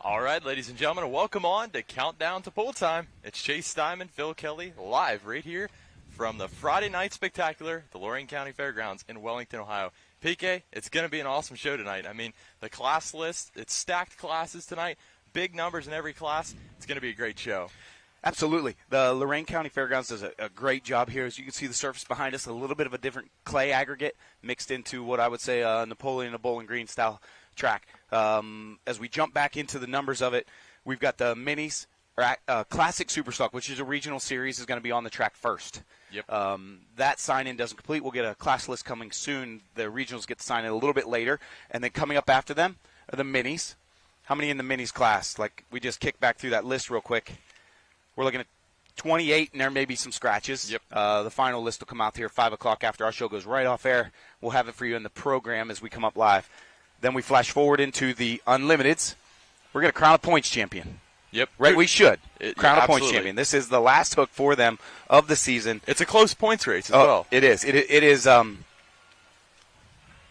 All right, ladies and gentlemen, welcome on to Countdown to Pool Time. It's Chase Steinman, Phil Kelly, live right here from the Friday Night Spectacular, the Lorain County Fairgrounds in Wellington, Ohio. PK, it's going to be an awesome show tonight. I mean, the class list, it's stacked classes tonight, big numbers in every class. It's going to be a great show. Absolutely. The Lorain County Fairgrounds does a great job here. As you can see the surface behind us, a little bit of a different clay aggregate mixed into what I would say Napoleon and Bowling Green style track. As we jump back into the numbers of it, we've got the minis, Classic Superstock, which is a regional series, is going to be on the track first. Yep. That sign-in doesn't complete. We'll get a class list coming soon. The regionals get to sign in a little bit later. And then coming up after them are the minis. How many in the minis class? Like, we just kicked back through that list real quick. We're looking at 28, and there may be some scratches. Yep. The final list will come out here 5 o'clock after our show goes right off air. We'll have it for you in the program as we come up live. Then we flash forward into the Unlimiteds. We're going to crown a points champion. Yep. Right, we should. Crown a absolutely. points champion. This is the last hook for them of the season. It's a close points race as well. It is. It is, I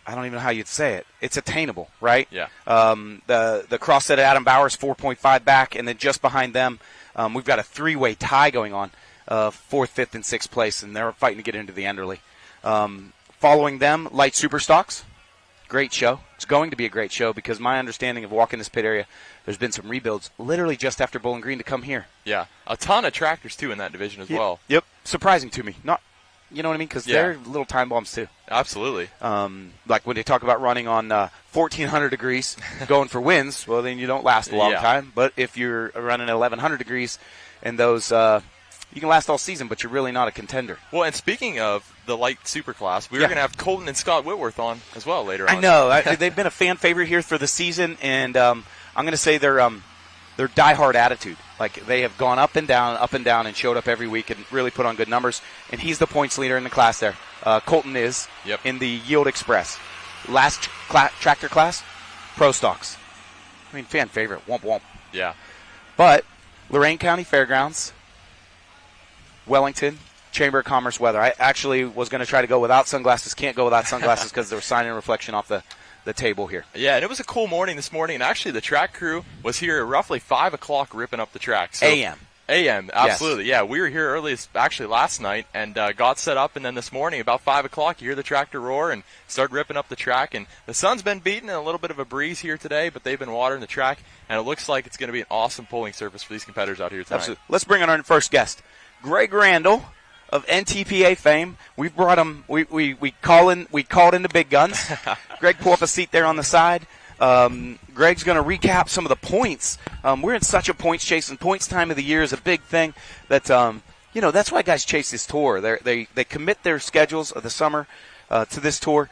don't even know how you'd say it. It's attainable, right? Yeah. The cross set at Adam Bauer's 4.5 back, and then just behind them, we've got a three-way tie going on, 4th, 5th, and 6th place, and they're fighting to get into the Enderley. Following them, Light Superstocks. Great show. It's going to be a great show because my understanding of walking this pit area, there's been some rebuilds literally just after Bowling Green to come here. Yeah. A ton of tractors, too, in that division as well. Yep. Surprising to me. Not, you know what I mean? Because they're little time bombs, too. Absolutely. Like when they talk about running on 1,400 degrees, going for wins, well, then you don't last a long time. But if you're running at 1,100 degrees and those you can last all season, but you're really not a contender. Well, and speaking of the light superclass, we were going to have Colton and Scott Whitworth on as well later on. I know. They've been a fan favorite here for the season, and I'm going to say their diehard attitude. Like, they have gone up and down, and showed up every week and really put on good numbers. And he's the points leader in the class there. Colton is in the Yield Express. Last tractor class, Pro Stocks. I mean, fan favorite. Womp womp. Yeah. But Lorain County Fairgrounds, Wellington, Chamber of Commerce weather. I actually was going to try to go without sunglasses. Can't go without sunglasses because there was sign and reflection off the table here. Yeah, and it was a cool morning this morning. And actually, the track crew was here at roughly 5 o'clock ripping up the track. So, A.M. A.M., absolutely. Yes. Yeah, we were here early, actually last night, and got set up. And then this morning, about 5 o'clock, you hear the tractor roar and start ripping up the track. And the sun's been beating and a little bit of a breeze here today, but they've been watering the track. And it looks like it's going to be an awesome pulling surface for these competitors out here tonight. Absolutely. Let's bring on our first guest, Greg Randall of NTPA fame. We've brought him. We called in the big guns. Greg, pull up a seat there on the side. Greg's going to recap some of the points. We're in such a points chase, and points time of the year is a big thing. That that's why guys chase this tour. They commit their schedules of the summer to this tour.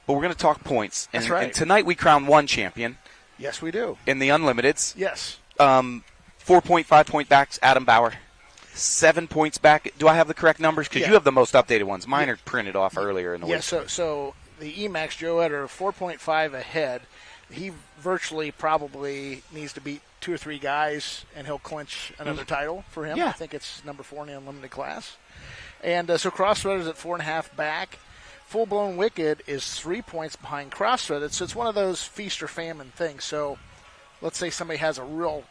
But we're going to talk points. That's right. And tonight we crown one champion. Yes, we do. In the Unlimiteds. Yes. 4.5 point backs, Adam Bauer. 7 points back. Do I have the correct numbers? Because you have the most updated ones. Mine are printed off earlier in the week. Yeah, so the EMAX Joe Eder 4.5 ahead. He virtually probably needs to beat 2 or 3 guys, and he'll clinch another title for him. Yeah. I think it's number 4 in the unlimited class. And so Crossthreaders at 4.5 back. Full Blown Wicked is 3 points behind Crossthreaded. So it's one of those feast or famine things. So let's say somebody has a real...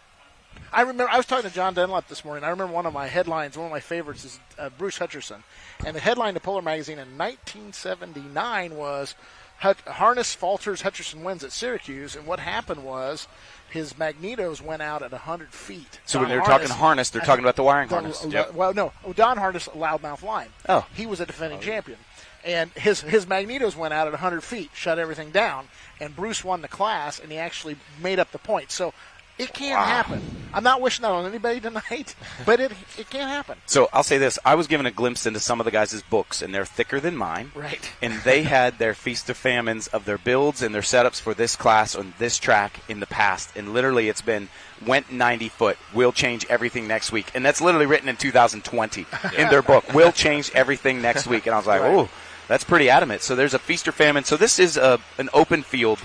I remember I was talking to John Dunlap this morning. I remember one of my headlines, one of my favorites is Bruce Hutcherson. And the headline to Polar Magazine in 1979 was Harness falters, Hutcherson wins at Syracuse. And what happened was his magnetos went out at 100 feet. So when they're talking harness, they're talking about the wiring harness. Well, no. Don Harness, loudmouth line. Oh. He was a defending champion. And his magnetos went out at 100 feet, shut everything down. And Bruce won the class, and he actually made up the points. So it can happen. I'm not wishing that on anybody tonight, but it can happen. So I'll say this. I was given a glimpse into some of the guys' books, and they're thicker than mine. Right. And they had their feast or famines of their builds and their setups for this class on this track in the past. And literally it's been, went 90 foot, will change everything next week. And that's literally written in 2020 in their book. Will change everything next week. And I was like, oh, that's pretty adamant. So there's a feast or famine. So this is an open field.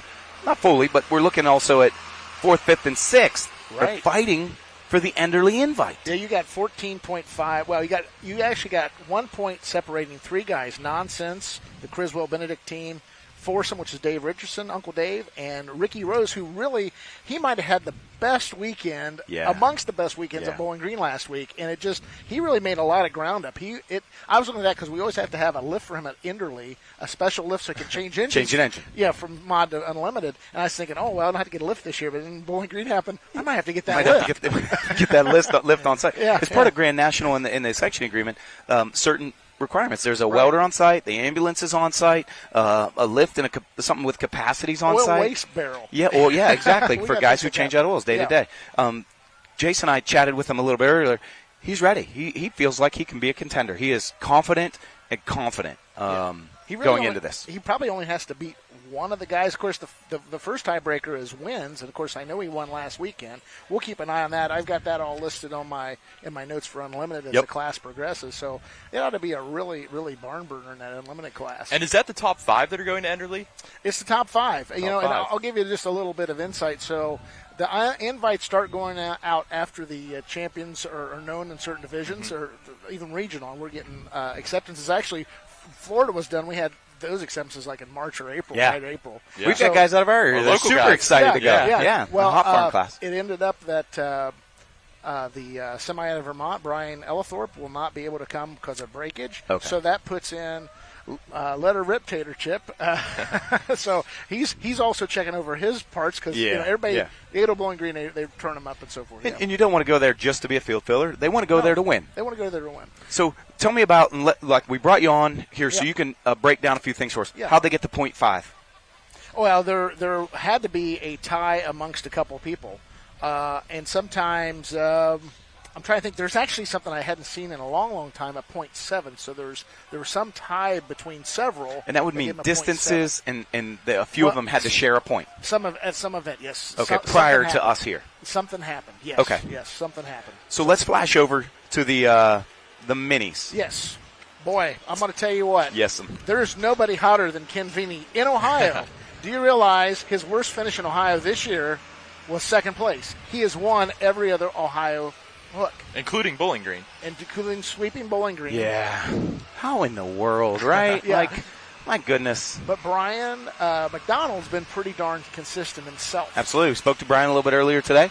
Not fully, but we're looking also at 4th, 5th, and 6th. Right. Are fighting for the Enderley invite. Yeah, you got 14.5. Well, you actually got 1 point separating 3 guys. Nonsense, the Criswell Benedict team, foursome, which is Dave Richardson, Uncle Dave, and Ricky Rose, who really, he might have had the best weekend amongst the best weekends at Bowling Green last week, and he really made a lot of ground up. I was looking at that because we always have to have a lift for him at Enderley, a special lift so he can change engines. Change an engine. Yeah, from mod to unlimited. And I was thinking, oh, well, I don't have to get a lift this year, but then Bowling Green happened. I might have to get that lift. Get that lift on site. Yeah, it's part of Grand National in the section agreement. Certain requirements. There's a welder on site. The ambulance is on site. A lift and something with capacities on site. Oil waste barrel. Yeah, exactly. For guys who change out oils day to day. Jason and I chatted with him a little bit earlier. He's ready. He feels like he can be a contender. He is confident going into this. He probably only has to beat one of the guys. Of course, the first tiebreaker is wins, and of course, I know he won last weekend. We'll keep an eye on that. I've got that all listed in my notes for Unlimited as the class progresses. So it ought to be a really, really barn burner in that Unlimited class. And is that the top 5 that are going to Enderley? It's the top 5. And I'll give you just a little bit of insight. So the invites start going out after the champions are known in certain divisions or even regional. And we're getting acceptances. Actually, Florida was done. We had those acceptances like in March or April, right? April. Yeah. We've got guys out of our area. They're super excited to go. Yeah. Well, hot farm class. It ended up that the semi out of Vermont, Brian Ellithorpe, will not be able to come because of breakage. Okay. So that puts in letter rip Tater Chip. So he's also checking over his parts because everybody, they go to Bowling Green, they turn them up and so forth. And you don't want to go there just to be a field filler. They want to go there to win. They want to go there to win. So tell me about, like we brought you on here so you can break down a few things for us. How'd they get to .5? Well, there had to be a tie amongst a couple people. And sometimes I'm trying to think. There's actually something I hadn't seen in a long, long time at .7. So there was some tie between several. And that would mean distances, and a few of them had to share a point. At some event, yes. Okay, prior to us here. Something happened, yes. Okay. Yes, something happened. So let's flash over to the minis. Yes. Boy, I'm going to tell you what. Yes. There's nobody hotter than Ken Vini in Ohio. Do you realize his worst finish in Ohio this year was second place? He has won every other Ohio look. Including Bowling Green. Including sweeping Bowling Green. Yeah. How in the world, right? Like, my goodness. But Brian McDonald's been pretty darn consistent himself. Absolutely. We spoke to Brian a little bit earlier today.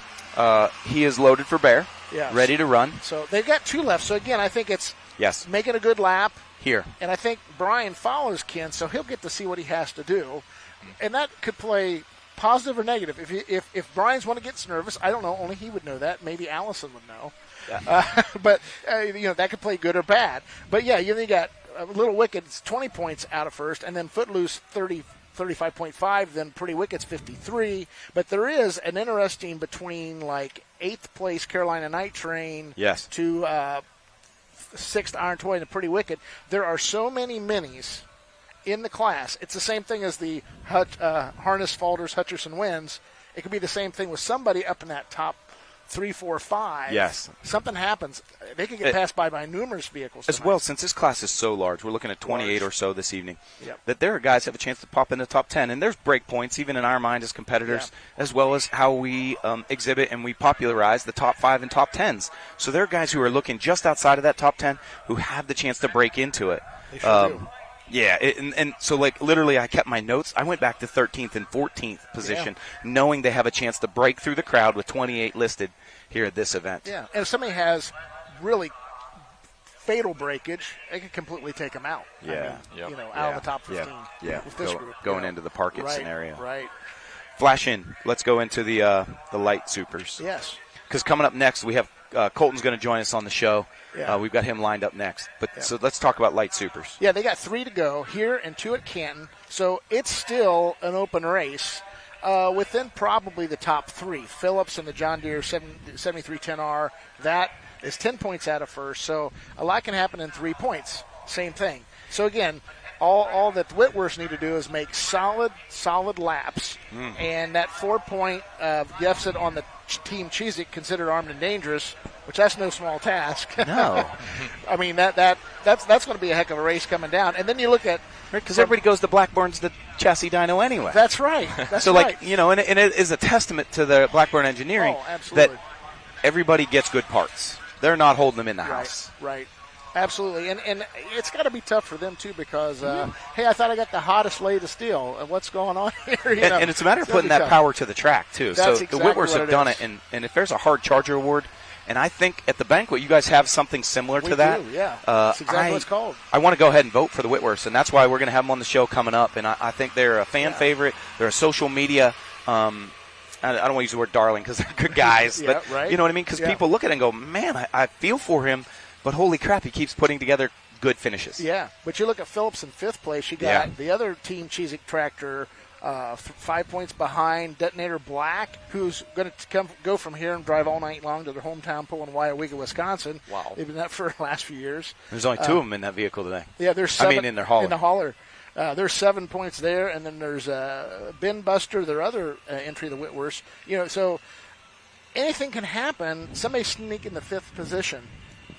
He is loaded for bear, ready to run. So they've got 2 left. So, again, I think it's making a good lap. Here. And I think Brian follows Ken, so he'll get to see what he has to do. And that could play positive or negative. If Brian's one that gets nervous, I don't know. Only he would know that. Maybe Allison would know. Yeah. But that could play good or bad. But you got Little Wicked's 20 points out of first, and then Footloose 35.5. Then Pretty Wicked's 53. But there is an interesting between like 8th place Carolina Night Train to 6th Iron Toy and Pretty Wicked. There are so many minis in the class. It's the same thing as the Harness Falders Hutcherson wins. It could be the same thing with somebody up in that top 3, 4, 5. Yes. Something happens. They could get passed by numerous vehicles tonight. As well, since this class is so large, we're looking at 28 or so this evening, that there are guys who have a chance to pop in the top 10. And there's break points, even in our mind as competitors, as well as how we exhibit and we popularize the top 5 and top 10s. So there are guys who are looking just outside of that top 10 who have the chance to break into it. They sure do. Yeah, and so, like, literally I kept my notes. I went back to 13th and 14th position, knowing they have a chance to break through the crowd with 28 listed here at this event. Yeah, and if somebody has really fatal breakage, they can completely take them out. Yeah. Out of the top 15. Yeah, with this group. Going into the Parkett scenario. Right. Flash in. Let's go into the light supers. Yes. Because coming up next, we have Colton's going to join us on the show. Yeah. We've got him lined up next. But so let's talk about light supers. Yeah, they got 3 to go here and 2 at Canton. So it's still an open race within probably the top 3. Phillips and the John Deere 7310R, that is 10 points out of first. So a lot can happen in 3 points. Same thing. So, again, all that the Whitworths need to do is make solid laps. And that 4-point deficit on the Team Cheezick, considered armed and dangerous, which that's no small task. No. I mean, that's going to be a heck of a race coming down. And then you look at... Because everybody goes to Blackburn's the chassis dyno anyway. That's right. So, like, and it is a testament to the Blackburn engineering that everybody gets good parts. They're not holding them in the house. Right. Absolutely, and it's got to be tough for them too because hey, I thought I got the hottest lay to steal. What's going on here? And it's a matter of putting that power to the track too. That's so exactly the Whitworths have done is. it, and if there's a hard charger award, and I think at the banquet you guys have something similar to that. We do, yeah. That's exactly what it's called. I want to go ahead and vote for the Whitworths, and that's why we're going to have them on the show coming up. And I think they're a fan favorite. They're a social media. I don't want to use the word darling because they're good guys, Yeah, but right. you know what I mean? Because people look at it and go, man, I feel for him, but holy crap, he keeps putting together good finishes. Yeah, but you look at Phillips in 5th place. You got the other team, Cheesick Tractor, 5 points behind. Detonator Black, who's going to go from here and drive all night long to their hometown pool in Wyowega, Wisconsin. Wow. They've been that for the last few years. There's only 2 of them in that vehicle today. Yeah, there's 7. in their hauler. In the hauler. There's 7 points there, and then there's Ben Buster, their other entry, the Whitworths. So anything can happen. Somebody sneak in the 5th position,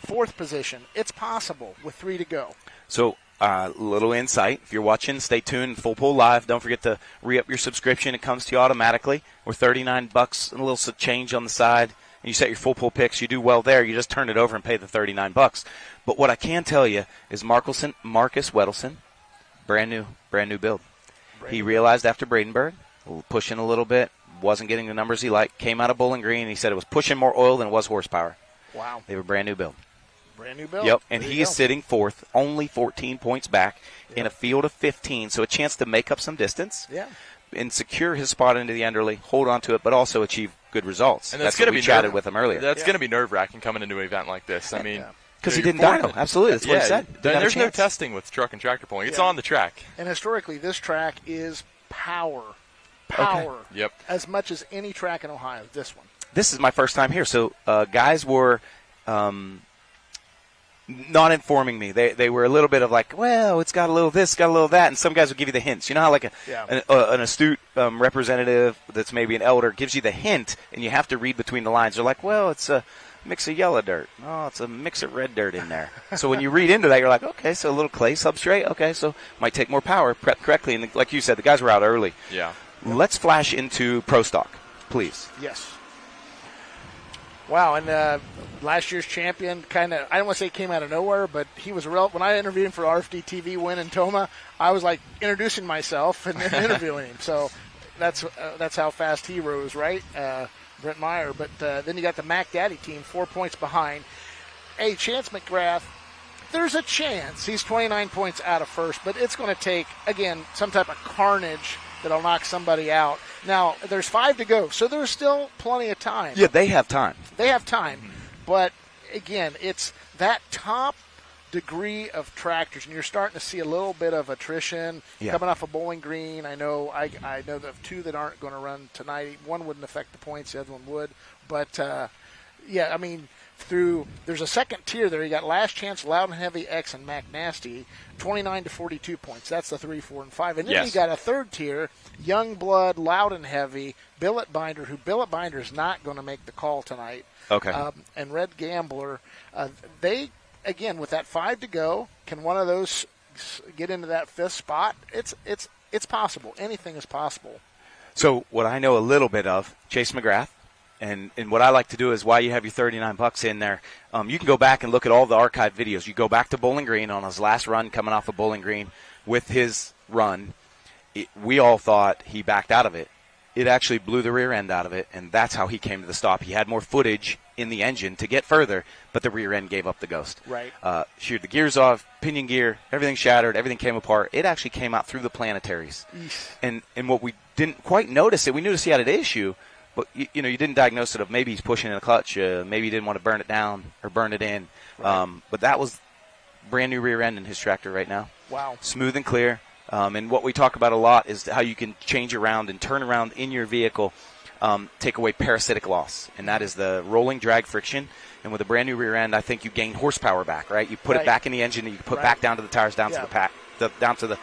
4th position. It's possible with 3 to go. So, little insight. If you're watching, stay tuned. Full Pool Live. Don't forget to re-up your subscription. It comes to you automatically. We're $39 and a little change on the side. And you set your full pool picks. You do well there. You just turn it over and pay the $39. But what I can tell you is Marcus Wedelson, brand new build. He realized after Bradenburg, pushing a little bit, wasn't getting the numbers he liked, came out of Bowling Green, and he said it was pushing more oil than it was horsepower. Wow. They were brand new build. Brand new build. Yep, and he is sitting 4th, only 14 points back in a field of 15, so a chance to make up some distance and secure his spot into the Enderley, hold on to it, but also achieve good results. And that's what we chatted with him earlier. That's going to be nerve-wracking coming into an event like this. I mean, because he didn't dyno. Absolutely, that's what he said. There's no testing with truck and tractor pulling. It's on the track. And historically, this track is power. Power. Okay. Yep. As much as any track in Ohio, this one. This is my first time here, so guys were not informing me. They were a little bit of like, well, it's got a little this, got a little that, and some guys would give you the hints. You know how like an astute representative that's maybe an elder gives you the hint, and you have to read between the lines. They're like, well, it's a mix of yellow dirt. Oh, it's a mix of red dirt in there. So when you read into that, you're like, okay, so a little clay substrate. Okay, so might take more power, prep correctly. And like you said, the guys were out early. Yeah. Let's flash into Pro Stock, please. Yes. Wow, and last year's champion I don't want to say came out of nowhere, but he was when I interviewed him for RFD TV win in Toma, I was like introducing myself and then interviewing him. So that's how fast he rose, right? Brent Meyer. But then you got the Mac Daddy team, 4 points behind. Hey, Chance McGrath, there's a chance. He's 29 points out of first, but it's going to take, again, some type of carnage that'll knock somebody out. Now, there's 5 to go, so there's still plenty of time. Yeah, they have time. They have time. But, again, it's that top degree of tractors, and you're starting to see a little bit of attrition coming off of Bowling Green. I know of 2 that aren't going to run tonight. One wouldn't affect the points, the other one would. But, I mean, there's a second tier there. You got Last Chance, Loud and Heavy, X, and Mac Nasty, 29 to 42 points. That's the 3, 4, and 5. And then you got a third tier, Young Blood, Loud and Heavy, Billet Binder, who Billet Binder is not going to make the call tonight. Okay. And Red Gambler. They, again, with that 5 to go, can one of those get into that 5th spot? It's possible. Anything is possible. So what I know a little bit of, Chase McGrath, and what I like to do is why you have your $39 in there. You can go back and look at all the archive videos. You go back to Bowling Green on his last run coming off of Bowling Green with his run. We all thought he backed out of it. It actually blew the rear end out of it, and that's how he came to the stop. He had more footage in the engine to get further, but the rear end gave up the ghost. Right. Sheared the gears off, pinion gear, everything shattered, everything came apart. It actually came out through the planetaries. And what we didn't quite notice we knew he had an issue, but you didn't diagnose it of maybe he's pushing in a clutch, maybe he didn't want to burn it down or burn it in. Right. But that was brand new rear end in his tractor right now. Wow. Smooth and clear. And what we talk about a lot is how you can change around and turn around in your vehicle, take away parasitic loss, and that is the rolling drag friction. And with a brand new rear end, I think you gain horsepower back, right? You put it back in the engine, and you put back down to the tires, down to the pack, down to the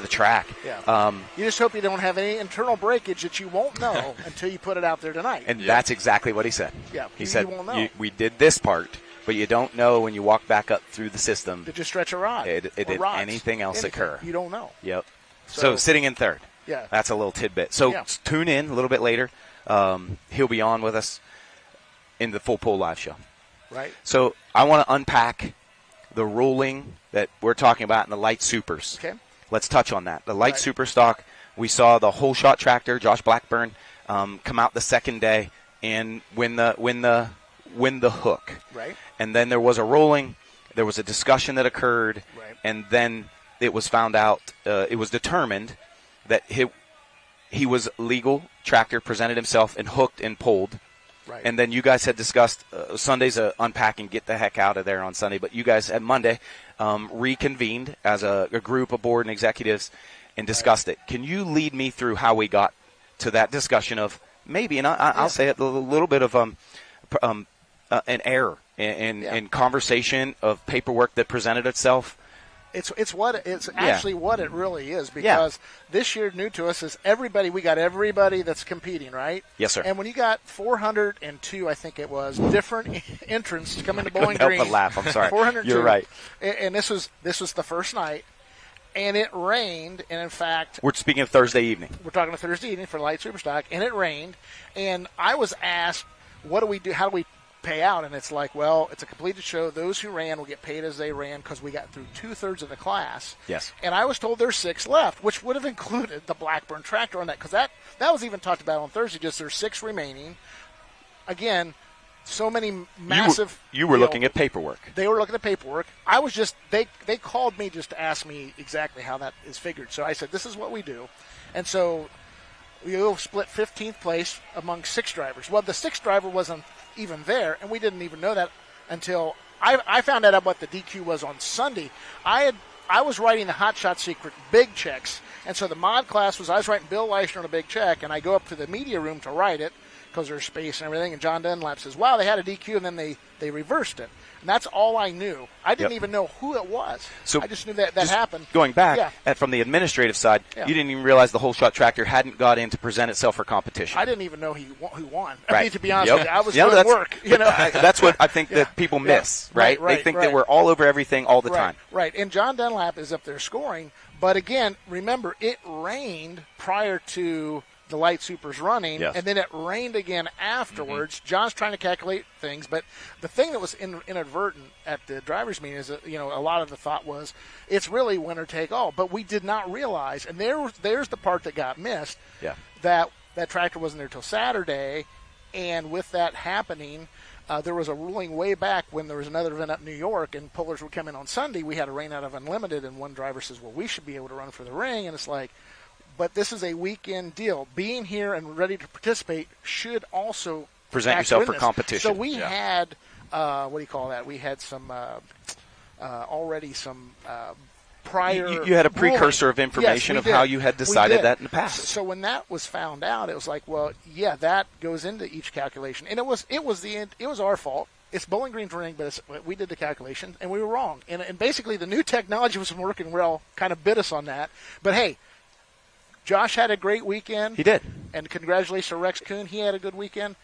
track. Yeah. You just hope you don't have any internal breakage that you won't know until you put it out there tonight. And that's exactly what he said. Yeah, he said, won't know. We did this part, but you don't know when you walk back up through the system. Did you stretch a rod? Did anything else occur? You don't know. Yep. So sitting in third. Yeah. That's a little tidbit. So tune in a little bit later. He'll be on with us in the Full Pool Live show. Right. So I want to unpack the ruling that we're talking about in the light supers. Okay. Let's touch on that. The light Right. super stock, we saw the whole shot tractor, Josh Blackburn, come out the second day and win the hook. Right. And then there was a ruling. There was a discussion that occurred, Right. and then it was found out. It was determined that he was legal. Tractor presented himself and hooked and pulled. Right. And then you guys had discussed Sunday's unpacking, get the heck out of there on Sunday. But you guys at Monday reconvened as a group of board and executives and discussed it. Can you lead me through how we got to that discussion of maybe, and I'll say it, a little bit of an error in conversation of paperwork that presented itself? It's actually what it really is, because this year new to us is we got everybody that's competing, right? Yes, sir. And when you got 402, I think it was, different entrants to come into Bowling Couldn't Green. help but laugh. I'm sorry. 402. You're right. And this was the first night, and it rained. And in fact, We're speaking of Thursday evening. we're talking to Thursday evening for Light Superstock, and it rained. And I was asked, what do we do? How do we pay out? And it's like, well, it's a completed show. Those who ran will get paid as they ran, because we got through 2/3 of the class. Yes. And I was told there's 6 left, which would have included the Blackburn tractor on that, because that was even talked about on Thursday. Just there's 6 remaining. Again, so many massive. You were looking at paperwork. They were looking at paperwork. I was just they called me just to ask me exactly how that is figured. So I said, this is what we do, and so we'll split 15th place among 6 drivers. Well, the 6th driver wasn't even there, and we didn't even know that until I found out what the DQ was on Sunday. I was writing the Hot Shot Secret big checks, and so the mod class I was writing Bill Leishner on a big check, and I go up to the media room to write it because there's space and everything, and John Dunlap says, wow, they had a DQ, and then they reversed it. And that's all I knew. I didn't even know who it was. So I just knew that happened. Going back, from the administrative side, you didn't even realize the whole shot tractor hadn't got in to present itself for competition. I didn't even know who won. Right. I mean, to be honest with you, I was doing work. That's what I think that people miss, right? They think that we're all over everything all the time. Right. And John Dunlap is up there scoring. But again, remember, it rained prior to the light supers running, and then it rained again afterwards. John's trying to calculate things, but the thing that was inadvertent at the drivers' meeting is that, a lot of the thought was it's really winner take all, but we did not realize, and there's the part that got missed. That tractor wasn't there till Saturday, and with that happening, there was a ruling way back when there was another event up in New York, and pullers would come in on Sunday. We had a rain out of Unlimited, and one driver says, well, we should be able to run for the ring, and it's like, but this is a weekend deal. Being here and ready to participate should also present yourself for competition. So we had, what do you call that? We had some already some prior. You had a precursor ruling. of information Yes, of how you had decided that in the past. So when that was found out, it was like, well, that goes into each calculation, and it was our fault. It's Bowling Green's running, but we did the calculation, and we were wrong. And basically, the new technology wasn't working well, kind of bit us on that. But hey, Josh had a great weekend. He did. And congratulations to Rex Kuhn. He had a good weekend.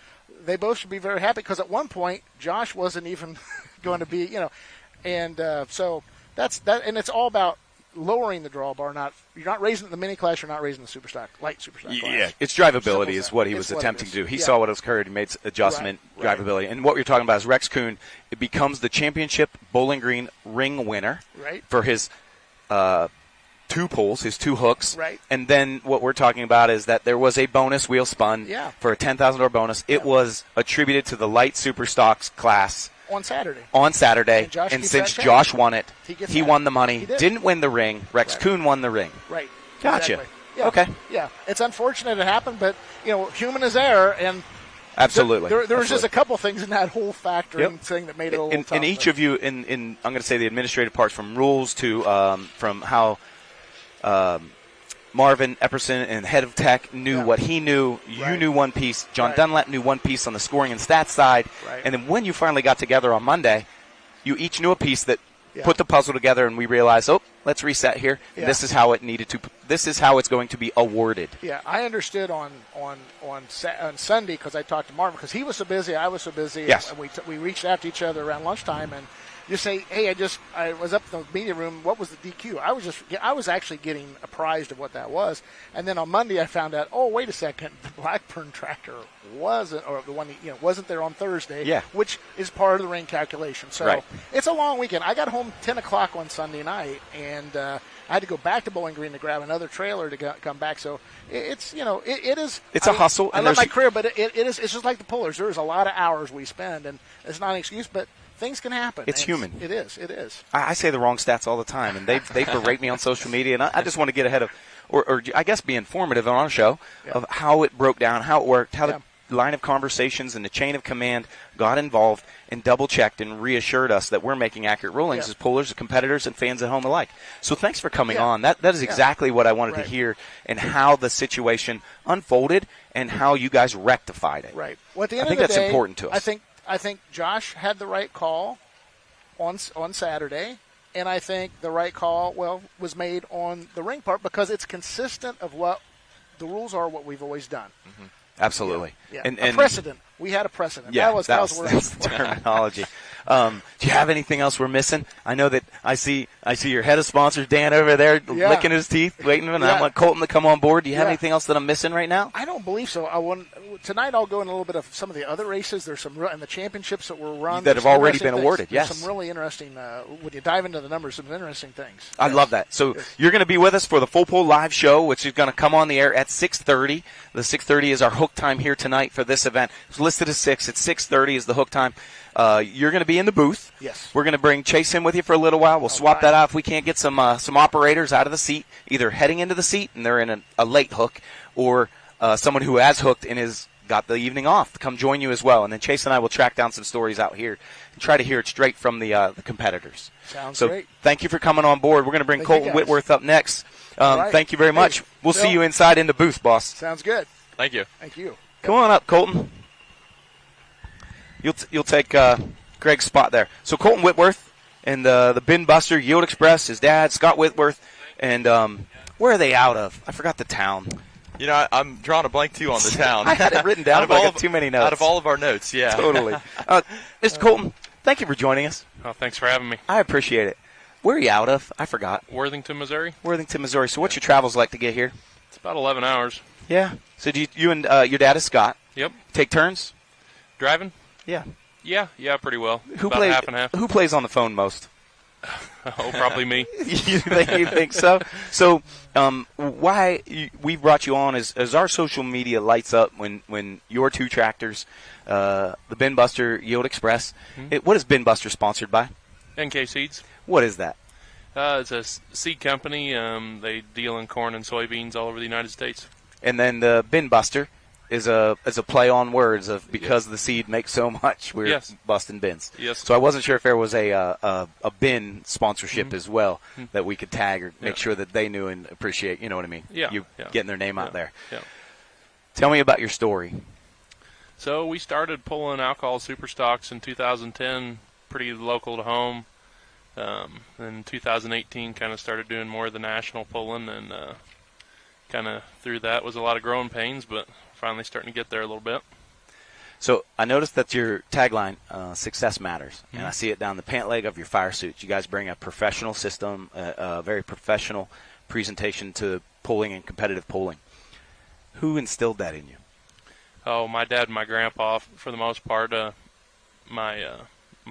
They both should be very happy, because at one point, Josh wasn't even going to be, And so that's that. And it's all about lowering the draw bar. You're not raising the mini class. You're not raising the light superstock class. Yeah, it's drivability is what he was attempting to do. He saw what was occurred. He made adjustment, drivability. And what you're talking about is Rex Kuhn. It becomes the championship Bowling Green ring winner for his 2 pulls, his 2 hooks. Right. And then what we're talking about is that there was a bonus wheel spun for a $10,000 bonus. It was attributed to the light superstocks class on Saturday. And since Josh won it, he won the money. Didn't win the ring. Rex Kuhn won the ring. Right. Gotcha. Exactly. Yeah. Okay. Yeah. It's unfortunate it happened, but, human is error, and absolutely. There was just a couple things in that whole factoring thing that made it a little tough. And each of you, in I'm going to say the administrative parts, from rules to from how Marvin Epperson and head of tech knew what he knew. You knew one piece. John Dunlap knew one piece on the scoring and stats side. And then when you finally got together on Monday, you each knew a piece that put the puzzle together, and we realized, let's reset here. This is how it needed to. This is how it's going to be awarded. Yeah, I understood on Sunday because I talked to Marvin because he was so busy, I was so busy. Yes. And we reached out to each other around lunchtime and just say, hey, I was up in the media room. What was the DQ? I was actually getting apprised of what that was. And then on Monday I found out, oh, wait a second, the Blackburn tractor wasn't, or the one wasn't there on Thursday. Yeah. Which is part of the rain calculation. So right. It's a long weekend. I got home 10 o'clock on Sunday night, and I had to go back to Bowling Green to grab another trailer to come back. So it's it is. It's a hustle. I love my career, but it is. It's just like the pullers. There's a lot of hours we spend, and it's not an excuse, but things can happen. It's human. It is. It is. I say the wrong stats all the time, and they berate me on social media, and I just want to get ahead of, or I guess be informative on our show of how it broke down, how it worked, how the line of conversations and the chain of command got involved and double-checked and reassured us that we're making accurate rulings as pullers, competitors, and fans at home alike. So thanks for coming on. That is exactly what I wanted to hear and how the situation unfolded and how you guys rectified it. Right. Well, at the end I think of the that's day, important to us. I think Josh had the right call on Saturday, and I think the right call, was made on the ring part because it's consistent of what the rules are, what we've always done. Mm-hmm. Absolutely. Yeah. And a precedent. We had a precedent. Yeah, that was that's the terminology. Do you have anything else we're missing? I know that I see your head of sponsors, Dan, over there licking his teeth, waiting, and I want Colton to come on board. Do you have anything else that I'm missing right now? I don't believe so. Tonight I'll go in a little bit of some of the other races. There's some and the championships that were run that have already been awarded. There's yes, some really interesting. When you dive into the numbers, some interesting things. I love that. So you're going to be with us for the Full Pull Live show, which is going to come on the air at 6:30. The 6:30 is our hook time here tonight for this event. It's listed as 6. It's 6:30 is the hook time. You're going to be in the booth. Yes. We're going to bring Chase in with you for a little while. We'll swap that out if we can't get some operators out of the seat, either heading into the seat and they're in a late hook, or someone who has hooked and has got the evening off to come join you as well. And then Chase and I will track down some stories out here and try to hear it straight from the competitors. Sounds so great. Thank you for coming on board. We're going to bring Colton Whitworth up next. Thank you very much. Hey, we'll see you inside in the booth, boss. Sounds good. Thank you. Thank you. Come on up, Colton. You'll take Greg's spot there. So Colton Whitworth and the Bin Buster, Yield Express, his dad, Scott Whitworth, and where are they out of? I forgot the town. You know, I'm drawing a blank, too, on the town. I had it written down, but I got too many notes. Out of all of our notes, yeah. Totally. Mr. Colton, thank you for joining us. Oh, thanks for having me. I appreciate it. Where are you out of? I forgot. Worthington, Missouri. Worthington, Missouri. So what's your travels like to get here? It's about 11 hours. Yeah. So do you and your dad is Scott? Yep. Take turns? Driving? Yeah. Yeah, pretty well. About plays, half and half. Who plays on the phone most? Oh, probably me. You think so? So why we brought you on is our social media lights up when your two tractors, the Bin Buster Yield Express. What is Bin Buster sponsored by? NK Seeds. What is that? It's a seed company. They deal in corn and soybeans all over the United States. And then the Bin Buster is a play on words of because the seed makes so much, we're busting bins. Yes. So I wasn't sure if there was a bin sponsorship as well that we could tag or make sure that they knew and appreciate. You know what I mean? Yeah. You getting their name out there. Yeah. Tell me about your story. So we started pulling alcohol super stocks in 2010, pretty local to home. In 2018, kind of started doing more of the national pulling, and kind of through that was a lot of growing pains, but finally starting to get there a little bit. So I noticed that your tagline, success matters, and I see it down the pant leg of your fire suits. You guys bring a professional system, a very professional presentation to pulling and competitive pulling. Who instilled that in you? Oh, my dad and my grandpa, for the most part. My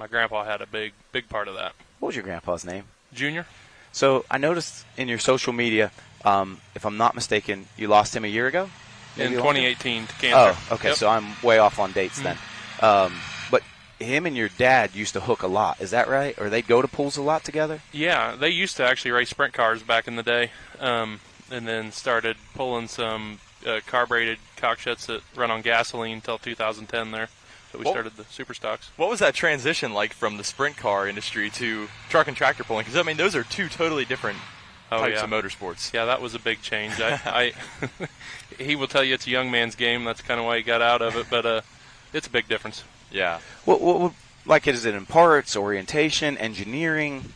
grandpa had a big part of that. What was your grandpa's name? Junior. So I noticed in your social media, if I'm not mistaken, you lost him a year ago? In 2018 to cancer. Oh, okay, so I'm way off on dates then. But him and your dad used to hook a lot, is that right? Or they'd go to pools a lot together? Yeah, they used to actually race sprint cars back in the day, and then started pulling some carbureted cockshuts that run on gasoline until 2010 there. So we started the super stocks. What was that transition like from the sprint car industry to truck and tractor pulling? Because, I mean, those are two totally different types of motorsports. Yeah, that was a big change. He will tell you it's a young man's game. That's kind of why he got out of it, but it's a big difference. Yeah. What like, is it in parts, orientation, engineering?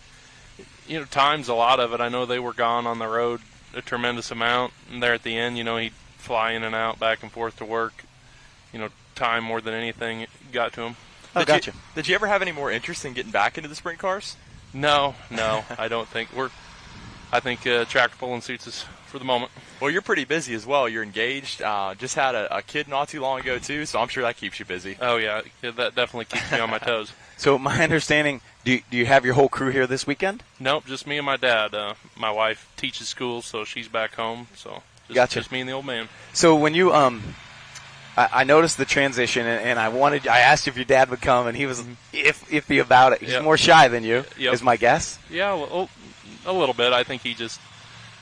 You know, time's a lot of it. I know they were gone on the road a tremendous amount. And there at the end, he'd fly in and out, back and forth to work. Time more than anything got to him. Oh, gotcha. Did you ever have any more interest in getting back into the sprint cars? No, I don't think. I think tractor pulling suits us for the moment. Well, you're pretty busy as well. You're engaged. Just had a kid not too long ago, too, so I'm sure that keeps you busy. Oh, yeah, that definitely keeps me on my toes. So my understanding, do you have your whole crew here this weekend? Nope, just me and my dad. My wife teaches school, so she's back home. So just me and the old man. So when you I noticed the transition, and I asked if your dad would come, and he was iffy about it. He's more shy than you, is my guess. Yeah, a little bit. I think he just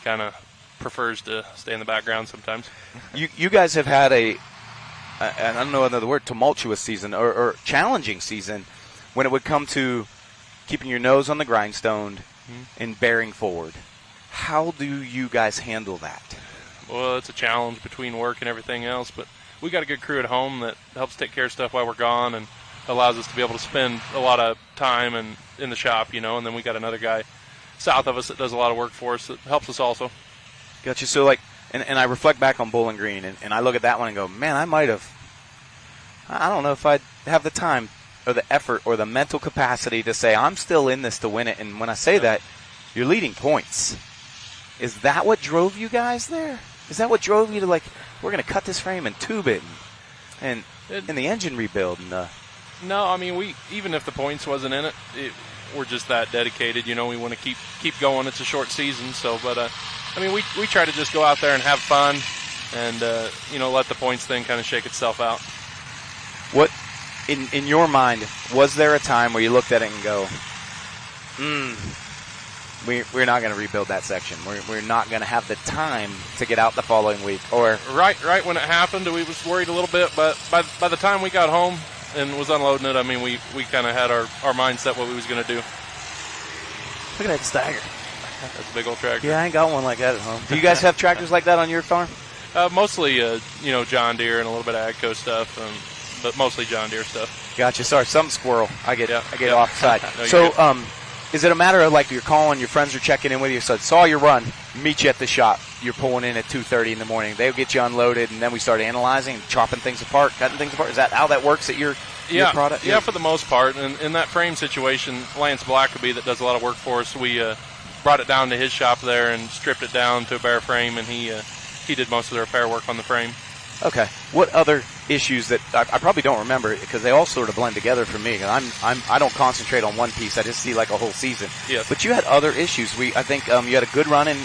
kind of prefers to stay in the background sometimes. You guys have had and I don't know another word, tumultuous season or challenging season when it would come to keeping your nose on the grindstone and bearing forward. How do you guys handle that? Well, it's a challenge between work and everything else, but we got a good crew at home that helps take care of stuff while we're gone and allows us to be able to spend a lot of time in the shop, and then we got another guy south of us that does a lot of work for us that helps us also. Gotcha. So, and I reflect back on Bowling Green, and I look at that one and go, man, I don't know if I'd have the time or the effort or the mental capacity to say, I'm still in this to win it. And when I say that, you're leading points. Is that what drove you guys there? Is that what drove you to, we're going to cut this frame and tube it and the engine rebuild? No, I mean, we even if the points wasn't in it, we're just that dedicated. We want to keep going. It's a short season, so we try to just go out there and have fun and let the points thing kind of shake itself out. What in your mind was there a time where you looked at it and go, we're not going to rebuild that section. We're not going to have the time to get out the following week. Or right when it happened, we was worried a little bit, but by the time we got home and was unloading it, we kind of had our mindset what we was going to do. Look at that stagger. That's a big old tractor. Yeah, I ain't got one like that at home. Do you guys have tractors like that on your farm? Mostly, John Deere and a little bit of AGCO stuff, but mostly John Deere stuff. Gotcha. Sorry, some squirrel. I get offside. No, so, is it a matter of you're calling, your friends are checking in with you, so saw your run, meet you at the shop, you're pulling in at 2:30 in the morning, they'll get you unloaded, and then we start analyzing, chopping things apart, cutting things apart? Is that how that works at your product? Yeah, for the most part. And in that frame situation, Lance Blackaby, that does a lot of work for us, we brought it down to his shop there and stripped it down to a bare frame, and he did most of the repair work on the frame. Okay. What other issues that I probably don't remember, because they all sort of blend together for me? And I don't concentrate on one piece. I just see a whole season. Yes. But you had other issues. I think you had a good run in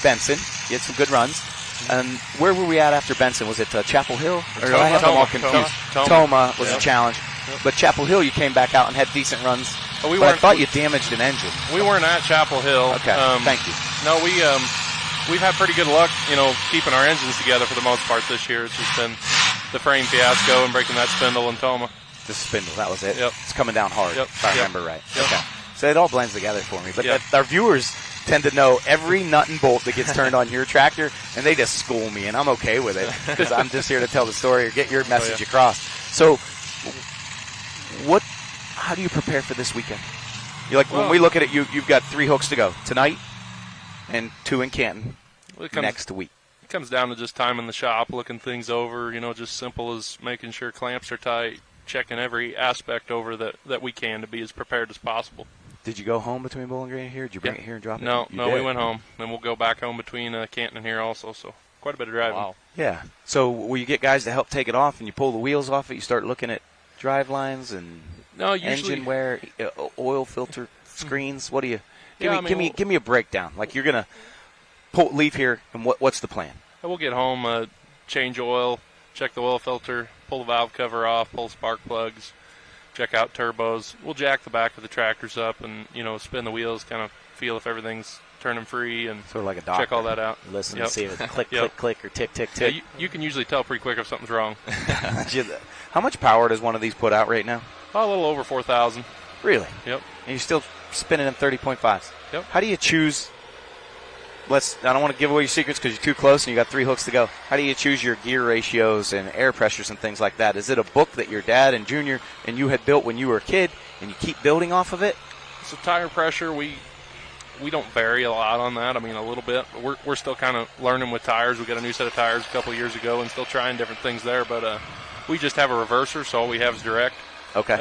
Benson. You had some good runs. And where were we at after Benson? Was it Chapel Hill? Or I have them all confused. Toma was a challenge. Yep. But Chapel Hill, you came back out and had decent runs. But I thought you damaged an engine. We weren't at Chapel Hill. Okay. Thank you. No, we've had pretty good luck, keeping our engines together for the most part this year. It's just been the frame fiasco and breaking that spindle in Toma. The spindle, that was it? Yep. It's coming down hard, if I remember right. Yep. Okay. So it all blends together for me. But our viewers tend to know every nut and bolt that gets turned on your tractor, and they just school me, and I'm okay with it because I'm just here to tell the story or get your message across. So how do you prepare for this weekend? When we look at it, you've got 3 hooks to go tonight and 2 in Canton next week. It comes down to just time in the shop, looking things over, just simple as making sure clamps are tight, checking every aspect over that we can to be as prepared as possible. Did you go home between Bowling Green and here? Did you bring it here and drop it? No, we went home. Then we'll go back home between Canton and here also, so quite a bit of driving. Wow. Yeah. So will you get guys to help take it off, and you pull the wheels off it, you start looking at drive lines and engine wear, oil filter screens? What do you give me a breakdown? You're going to leave here, and what's the plan? We'll get home, change oil, check the oil filter, pull the valve cover off, pull spark plugs, check out turbos. We'll jack the back of the tractors up and, spin the wheels, kind of feel if everything's turning free and sort of like a doctor. Check all that out. Listen and see if it's click, click, click, or tick, tick, tick. Yeah, you can usually tell pretty quick if something's wrong. How much power does one of these put out right now? A little over 4,000. Really? Yep. And you're still spinning in 30.5s? Yep. How do you choose? I don't want to give away your secrets because you're too close and you got 3 hooks to go. How do you choose your gear ratios and air pressures and things like that? Is it a book that your dad and Junior and you had built when you were a kid and you keep building off of it? So tire pressure, we we don't vary a lot on that. I mean, a little bit. But we're still kind of learning with tires. We got a new set of tires a couple of years ago and still trying different things there. But we just have a reverser, so all we have is direct. Okay.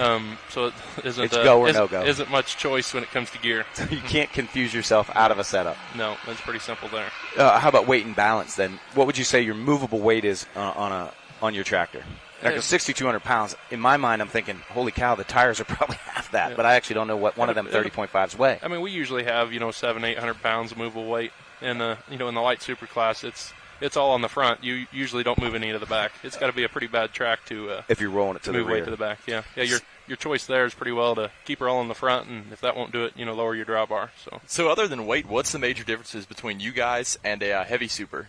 So it isn't It's go or no go. Isn't much choice when it comes to gear. You can't confuse yourself out of a setup. No, it's pretty simple there. How about weight and balance then? What would you say your movable weight is on your tractor? Like 6,200 pounds. In my mind, I'm thinking, holy cow, the tires are probably half that. Yeah. But I actually don't know what one of them 30.5s weigh. I mean, we usually have 700-800 pounds of movable weight, and in the light super class, it's all on the front. You usually don't move any to the back. It's got to be a pretty bad track to if you're rolling it to the move rear. weight to the back. Yeah. Your choice there is pretty well to keep her all in the front, and if that won't do it, lower your drawbar. So other than weight, what's the major differences between you guys and a heavy super?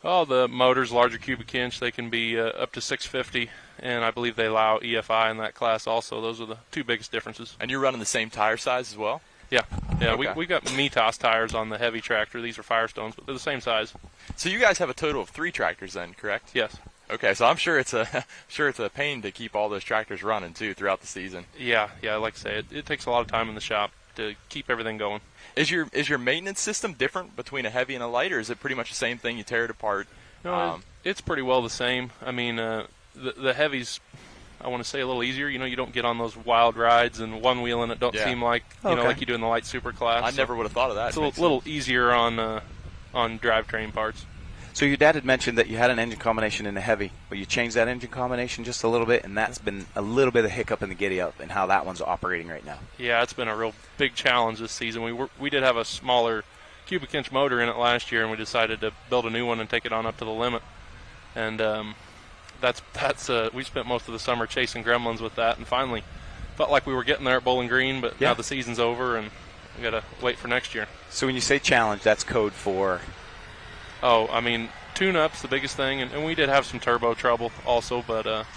Oh, the motor's larger cubic inch. They can be up to 650, and I believe they allow EFI in that class also. Those are the two biggest differences. And you're running the same tire size as well? Yeah. Okay. We got Mitas tires on the heavy tractor. These are Firestones, but they're the same size. So you guys have a total of 3 tractors then, correct? Yes. Okay, so I'm sure it's a pain to keep all those tractors running too throughout the season. Yeah. Like I say, it takes a lot of time in the shop to keep everything going. Is your maintenance system different between a heavy and a light, or is it pretty much the same thing? You tear it apart? No, it's pretty well the same. I mean, the heavies, I want to say a little easier. You don't get on those wild rides and one wheel in it. Don't seem like like you do in the light super class. I never would have thought of that. It's a little easier on drivetrain parts. So your dad had mentioned that you had an engine combination in the heavy, but you changed that engine combination just a little bit, and that's been a little bit of hiccup in the giddy-up and how that one's operating right now. Yeah, it's been a real big challenge this season. We did have a smaller cubic inch motor in it last year, and we decided to build a new one and take it on up to the limit. And we spent most of the summer chasing gremlins with that, and finally felt like we were getting there at Bowling Green, but now the season's over, and we got to wait for next year. So when you say challenge, that's code for? Oh, I mean, tune-up's the biggest thing, and we did have some turbo trouble also, but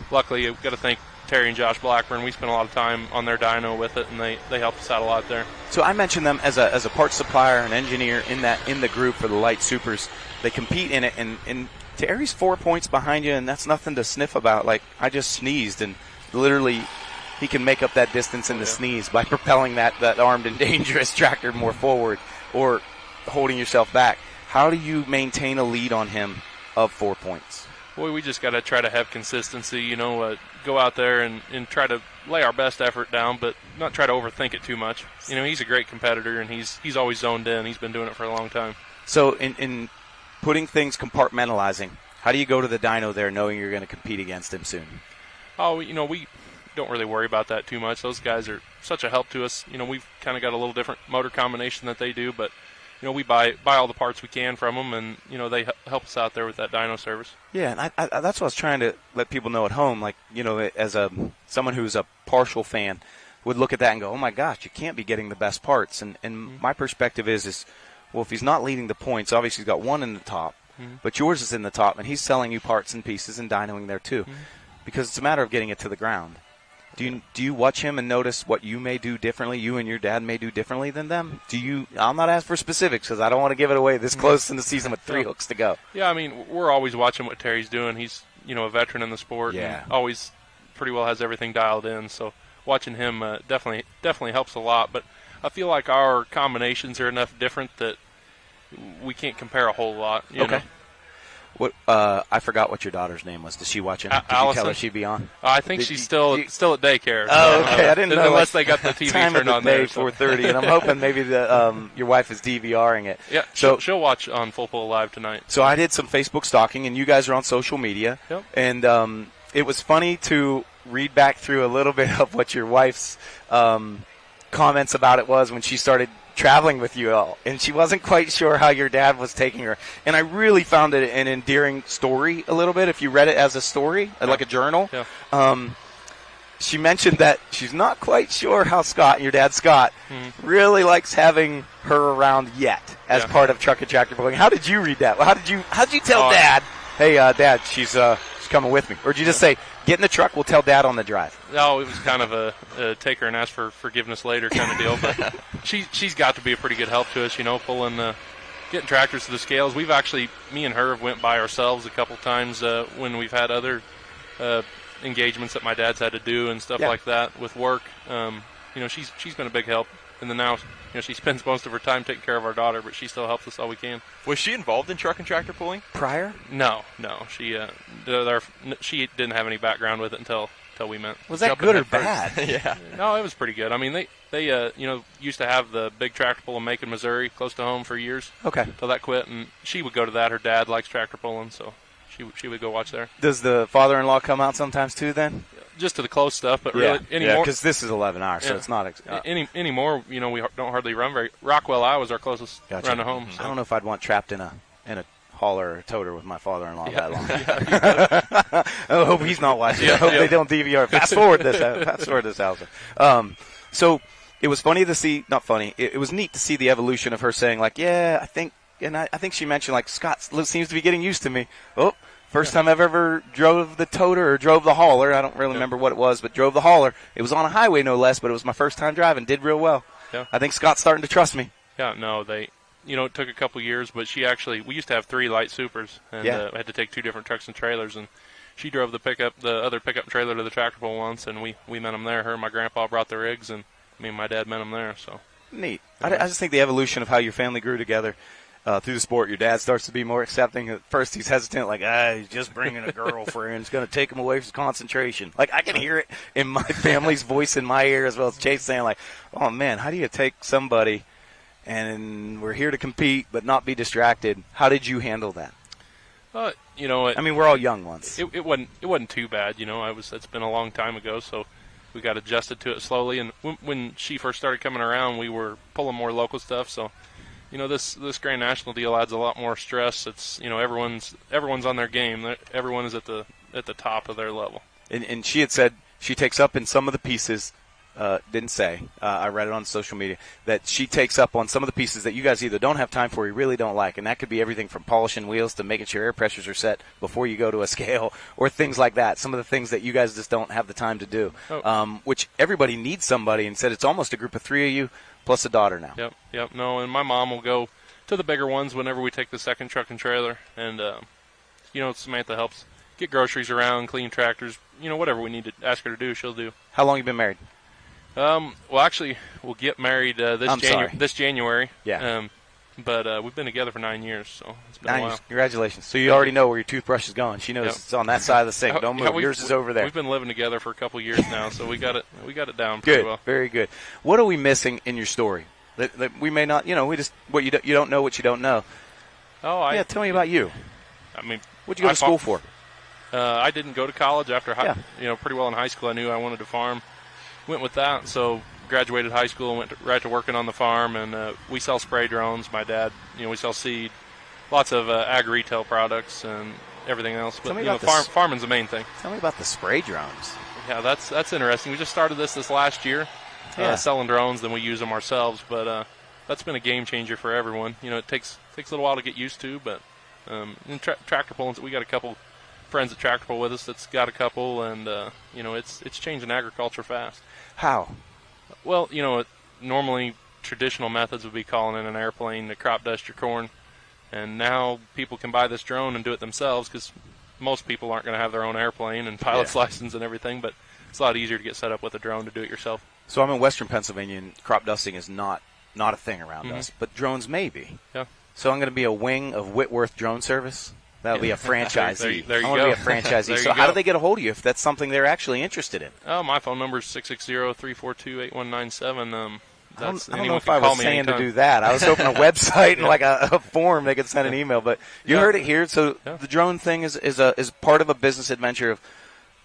luckily we've got to thank Terry and Josh Blackburn. We spent a lot of time on their dyno with it, and they helped us out a lot there. So I mentioned them as a parts supplier and engineer in the group for the light supers. They compete in it, and Terry's 4 points behind you, and that's nothing to sniff about. Like, I just sneezed, and literally he can make up that distance in the sneeze by propelling that armed and dangerous tractor more forward or holding yourself back. How do you maintain a lead on him of 4 points? Boy, we just got to try to have consistency, go out there and try to lay our best effort down, but not try to overthink it too much. He's a great competitor, and he's always zoned in. He's been doing it for a long time. So in putting things, compartmentalizing, how do you go to the dyno there knowing you're going to compete against him soon? Oh, we don't really worry about that too much. Those guys are such a help to us. We've kind of got a little different motor combination that they do, but we buy all the parts we can from them, and they help us out there with that dyno service. Yeah, and I that's what I was trying to let people know at home. Like, as someone who's a partial fan would look at that and go, "Oh my gosh, you can't be getting the best parts." And my perspective is well, if he's not leading the points, obviously he's got one in the top, but yours is in the top, and he's selling you parts and pieces and dynoing there too, because it's a matter of getting it to the ground. Do you watch him and notice what you may do differently, you and your dad may do differently than them? I'm not asking for specifics because I don't want to give it away this close in the season with 3 hooks to go. Yeah, I mean, we're always watching what Terry's doing. He's, a veteran in the sport and always pretty well has everything dialed in. So watching him definitely helps a lot. But I feel like our combinations are enough different that we can't compare a whole lot. You know? What I forgot what your daughter's name was. Did she watch it? Did you tell her she'd be on? I think she's still at daycare. Oh, okay. I didn't know. Unless they got the TV turned on there. 4:30, and I'm hoping maybe your wife is DVRing it. Yeah, she'll watch on Full Pull Live tonight. So I did some Facebook stalking, and you guys are on social media. Yep. And it was funny to read back through a little bit of what your wife's comments about it was when she started traveling with you all, and she wasn't quite sure how your dad was taking her. And I really found it an endearing story a little bit, if you read it as a story, like a journal. Yeah. She mentioned that she's not quite sure how your dad Scott, really likes having her around yet as part of Truck and Tractor Pulling. How did you read that? How did you tell Dad, hey, Dad, she's coming with me? Or did you just say, get in the truck, we'll tell Dad on the drive? No, it was kind of a take her and ask for forgiveness later kind of deal. But she's got to be a pretty good help to us, getting tractors to the scales. We've actually, me and her have went by ourselves a couple times when we've had other engagements that my dad's had to do and stuff like that with work. She's been a big help and then now, she spends most of her time taking care of our daughter, but she still helps us all we can. Was she involved in truck and tractor pulling Prior? No. She she didn't have any background with it until we met. Was that Jumping good or head first. bad? Yeah. No, it was pretty good. I mean, they used to have the big tractor pull in Macon, Missouri, close to home for years. Okay. Till that quit, and she would go to that. Her dad likes tractor pulling, so she would go watch there. Does the father-in-law come out sometimes too then? Just to the close stuff, but really anymore. because this is 11 hours, so it's not. Anymore, we don't hardly run very. Rockwell, Iowa is our closest Gotcha. run to home. So. I don't know if I'd want trapped in a hauler or a toter with my father-in-law that long. I hope he's not watching. I hope they don't DVR. Fast forward this house. So it was funny to see. Not funny. It was neat to see the evolution of her saying like, yeah, I think she mentioned like Scott seems to be getting used to me. Oh. First time I've ever drove the toter or drove the hauler. I don't really remember what it was, but drove the hauler. It was on a highway, no less, but it was my first time driving. Did real well. Yeah. I think Scott's starting to trust me. Yeah, no, it took a couple years, but we used to have 3 light supers, and had to take 2 different trucks and trailers, and she drove the other pickup trailer to the tractor pull once, and we met them there. Her and my grandpa brought the rigs, and me and my dad met them there. So neat. I just think the evolution of how your family grew together. Through the sport, your dad starts to be more accepting. At first, he's hesitant, like, he's just bringing a girlfriend. It's going to take him away from his concentration. Like, I can hear it in my family's voice in my ear, as well as Chase saying, like, oh, man, how do you take somebody and we're here to compete but not be distracted? How did you handle that? I mean, we're all young ones. It wasn't too bad. It's been a long time ago, so we got adjusted to it slowly. And when she first started coming around, we were pulling more local stuff, so this Grand National deal adds a lot more stress. It's everyone's on their game. Everyone is at the top of their level. And she had said she takes up in some of the pieces. Didn't say. I read it on social media that she takes up on some of the pieces that you guys either don't have time for or you really don't like, and that could be everything from polishing wheels to making sure air pressures are set before you go to a scale or things like that. Some of the things that you guys just don't have the time to do, which everybody needs somebody, and said it's almost a group of 3 of you plus a daughter now. Yep. No, and my mom will go to the bigger ones whenever we take the second truck and trailer, and Samantha helps get groceries around, clean tractors, whatever we need to ask her to do, she'll do. How long you been married? Well, actually, we'll get married this January. Yeah. But we've been together for 9 years, so it's been a while. Congratulations. So you already know where your toothbrush is going. She knows it's on that side of the sink. Don't move. Yours is over there. We've been living together for a couple of years now, so we got it down pretty well. Very good. What are we missing in your story that we may not? We just what you don't know what you don't know. Tell me about you. I mean, what'd you go to school for? I didn't go to college after pretty well in high school. I knew I wanted to farm. Went with that, so graduated high school and went right to working on the farm, and we sell spray drones. My dad, we sell seed, lots of ag retail products and everything else. But farming's the main thing. Tell me about the spray drones. Yeah, that's interesting. We just started this last year, selling drones. Then we use them ourselves, but that's been a game changer for everyone. It takes a little while to get used to, but in tractor pulling, we got a couple friends at tractor pull with us that's got a couple, and it's changing agriculture fast. How? Well, normally traditional methods would be calling in an airplane to crop dust your corn, and now people can buy this drone and do it themselves because most people aren't going to have their own airplane and pilot's license and everything, but it's a lot easier to get set up with a drone to do it yourself. So I'm in Western Pennsylvania, and crop dusting is not a thing around us, but drones may be. Yeah. So I'm going to be a wing of Whitworth Drone Service. That'll be a franchisee. There you I want to be a franchisee. So how do they get a hold of you if that's something they're actually interested in? Oh, my phone number is 660-342-8197. I don't know if I was saying to do that. I was hoping a website and like a form they could send an email. But you heard it here. So the drone thing is part of a business adventure of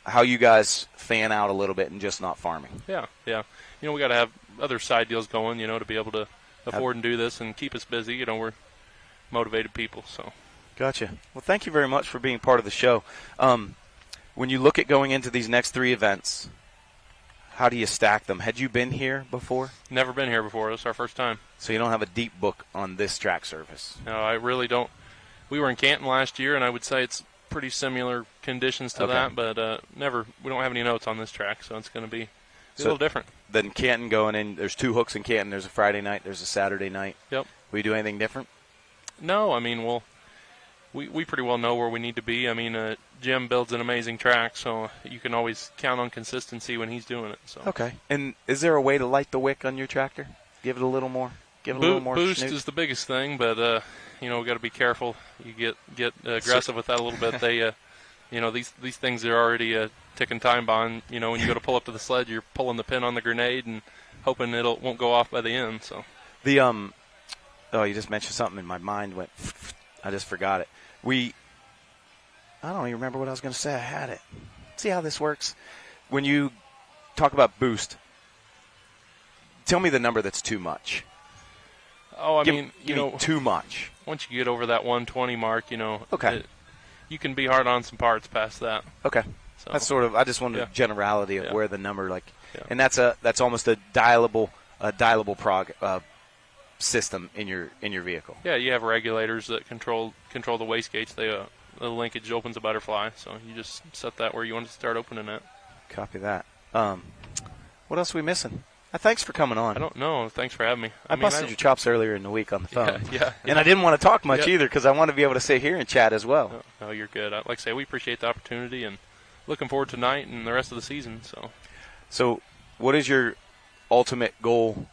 how you guys fan out a little bit and just not farming. Yeah. We got to have other side deals going, to be able to afford and do this and keep us busy. We're motivated people, so. Gotcha. Well, thank you very much for being part of the show. When you look at going into these next 3 events, how do you stack them? Had you been here before? Never been here before. This is our first time. So you don't have a deep book on this track surface? No, I really don't. We were in Canton last year, and I would say it's pretty similar conditions to that, but we don't have any notes on this track, so it's going to be a little different. Then Canton going in, there's 2 hooks in Canton. There's a Friday night. There's a Saturday night. Yep. Will you do anything different? No, I mean, we pretty well know where we need to be. I mean, Jim builds an amazing track, so you can always count on consistency when he's doing it. So. Okay. And is there a way to light the wick on your tractor? Give it a little more. Give it a little more. Boost snoot. is the biggest thing, but we got to be careful. You get aggressive with that a little bit. They, these things are already a ticking time bomb. When you go to pull up to the sled, you're pulling the pin on the grenade and hoping it won't go off by the end. So the oh, you just mentioned something, and my mind went. I just forgot it. I don't even remember what I was going to say. I had it. See how this works? When you talk about boost, tell me the number that's too much. Oh, Give me too much. Once you get over that 120 mark, okay, you can be hard on some parts past that. Okay, so, that's sort of. I just wanted a generality of where the number and that's almost a dialable system in your vehicle. Yeah, you have regulators that control the wastegate. The linkage opens a butterfly, so you just set that where you want to start opening it. Copy that. What else are we missing? Thanks for coming on. I don't know. Thanks for having me. I busted your chops earlier in the week on the phone. Yeah. And I didn't want to talk much either because I want to be able to sit here and chat as well. No, you're good. Like I say, we appreciate the opportunity and looking forward to tonight and the rest of the season. So what is your ultimate goal?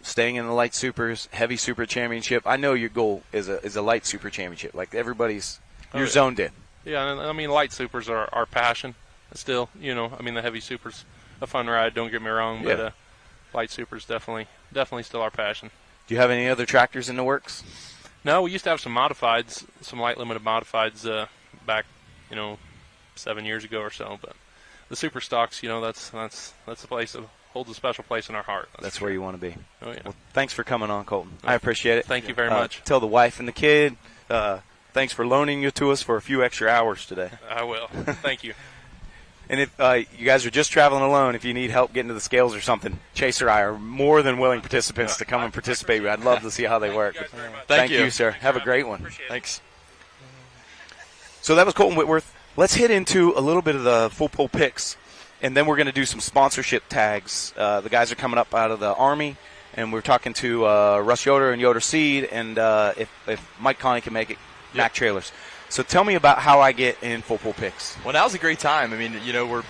Staying in the light supers, heavy super championship. I know your goal is a light super championship. Like everybody's, you're zoned in. Yeah, and I mean light supers are our passion. Still, the heavy supers a fun ride. Don't get me wrong, but light supers definitely still our passion. Do you have any other tractors in the works? No, we used to have some modifieds, some light limited modifieds back, 7 years ago or so. But the super stocks, that's the place that holds a special place in our heart. That's where you want to be. Oh yeah. Well, thanks for coming on, Colton. I appreciate it. Thank you very much. Tell the wife and the kid. Thanks for loaning you to us for a few extra hours today. I will. Thank you. And if you guys are just traveling alone, if you need help getting to the scales or something, Chase or I are more than willing participants to come and participate. I'd love to see how they work. Thank you, sir. Have a great one. Thanks. So that was Colton Whitworth. Let's hit into a little bit of the full pull picks, and then we're going to do some sponsorship tags. The guys are coming up out of the Army, and we're talking to Russ Yoder and Yoder Seed, and if Mike Connie can make it, Mac Trailers. So tell me about how I get in full pull picks. Well, now's a great time. I mean,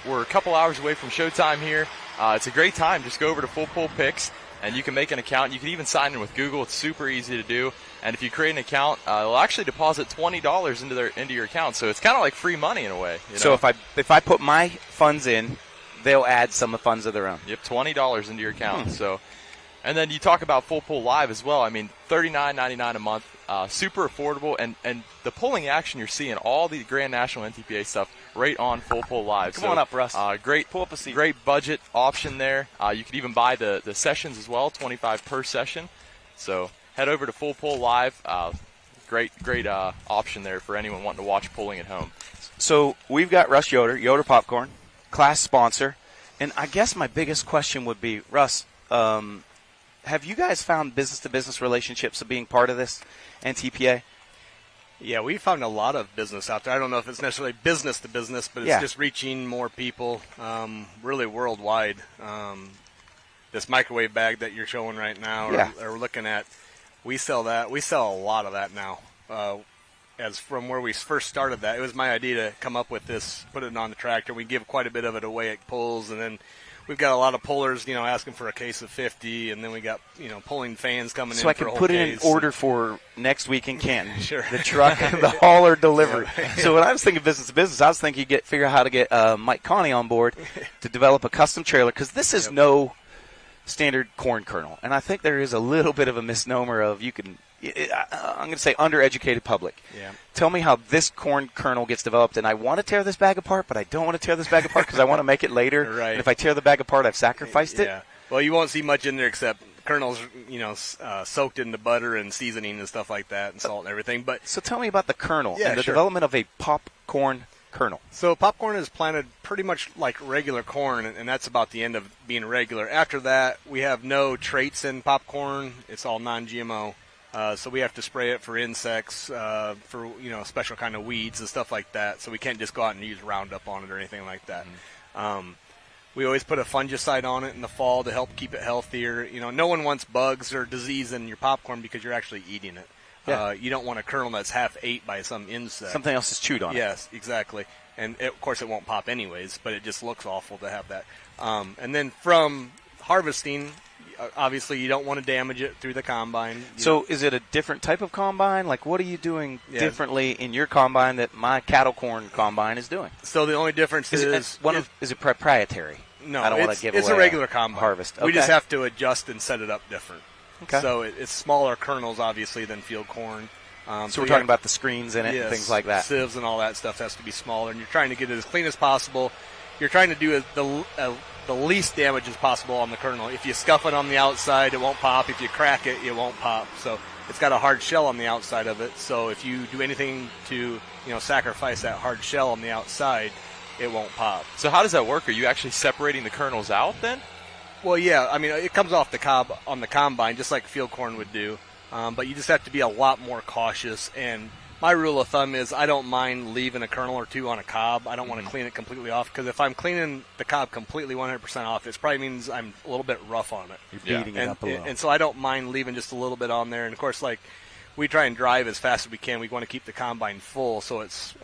we're a couple hours away from showtime here. It's a great time. Just go over to Full Pull Picks, and you can make an account. You can even sign in with Google. It's super easy to do. And if you create an account, they'll actually deposit $20 into your account. So it's kind of like free money in a way. So if I put my funds in, they'll add some funds of their own. Yep, $20 into your account. So, and then you talk about Full Pull Live as well. I mean, $39.99 a month. Super affordable, and the pulling action you're seeing, all the Grand National NTPA stuff right on Full Pull Live. Come on up, Russ. Great, pull up a seat. Great budget option there. You could even buy the sessions as well, $25 per session. So head over to Full Pull Live. Great option there for anyone wanting to watch pulling at home. So we've got Russ Yoder Popcorn, class sponsor, and I guess my biggest question would be, Russ, have you guys found business-to-business relationships of being part of this NTPA? Yeah, we found a lot of business out there. I don't know if it's necessarily business to business, but it's just reaching more people, really worldwide. This microwave bag that you're showing right now, or looking at, we sell that. We sell a lot of that now. As from where we first started that, it was my idea to come up with this, put it on the tractor. We give quite a bit of it away at pulls, and then we've got a lot of pullers, asking for a case of 50, and then we got, pulling fans coming in for a whole case. So I can put it in order for next week in Canton. Sure. The truck, the hauler delivery. Yeah. So when I was thinking business to business, I was thinking figure out how to get Mike Connie on board to develop a custom trailer, because this is no standard corn kernel. And I think there is a little bit of a misnomer of I'm going to say undereducated public. Yeah. Tell me how this corn kernel gets developed, and I want to tear this bag apart, but I don't want to tear this bag apart because I want to make it later. Right. And if I tear the bag apart, I've sacrificed it. Yeah. Well, you won't see much in there except kernels, soaked in the butter and seasoning and stuff like that, and salt and everything. But so tell me about the kernel and the development of a popcorn kernel. So popcorn is planted pretty much like regular corn, and that's about the end of being regular. After that, we have no traits in popcorn. It's all non-GMO. So we have to spray it for insects, for special kind of weeds and stuff like that. So we can't just go out and use Roundup on it or anything like that. We always put a fungicide on it in the fall to help keep it healthier. No one wants bugs or disease in your popcorn because you're actually eating it. Yeah. You don't want a kernel that's half ate by some insect. Something else is chewed on. Yes, exactly. And of course it won't pop anyways, but it just looks awful to have that. And then from harvesting, obviously you don't want to damage it through the combine. So is it a different type of combine? Like, what are you doing Yeah. differently in your combine that my cattle corn combine is doing? So the only difference Is it proprietary? no, I don't want to give it's away a regular combine. harvest. We Okay. just have to adjust and set it up different. Okay. So it's smaller kernels, obviously, than field corn. So we're talking about the screens in it and Yes, things like that. Sieves and all that stuff has to be smaller, and you're trying to get it as clean as possible. You're trying to do the least damage as possible on the kernel. If you scuff it on the outside, it won't pop. If you crack it, it won't pop. So it's got a hard shell on the outside of it. So if you do anything to sacrifice that hard shell on the outside, it won't pop. So how does that work? Are you actually separating the kernels out then? Well, yeah. I mean, it comes off the cob on the combine, just like field corn would do. But you just have to be a lot more cautious. And my rule of thumb is I don't mind leaving a kernel or two on a cob. I don't want to clean it completely off, because if I'm cleaning the cob completely 100% off, it probably means I'm a little bit rough on it. You're beating it up a little. And so I don't mind leaving just a little bit on there. And, of course, like we try and drive as fast as we can. We want to keep the combine full, so it's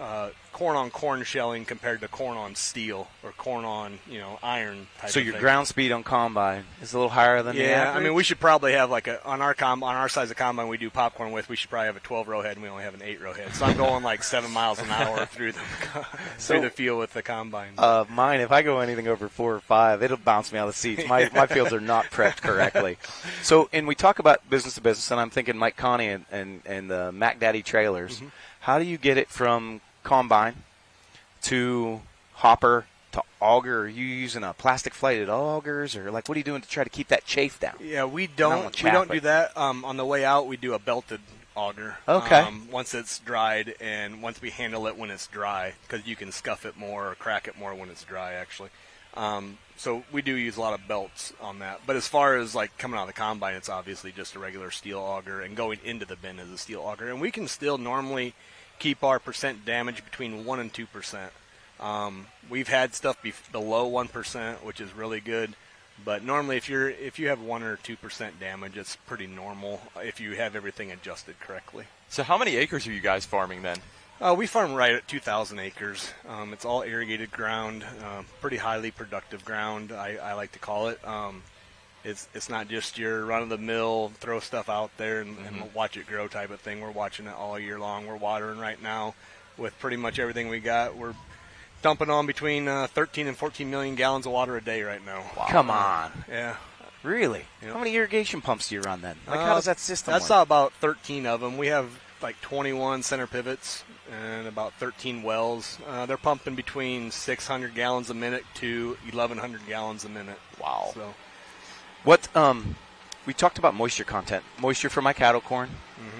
corn on corn shelling compared to corn on steel or corn on iron type So of your thing. ground speed on combine is a little higher than the Yeah, average? I mean, we should probably have like on our size of combine we do popcorn with. We should probably have a 12-row head, and we only have an 8-row head. So I'm going like 7 miles an hour through the field with the combine. Mine, if I go anything over 4 or 5, it'll bounce me out of the seats. My fields are not prepped correctly. So, and we talk about business to business, and I'm thinking Mike Connie and the Mac Daddy trailers. Mm-hmm. How do you get it from combine to hopper to auger? Are you using a plastic flighted augers, or like what are you doing to try to keep that chafe down? Yeah, we don't don't want we don't chaff, do that. On the way out, we do a belted auger. Okay. Once it's dried, and once we handle it when it's dry, because you can scuff it more or crack it more when it's dry, actually. So we do use a lot of belts on that. But as far as like coming out of the combine, it's obviously just a regular steel auger, and going into the bin is a steel auger. And we can still normally keep our percent damage between 1% and 2%. We've had stuff below 1%, which is really good. But normally, if you have 1 or 2% damage, it's pretty normal if you have everything adjusted correctly. So how many acres are you guys farming then? We farm right at 2,000 acres. It's all irrigated ground, pretty highly productive ground, I like to call it. It's not just your run-of-the-mill, throw stuff out there and watch it grow type of thing. We're watching it all year long. We're watering right now with pretty much everything we got. We're dumping on between 13 and 14 million gallons of water a day right now. Wow. Come on. Yeah. Really? Yep. How many irrigation pumps do you run then? Like, how does that system That's work? about 13 of them. We have like 21 center pivots and about 13 wells. They're pumping between 600 gallons a minute to 1,100 gallons a minute. Wow. So, What we talked about moisture content. Moisture for my cattle corn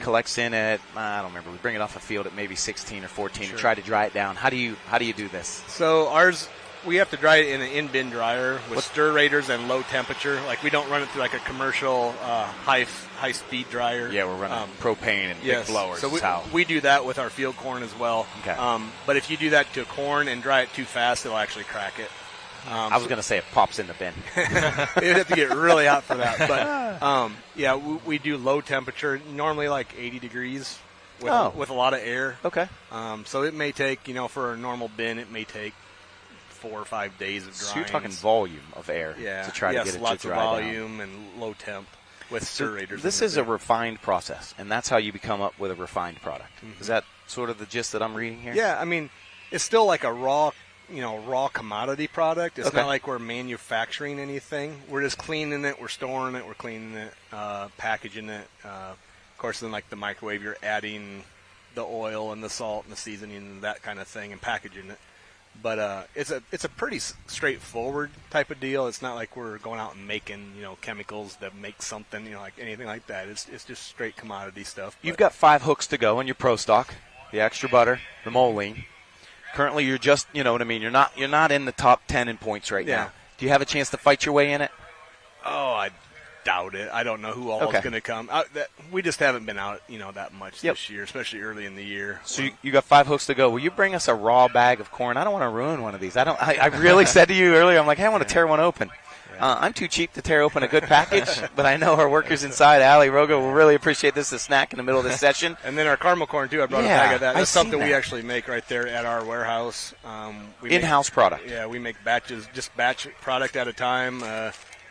collects in at, I don't remember, we bring it off the field at maybe 16 or 14 and try to dry it down. How do you do this? so ours, we have to dry it in an in-bin dryer with stir raters and low temperature. Like we don't run it through like a commercial high-speed dryer. Yeah, we're running propane and Yes. big blowers. So is how. we do that with our field corn as well. Okay. But if you do that to corn and dry it too fast, it'll actually crack it. I was going to say it pops in the bin. You'd have to get really hot for that. But yeah, we do low temperature, normally like 80 degrees with a lot of air. Okay. So it may take, for a normal bin, it may take 4 or 5 days of drying. So you're talking volume of air to try to get it lots to of dry volume and low temp with stir raters. This is a refined process, and that's how you become up with a refined product. Is that sort of the gist that I'm reading here? Yeah, I mean, it's still like a raw commodity product. It's not like we're manufacturing anything. We're just cleaning it, we're storing it, we're cleaning it, packaging it. Of course, then like the microwave, you're adding the oil and the salt and the seasoning and that kind of thing and packaging it. But it's a pretty straightforward type of deal. It's not like we're going out and making chemicals that make something like anything like that. It's just straight commodity stuff. You've got 5 hooks to go in your pro stock, the extra butter, the moline. Currently, you're just, you know what I mean. You're not in the top 10 in points right now. Do you have a chance to fight your way in it? Oh, I doubt it. I don't know who all is going to come. We just haven't been out, that much this year, especially early in the year. So you got 5 hooks to go. Will you bring us a raw bag of corn? I don't want to ruin one of these. I really said to you earlier, I'm like, hey, I want to tear one open. I'm too cheap to tear open a good package, but I know our workers inside, Allie, Rogo, will really appreciate this as a snack in the middle of this session. And then our caramel corn, too. I brought a bag of that. That's something we actually make right there at our warehouse. In-house product. Yeah, we make batch product at a time.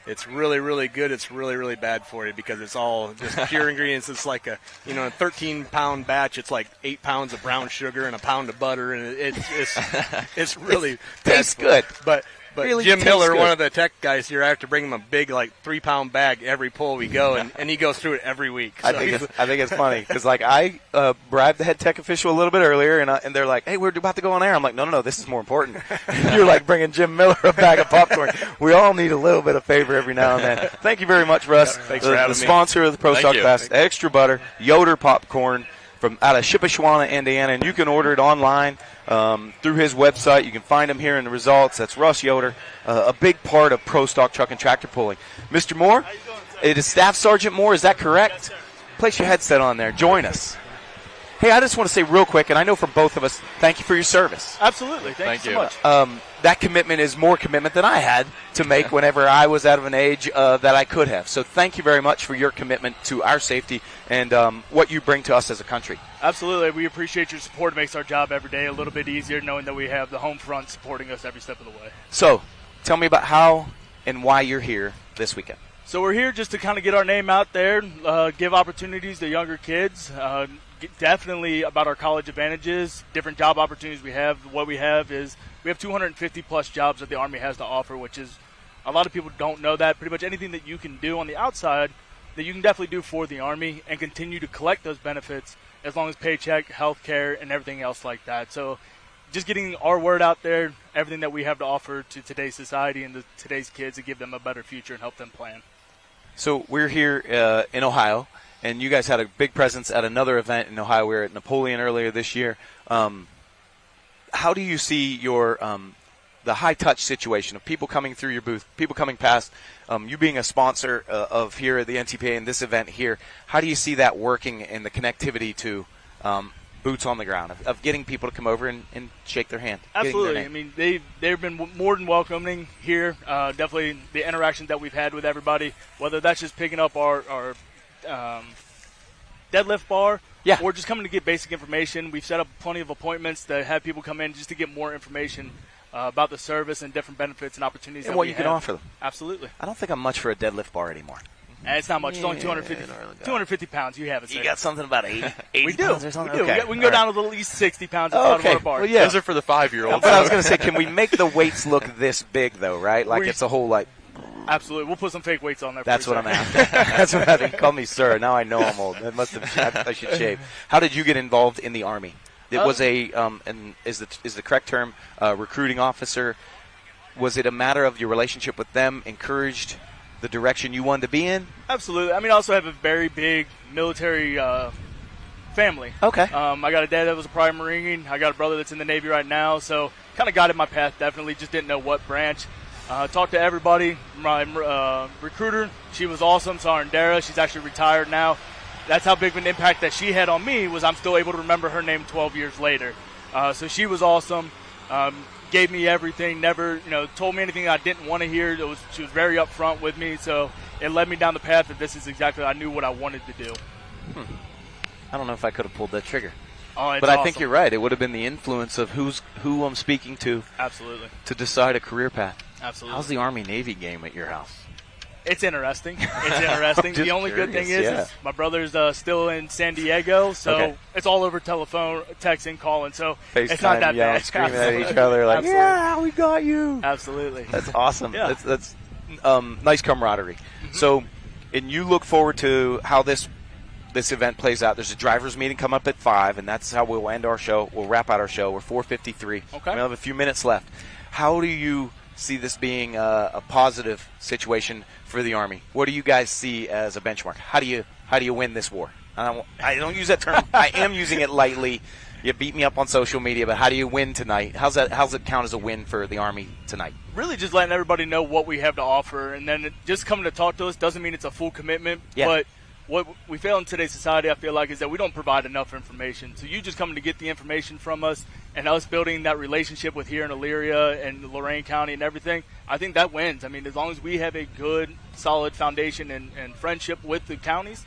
It's really, really good. It's really, really bad for you because it's all just pure ingredients. It's like a 13-pound batch. It's like 8 pounds of brown sugar and a pound of butter, and it's really tastes good. But really Jim Miller, good. one of the tech guys here, I have to bring him a big 3-pound bag every pull we go, and he goes through it every week. So I think it's funny because I bribed the head tech official a little bit earlier, and they're like, "Hey, we're about to go on air." I'm like, "No, this is more important." You're like bringing Jim Miller a bag of popcorn. We all need a little bit of favor every now and then. Thank you very much, Russ. Thanks for having the me. sponsor of the Pro Thank Stock you. Fest, Extra Butter, Yoder Popcorn from out of Shippachuana, Indiana, and you can order it online through his website. You can find him here in the results. That's Russ Yoder, a big part of Pro Stock Truck and Tractor Pulling. Mr. Moore, it is Staff Sergeant Moore. Is that correct? Place your headset on there. Join us. Hey, I just want to say real quick, and I know from both of us, thank you for your service. Absolutely. Thank you so much. That commitment is more commitment than I had to make whenever I was out of an age that I could have. So thank you very much for your commitment to our safety and what you bring to us as a country. Absolutely. We appreciate your support. It makes our job every day a little bit easier knowing that we have the home front supporting us every step of the way. So tell me about how and why you're here this weekend. So we're here just to kind of get our name out there, give opportunities to younger kids, definitely about our college advantages, different job opportunities we have. What we have is we have 250-plus jobs that the Army has to offer, which is a lot of people don't know that. Pretty much anything that you can do on the outside that you can definitely do for the Army and continue to collect those benefits as long as paycheck, health care, and everything else like that. So just getting our word out there, everything that we have to offer to today's society and to today's kids to give them a better future and help them plan. So we're here in Ohio, and you guys had a big presence at another event in Ohio. We were at Napoleon earlier this year. How do you see your the high-touch situation of people coming through your booth, people coming past, you being a sponsor of here at the NTPA and this event here? How do you see that working and the connectivity to boots on the ground, of getting people to come over and shake their hand? Absolutely. I mean, they've been more than welcoming here. Definitely the interactions that we've had with everybody, whether that's just picking up our deadlift bar, yeah, or just coming to get basic information. We've set up plenty of appointments to have people come in just to get more information about the service and different benefits and opportunities and that what we you can have. offer them. Absolutely. I don't think I'm much for a deadlift bar anymore. And it's not much. It's only 250 pounds. You have it, sir. You got something about 80 we do. pounds or something? We do. Okay. We can go down to at least 60 pounds out of our bar. Well, yeah. Those are for the 5-year-olds. But I was going to say, can we make the weights look this big, though, right? Like it's a whole, Absolutely. We'll put some fake weights on there. That's for what you, I'm sir. after. That's what I think. Call me sir. Now I know I'm old. That must have. I should shave. How did you get involved in the Army? It was and is the correct term, recruiting officer. Was it a matter of your relationship with them encouraged the direction you wanted to be in? Absolutely. I mean, I also have a very big military family. Okay. I got a dad that was a prior Marine. I got a brother that's in the Navy right now. So kind of guided my path, definitely. Just didn't know what branch. Talked to everybody. My recruiter, she was awesome. Sarandera, she's actually retired now. That's how big of an impact that she had on me was I'm still able to remember her name 12 years later. So she was awesome. Gave me everything. Never, told me anything I didn't want to hear. She was very upfront with me. So it led me down the path that this is exactly I knew what I wanted to do. I don't know if I could have pulled that trigger. Oh, but I think you're right. It would have been the influence of who I'm speaking to. Absolutely. To decide a career path. Absolutely. How's the Army-Navy game at your house? It's interesting. The only good thing is my brother's still in San Diego, so it's all over telephone, texting, calling. So it's not that bad. Screaming at each other like, "Yeah, we got you!" Absolutely. That's awesome. Yeah. That's nice camaraderie. Mm-hmm. So, and you look forward to how this event plays out. There's a drivers' meeting come up at 5, and that's how we'll end our show. We'll wrap out our show. We're 4:53. Okay. We have a few minutes left. How do you see this being a positive situation for the Army? What do you guys see as a benchmark? How do you win this war? I don't use that term. I am using it lightly. You beat me up on social media, but how do you win tonight? How's it count as a win for the Army tonight? Really just letting everybody know what we have to offer, and then just coming to talk to us doesn't mean it's a full commitment, but what we fail in today's society, I feel like, is that we don't provide enough information. So you just coming to get the information from us and us building that relationship with here in Elyria and Lorain County and everything, I think that wins. I mean, as long as we have a good, solid foundation and friendship with the counties,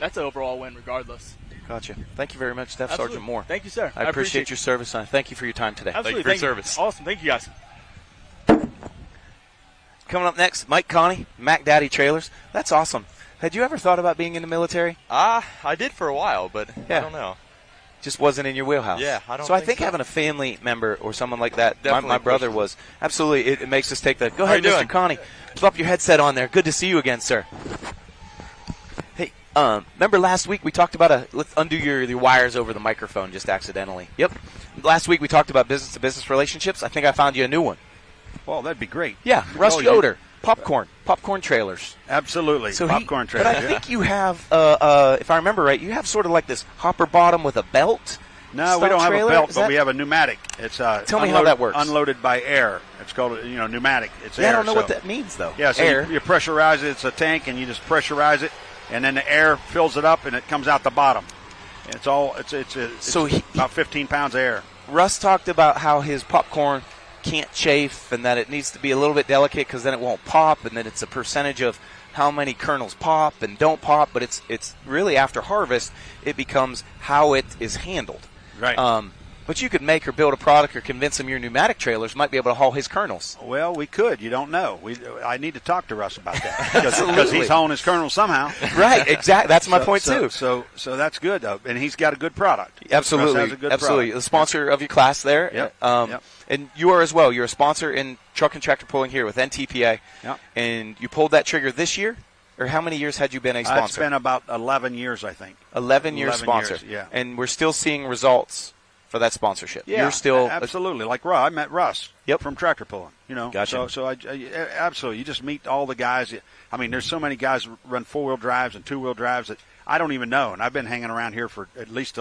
that's an overall win regardless. Gotcha. Thank you very much, Staff Sergeant Moore. Thank you, sir. I appreciate your service, and thank you for your time today. Absolutely. Thank you for your service. Awesome. Thank you, guys. Coming up next, Mike Connie, Mac Daddy Trailers. That's awesome. Had you ever thought about being in the military? I did for a while, but Yeah. I don't know. Just wasn't in your wheelhouse. Yeah, I don't So I think think so. having a family member or someone like that, my Definitely brother pushes was. Absolutely, it makes us take the. Go How ahead, you Mr. doing? Connie. Plop your headset on there. Good to see you again, sir. Hey, remember last week we talked about let's undo your wires over the microphone just accidentally. Yep. Last week we talked about business-to-business relationships. I think I found you a new one. Well, that'd be great. Yeah, Russ Oh, Yoder, popcorn trailers. Absolutely. So Popcorn But trailers. I think you have, if I remember right, you have sort of like this hopper bottom with a belt. No, we don't have a trailer? belt, Is but that- we have a pneumatic. It's Tell me how that works. Unloaded by air. It's called pneumatic. It's Yeah, air. I don't know so- what that means though. Yeah, so air. you pressurize it. It's a tank, and you just pressurize it, and then the air fills it up, and it comes out the bottom. And it's all it's So he- about 15 pounds of air. Russ talked about how his popcorn can't chafe and that it needs to be a little bit delicate because then it won't pop, and then it's a percentage of how many kernels pop and don't pop. But it's really after harvest it becomes how it is handled. Right. But you could make or build a product or convince him your pneumatic trailers might be able to haul his kernels. Well, we could. You don't know. I need to talk to Russ about that because Absolutely. he's hauling his kernels somehow. Right, exactly. That's my point too. So that's good, though, and he's got a good product. Absolutely, Russ has a good absolutely. product. The sponsor of your class there. Yep, yep. And you are as well. You're a sponsor in truck and tractor pulling here with NTPA. Yep. And you pulled that trigger this year? Or how many years had you been a sponsor? It's been about 11 years, I think. 11 years 11 sponsor. years, yeah. And we're still seeing results for that sponsorship. Yeah, You're still absolutely like Russ. I met Russ. Yep. From tractor pulling. Gotcha. So I absolutely. You just meet all the guys. I mean, there's so many guys who run 4-wheel drives and 2-wheel drives that I don't even know, and I've been hanging around here for at least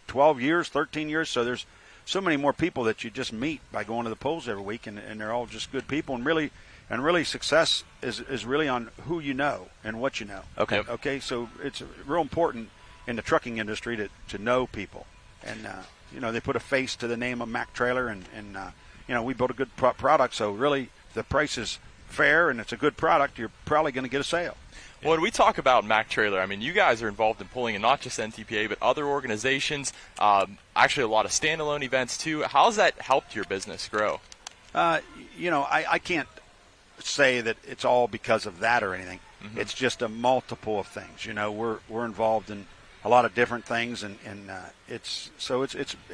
12 years, 13 years. So there's so many more people that you just meet by going to the polls every week, and they're all just good people, and really success is really on who you know and what you know. Okay. Okay. So it's real important in the trucking industry to know people, and they put a face to the name of Mac Trailer, and we build a good product. So really, if the price is fair and it's a good product, you're probably going to get a sale. Well, when we talk about Mac Trailer, I mean, you guys are involved in pulling in not just NTPA, but other organizations, actually a lot of standalone events too. How's that helped your business grow? I can't say that it's all because of that or anything. Mm-hmm. It's just a multiple of things. We're involved in a lot of different things, and it's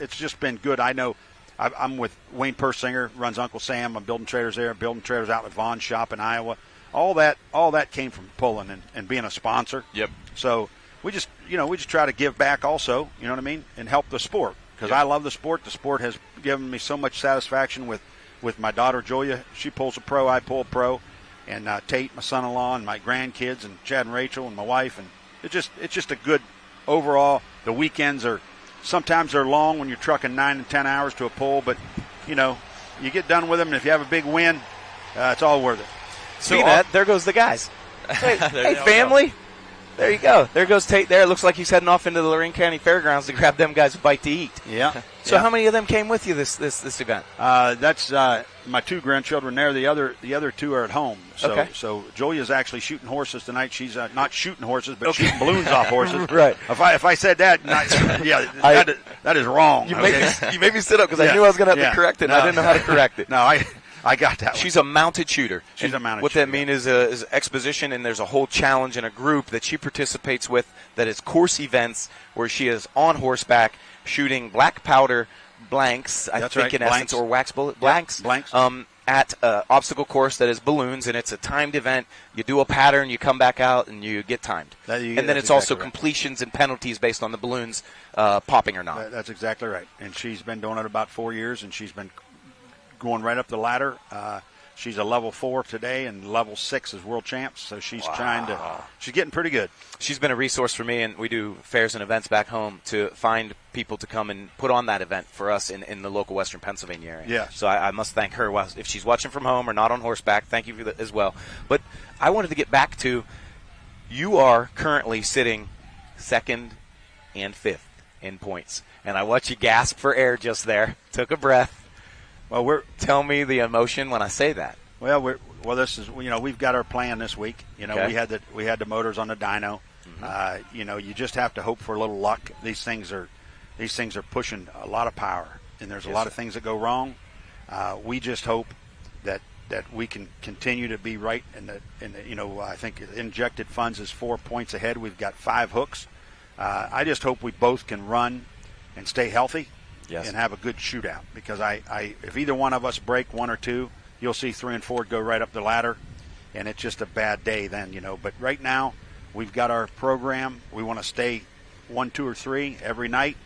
just been good. I know I'm with Wayne Persinger, runs Uncle Sam. I'm building trailers there, building trailers out at Vaughn's shop in Iowa. All that came from pulling and being a sponsor. Yep. So we just try to give back also, you know what I mean, and help the sport because I love the sport. The sport has given me so much satisfaction with my daughter Julia. She pulls a pro, I pull a pro, and Tate, my son-in-law, and my grandkids, and Chad and Rachel, and my wife, and it's just a good overall. The weekends are sometimes they're long when you're trucking 9 and 10 hours to a pull, but you get done with them, and if you have a big win, it's all worth it. Speaking of that, there goes the guys. Hey, There you go. family. There you go. There goes Tate there. It looks like he's heading off into the Lorain County Fairgrounds to grab them guys a bite to eat. Yeah. So how many of them came with you this event? That's my 2 grandchildren there. The other 2 are at home. So, Okay. So Julia's actually shooting horses tonight. She's not shooting horses, but shooting balloons off horses. Right. If I said that, that is wrong. You okay? made me sit up because I Yeah. knew I was going to have Yeah. to correct it. And No. I didn't know how to correct it. No, I got that one. She's a mounted shooter. She's And a mounted what shooter, that means is exposition, and there's a whole challenge in a group that she participates with that is course events where she is on horseback shooting black powder blanks, I That's think right, in blanks. essence, or wax bullet blanks. blanks. At an obstacle course that is balloons, and it's a timed event. You do a pattern, you come back out, and you get timed. And then that's it's also exactly right. completions and penalties based on the balloons popping or not. That's exactly right. And she's been doing it about 4 years, and she's been going right up the ladder. She's a level 4 today, and level 6 is world champs. So she's she's getting pretty good. She's been a resource for me, and we do fairs and events back home to find people to come and put on that event for us in the local Western Pennsylvania area. Yes. So I must thank her. If she's watching from home or not on horseback, thank you for that as well. But I wanted to get back to, you are currently sitting 2nd and 5th in points. And I watched you gasp for air just there. Took a breath. Well, Tell me the emotion when I say that. this is we've got our plan this week. Okay. we had the motors on the dyno. Mm-hmm. You just have to hope for a little luck. These things are pushing a lot of power, and there's a lot of things that go wrong. We just hope that that we can continue to be right I think injected funds is 4 points ahead. We've got 5 hooks. I just hope we both can run and stay healthy. Yes. And have a good shootout, because if either one of us break 1 or 2, you'll see 3 and 4 go right up the ladder, and it's just a bad day then, But right now, we've got our program. We want to stay 1, 2, or 3 every night,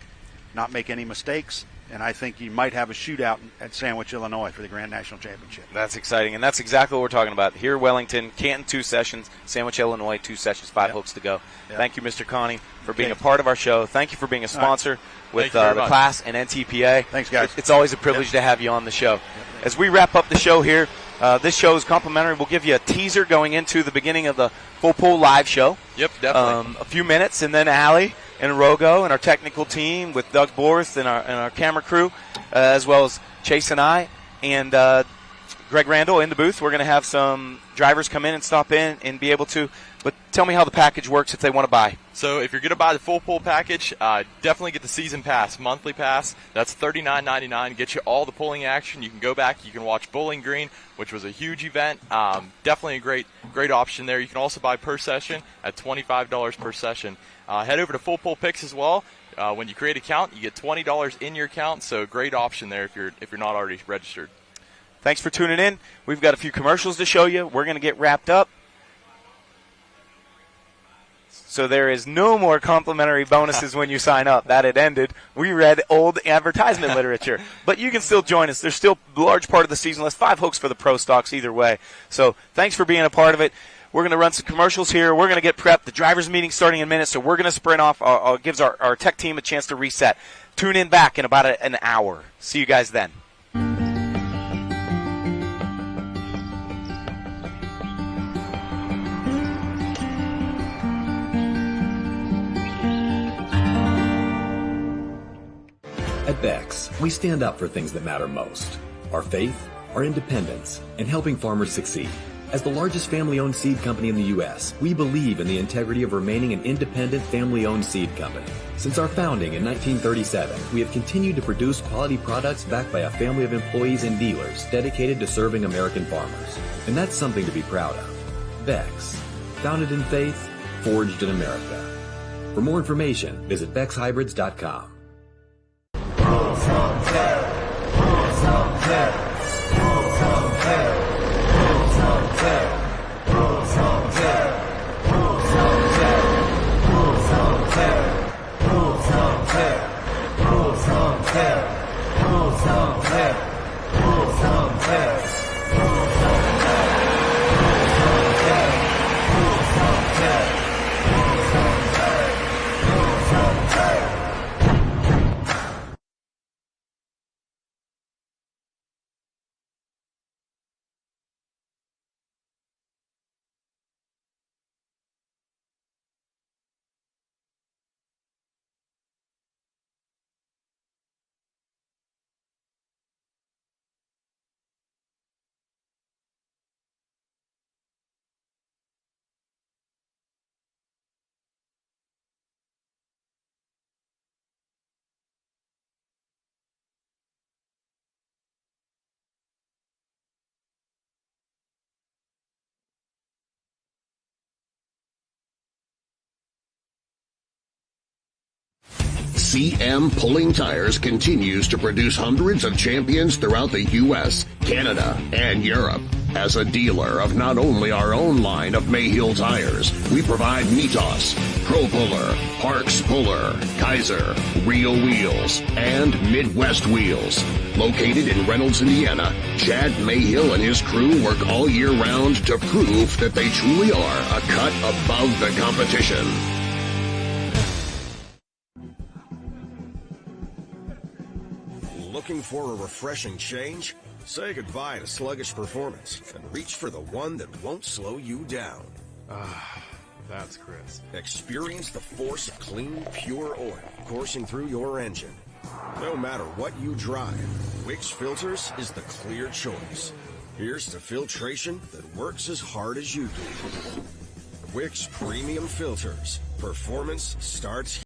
not make any mistakes, and I think you might have a shootout at Sandwich, Illinois for the Grand National Championship. That's exciting, and that's exactly what we're talking about. Here, Wellington, Canton 2 sessions, Sandwich, Illinois 2 sessions, 5 hooks to go. Yep. Thank you, Mr. Connie, for being a part of our show. Thank you for being a sponsor with Thank you very the much. class and NTPA. Thanks, guys. It's always a privilege to have you on the show. As we wrap up the show here, this show is complimentary. We'll give you a teaser going into the beginning of the Full Pool live show. Yep, definitely. A few minutes, and then Allie and Rogo and our technical team with Doug Borth and our camera crew, as well as Chase and I, and Greg Randall in the booth. We're going to have some drivers come in and stop in and be able to. But tell me how the package works if they want to buy. So if you're going to buy the full pool package, definitely get the season pass, monthly pass. That's $39.99. Get you all the pulling action. You can go back. You can watch Bowling Green, which was a huge event. Definitely a great option there. You can also buy per session at $25 per session. Head over to Full Pool Picks as well. When you create an account, you get $20 in your account. So great option there if you're not already registered. Thanks for tuning in. We've got a few commercials to show you. We're going to get wrapped up. So there is no more complimentary bonuses when you sign up. That had ended. We read old advertisement literature. But you can still join us. There's still a large part of the season left. 5 hooks for the pro stocks either way. So thanks for being a part of it. We're going to run some commercials here. We're going to get prepped. The drivers' meeting starting in a minute, so we're going to sprint off. Gives our tech team a chance to reset. Tune in back in about an hour. See you guys then. At Beck's, we stand up for things that matter most. Our faith, our independence, and helping farmers succeed. As the largest family-owned seed company in the U.S., we believe in the integrity of remaining an independent family-owned seed company. Since our founding in 1937, we have continued to produce quality products backed by a family of employees and dealers dedicated to serving American farmers. And that's something to be proud of. Beck's, founded in faith, forged in America. For more information, visit BecksHybrids.com. CM Pulling Tires continues to produce hundreds of champions throughout the U.S., Canada, and Europe. As a dealer of not only our own line of Mayhill tires, we provide Mitos, Pro Puller, Parks Puller, Kaiser, Real Wheels, and Midwest Wheels. Located in Reynolds, Indiana, Chad Mayhill and his crew work all year round to prove that they truly are a cut above the competition. Looking for a refreshing change? Say goodbye to sluggish performance and reach for the one that won't slow you down. That's Chris. Experience the force of clean, pure oil coursing through your engine. No matter what you drive, Wix Filters is the clear choice. Here's to filtration that works as hard as you do. Wix Premium Filters. Performance starts here.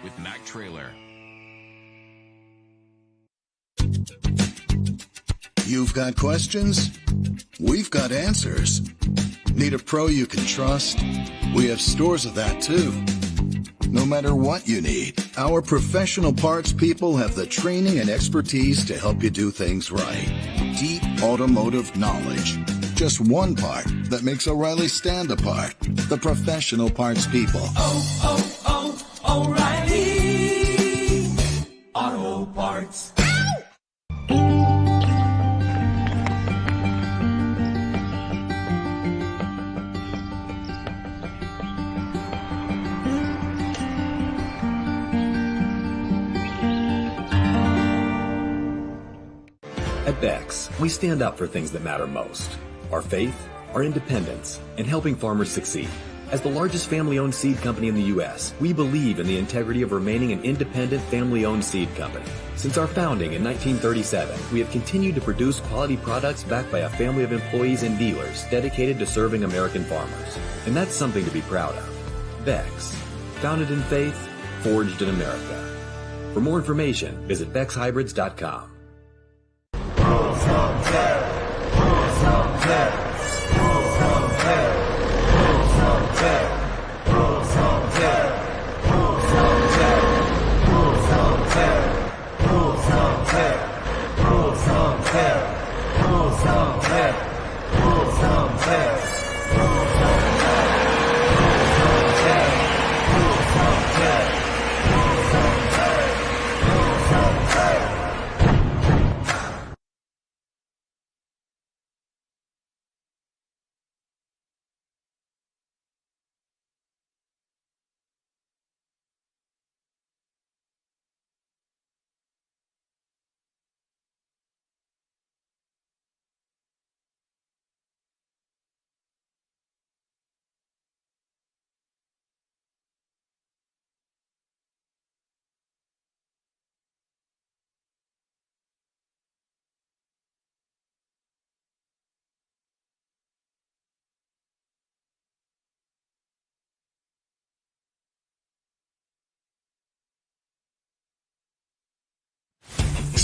with Mack Trailer. You've got questions? We've got answers. Need a pro you can trust? We have stores of that too. No matter what you need, our professional parts people have the training and expertise to help you do things right. Deep automotive knowledge. Just one part that makes O'Reilly stand apart. The professional parts people. O'Reilly Auto Parts. At Beck's, we stand up for things that matter most. Our faith, our independence, and helping farmers succeed. As the largest family-owned seed company in the U.S., we believe in the integrity of remaining an independent family-owned seed company. Since our founding in 1937, we have continued to produce quality products backed by a family of employees and dealers dedicated to serving American farmers. And that's something to be proud of. Beck's, founded in faith, forged in America. For more information, visit BecksHybrids.com.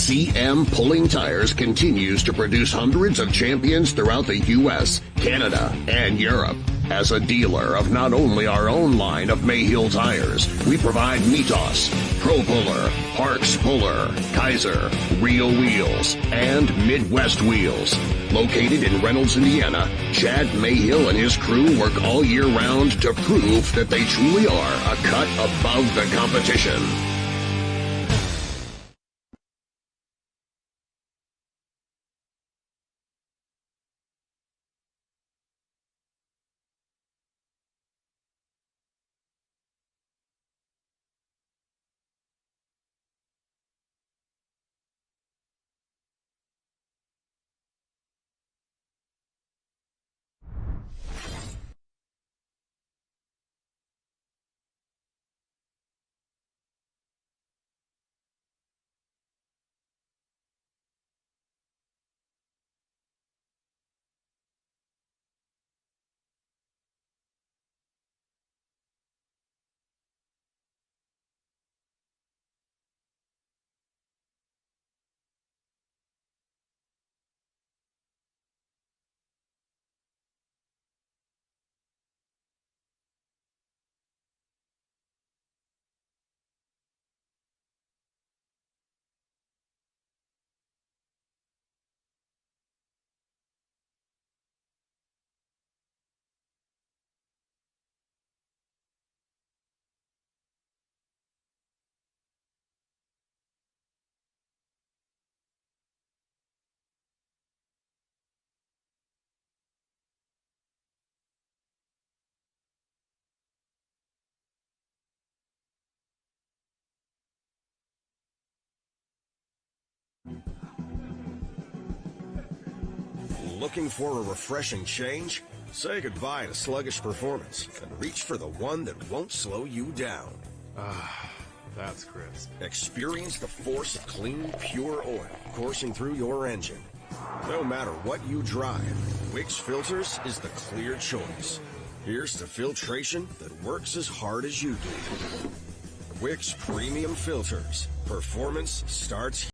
CM Pulling Tires continues to produce hundreds of champions throughout the U.S., Canada, and Europe. As a dealer of not only our own line of Mayhill tires, we provide Mitos, Pro Puller, Parks Puller, Kaiser, Real Wheels, and Midwest Wheels. Located in Reynolds, Indiana, Chad Mayhill and his crew work all year round to prove that they truly are a cut above the competition. Looking for a refreshing change? Say goodbye to sluggish performance and reach for the one that won't slow you down. That's crisp. Experience the force of clean, pure oil coursing through your engine. No matter what you drive, Wix Filters is the clear choice. Here's to filtration that works as hard as you do. Wix Premium Filters. Performance starts here.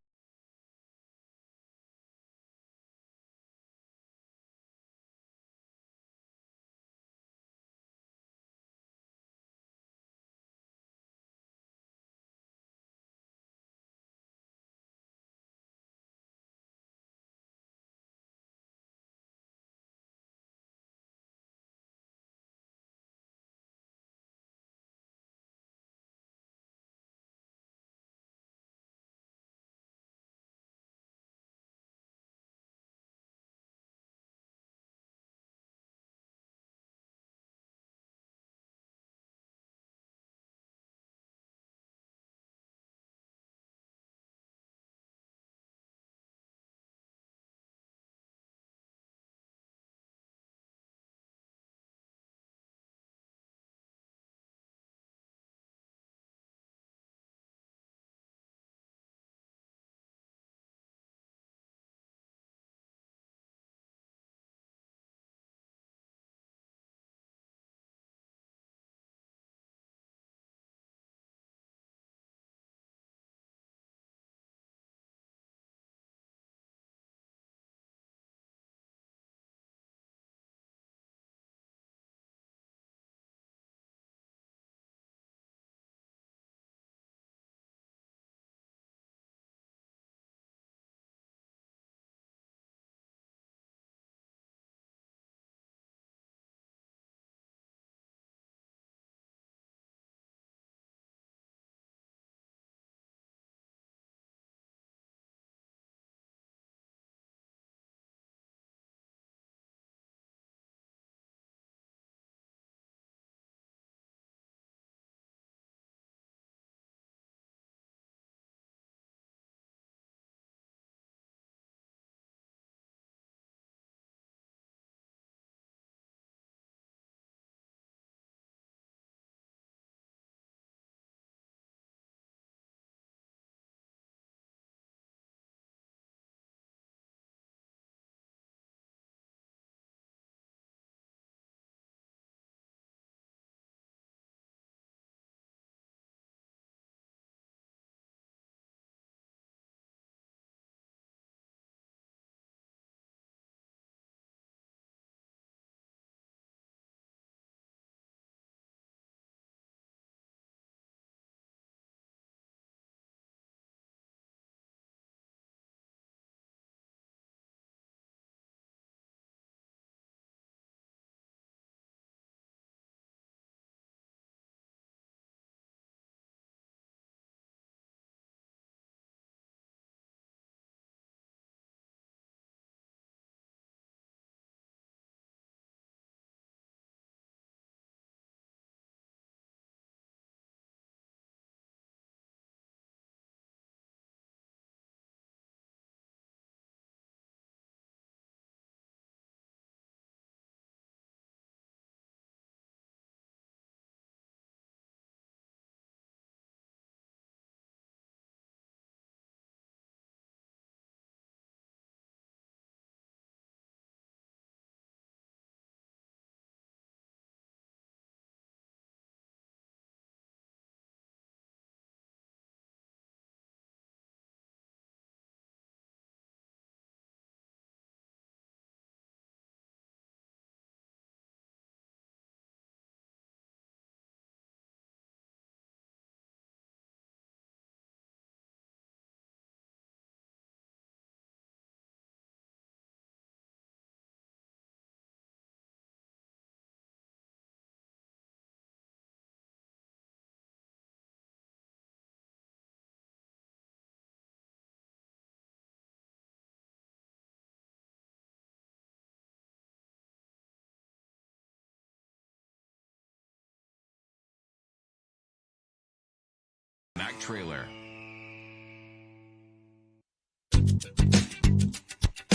Mack Trailer.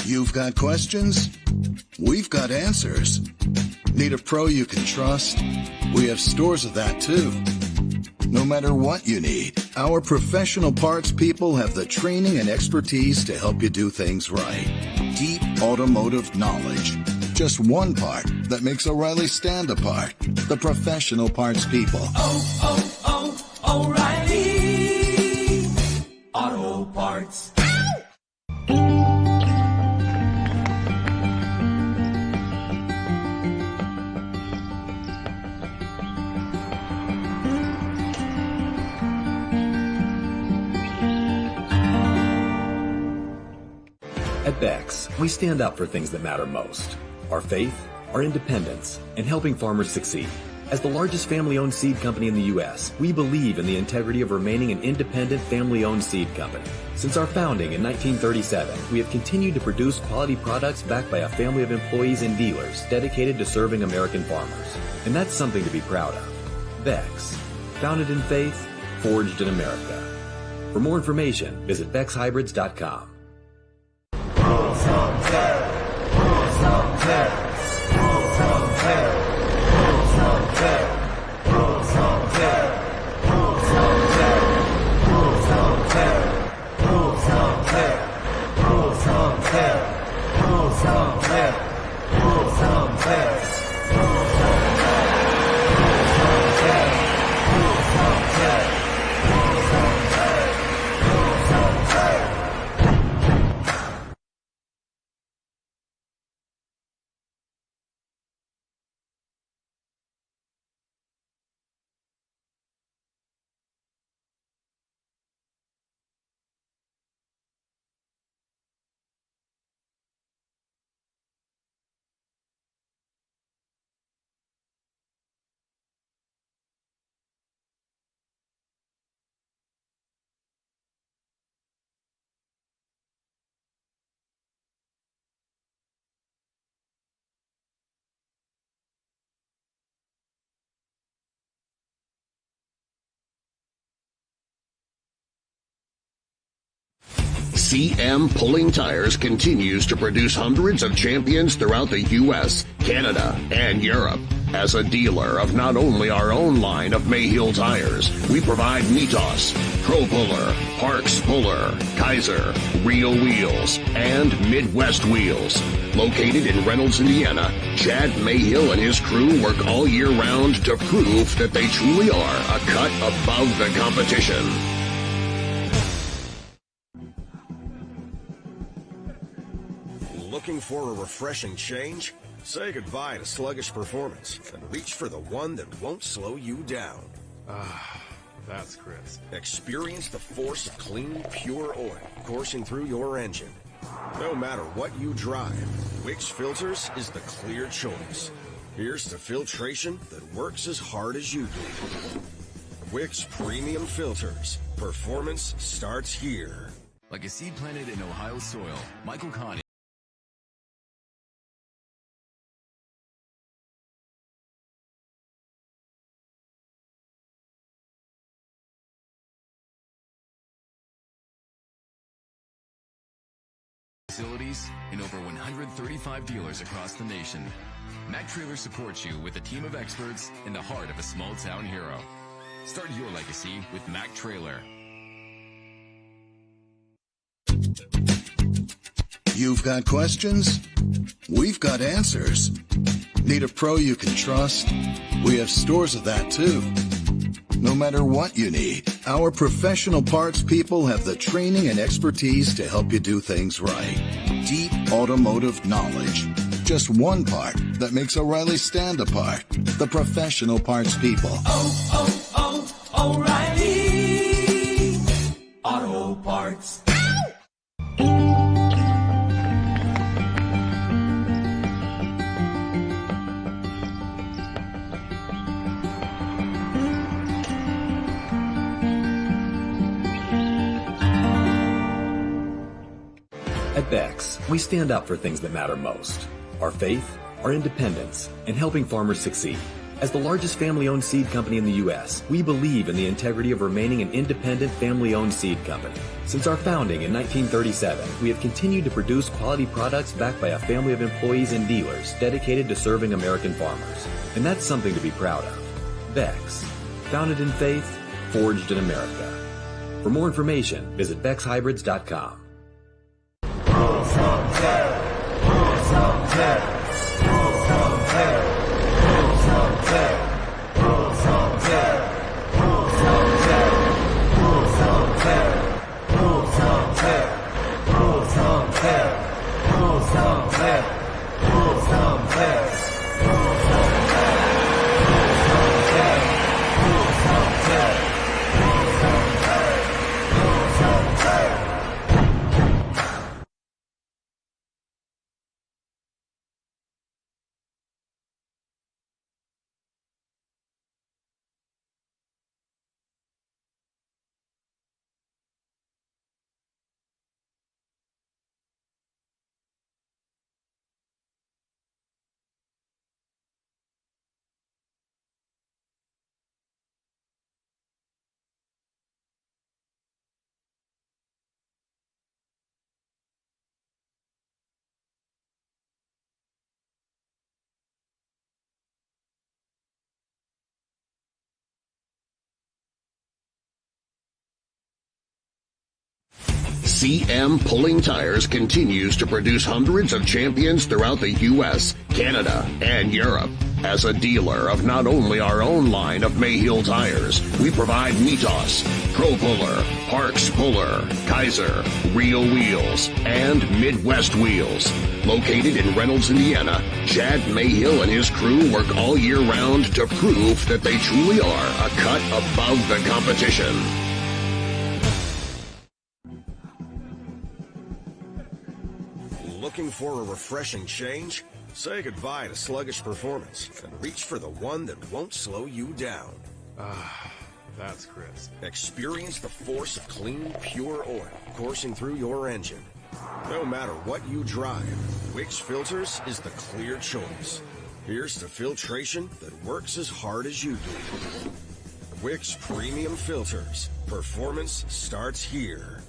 You've got questions? We've got answers. Need a pro you can trust? We have stores of that too. No matter what you need, our professional parts people have the training and expertise to help you do things right. Deep automotive knowledge. Just one part that makes O'Reilly stand apart. The professional parts people. Oh, O'Reilly. At Beck's, we stand up for things that matter most. Our faith, our independence, and helping farmers succeed. As the largest family-owned seed company in the U.S., we believe in the integrity of remaining an independent family-owned seed company. Since our founding in 1937, we have continued to produce quality products backed by a family of employees and dealers dedicated to serving American farmers. And that's something to be proud of. Beck's, founded in faith, forged in America. For more information, visit BecksHybrids.com. CM Pulling Tires continues to produce hundreds of champions throughout the U.S., Canada, and Europe. As a dealer of not only our own line of Mayhill tires, we provide Mitos, Pro Puller, Parks Puller, Kaiser, Real Wheels, and Midwest Wheels. Located in Reynolds, Indiana, Chad Mayhill and his crew work all year round to prove that they truly are a cut above the competition. Looking for a refreshing change? Say goodbye to sluggish performance and reach for the one that won't slow you down. That's crisp. Experience the force of clean, pure oil coursing through your engine. No matter what you drive, Wix Filters is the clear choice. Here's to filtration that works as hard as you do. Wix Premium Filters. Performance starts here. Like a seed planted in Ohio soil, Michael Connie. Facilities in over 135 dealers across the nation. Mac Trailer supports you with a team of experts in the heart of a small town hero. Start your legacy with Mac Trailer. You've got questions? We've got answers. Need a pro you can trust? We have stores of that too. No matter what you need, our professional parts people have the training and expertise to help you do things right. Deep automotive knowledge. Just one part that makes O'Reilly stand apart. The professional parts people. O'Reilly Auto Parts. At Beck's, we stand up for things that matter most. Our faith, our independence, and helping farmers succeed. As the largest family-owned seed company in the U.S., we believe in the integrity of remaining an independent family-owned seed company. Since our founding in 1937, we have continued to produce quality products backed by a family of employees and dealers dedicated to serving American farmers. And that's something to be proud of. Beck's, founded in faith, forged in America. For more information, visit BecksHybrids.com. CM Pulling Tires continues to produce hundreds of champions throughout the U.S., Canada, and Europe. As a dealer of not only our own line of Mayhill tires, we provide Mitos, Pro Puller, Parks Puller, Kaiser, Real Wheels, and Midwest Wheels. Located in Reynolds, Indiana, Chad Mayhill and his crew work all year round to prove that they truly are a cut above the competition. Looking for a refreshing change? Say goodbye to sluggish performance and reach for the one that won't slow you down. That's crisp. Experience the force of clean, pure oil coursing through your engine. No matter what you drive, Wix Filters is the clear choice. Here's to filtration that works as hard as you do. Wix Premium Filters. Performance starts here.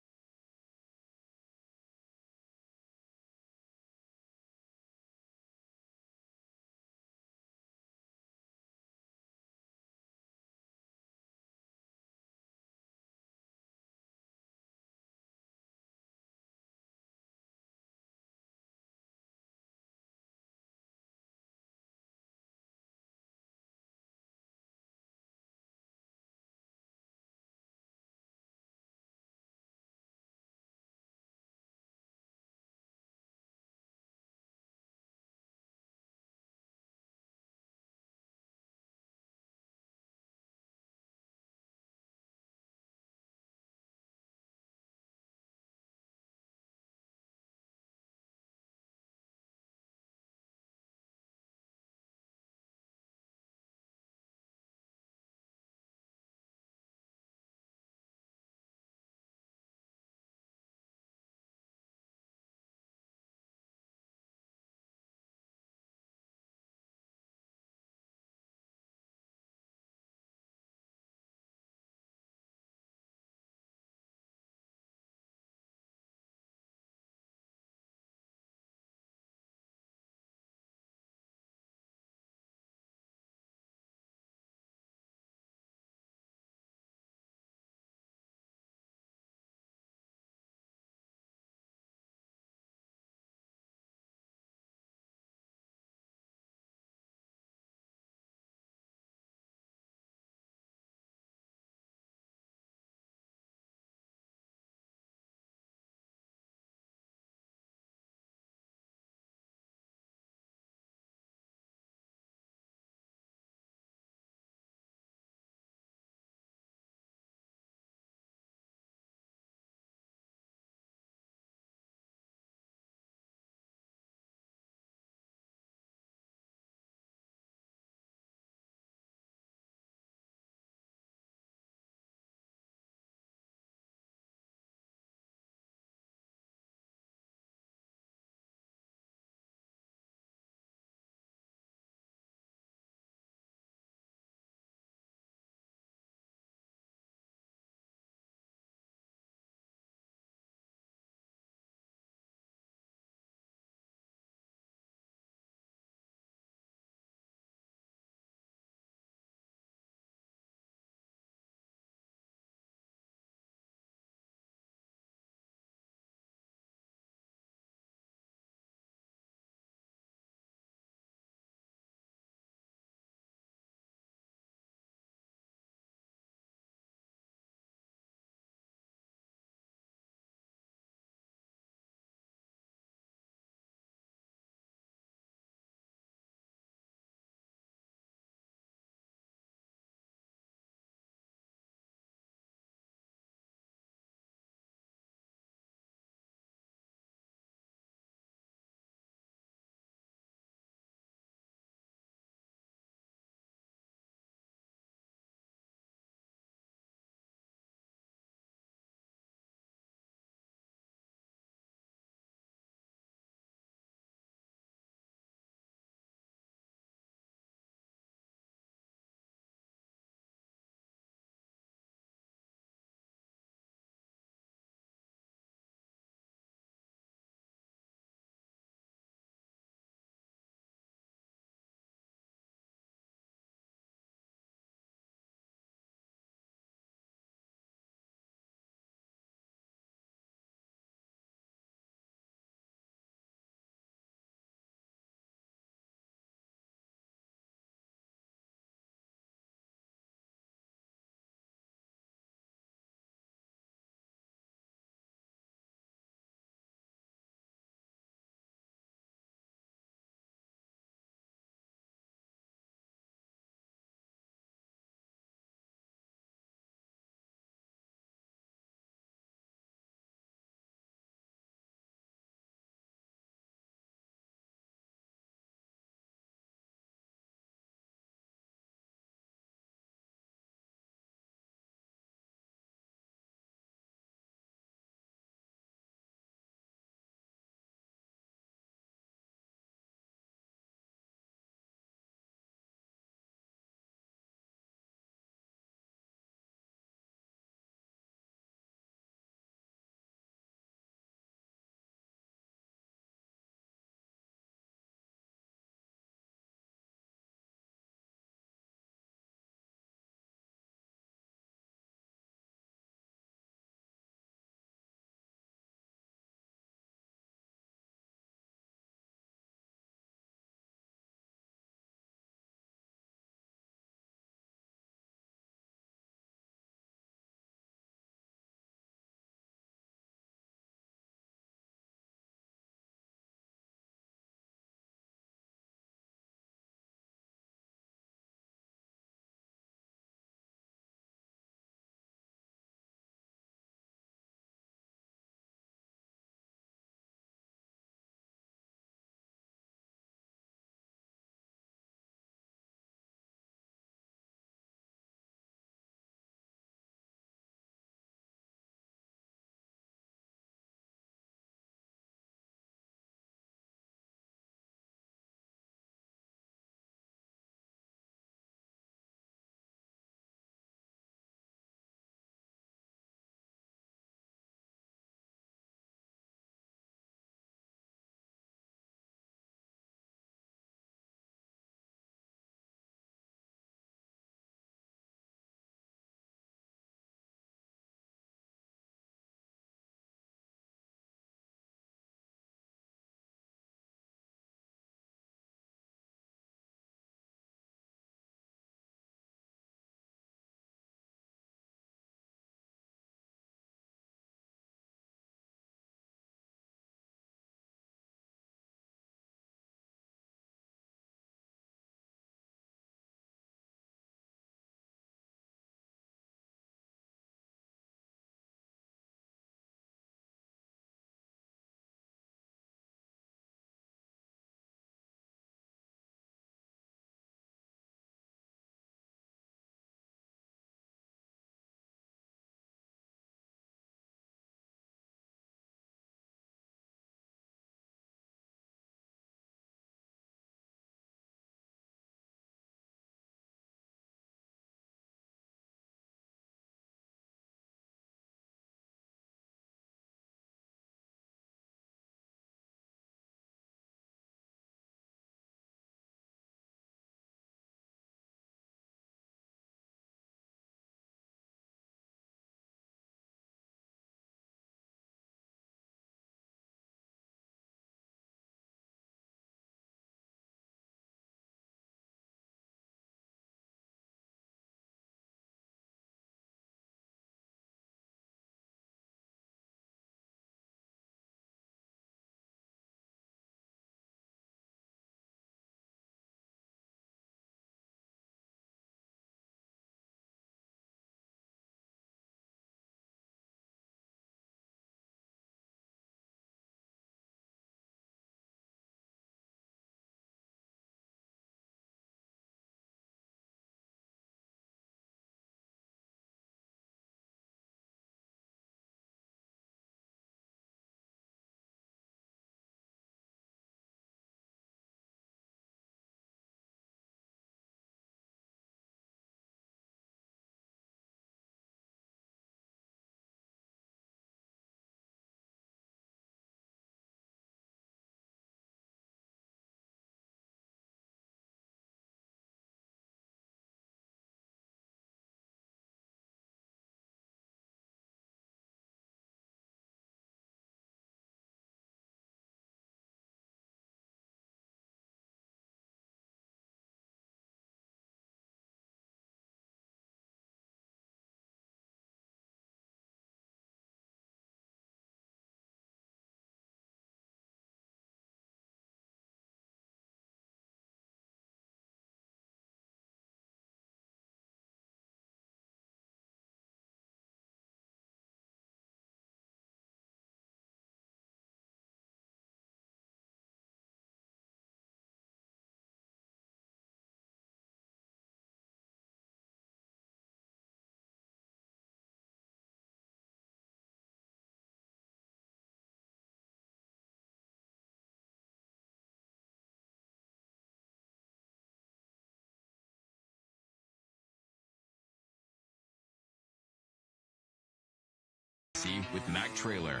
legacy with Mac Trailer.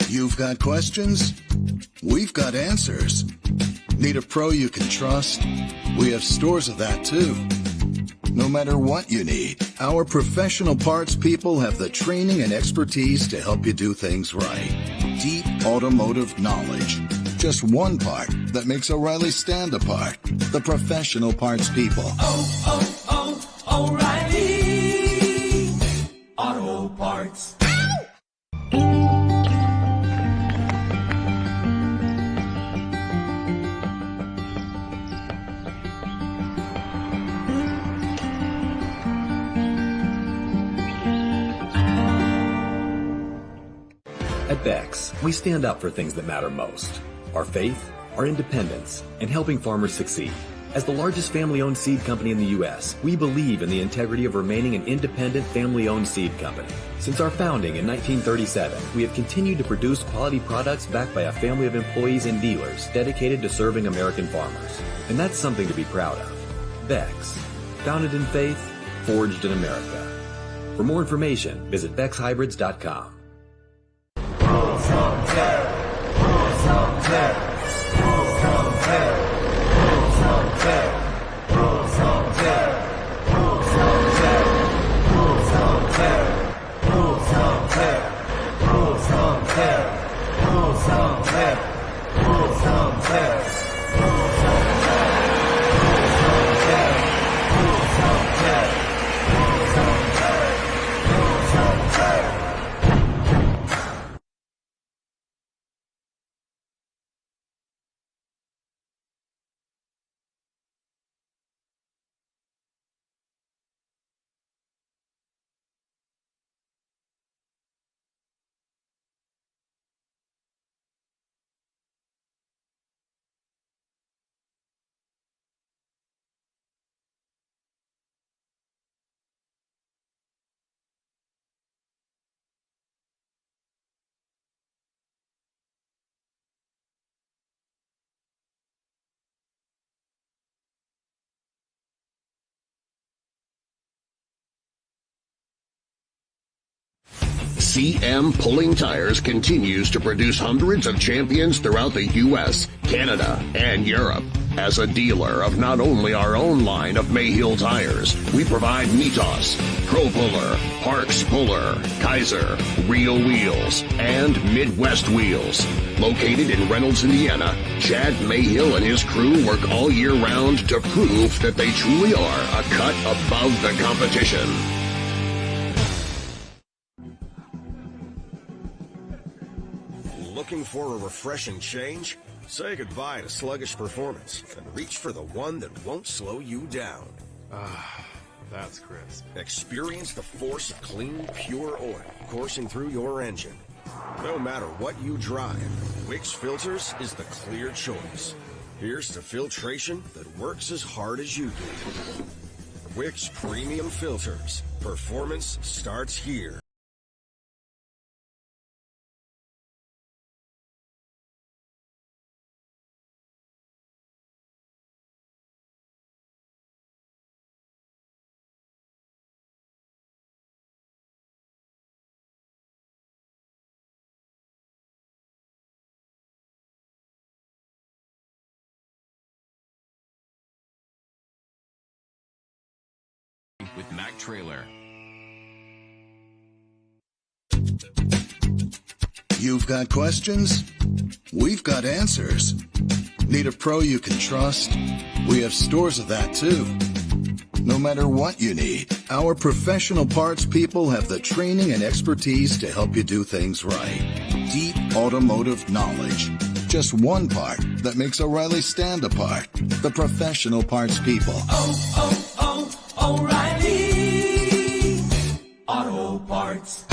You've got questions? We've got answers. Need a pro you can trust? We have stores of that too. No matter what you need, our professional parts people have the training and expertise to help you do things right. Deep automotive knowledge. Just one part that makes O'Reilly stand apart. The professional parts people. O'Reilly Auto Parts. At Beck's, we stand up for things that matter most. Our faith, our independence, and helping farmers succeed. As the largest family-owned seed company in the U.S., we believe in the integrity of remaining an independent family-owned seed company. Since our founding in 1937, we have continued to produce quality products backed by a family of employees and dealers dedicated to serving American farmers. And that's something to be proud of. Beck's, founded in faith, forged in America. For more information, visit BecksHybrids.com. CM Pulling Tires continues to produce hundreds of champions throughout the U.S., Canada, and Europe. As a dealer of not only our own line of Mayhill tires, we provide Mitos, Pro Puller, Parks Puller, Kaiser, Real Wheels, and Midwest Wheels. Located in Reynolds, Indiana, Chad Mayhill and his crew work all year round to prove that they truly are a cut above the competition. Looking for a refreshing change? Say goodbye to sluggish performance and reach for the one that won't slow you down. That's crisp. Experience the force of clean, pure oil coursing through your engine. No matter what you drive, Wix Filters is the clear choice. Here's to filtration that works as hard as you do. Wix Premium Filters. Performance starts here. With Mac Trailer. You've got questions? We've got answers. Need a pro you can trust? We have stores of that too. No matter what you need, our professional parts people have the training and expertise to help you do things right. Deep automotive knowledge. Just one part that makes O'Reilly stand apart. The professional parts people. O'Reilly Auto Parts.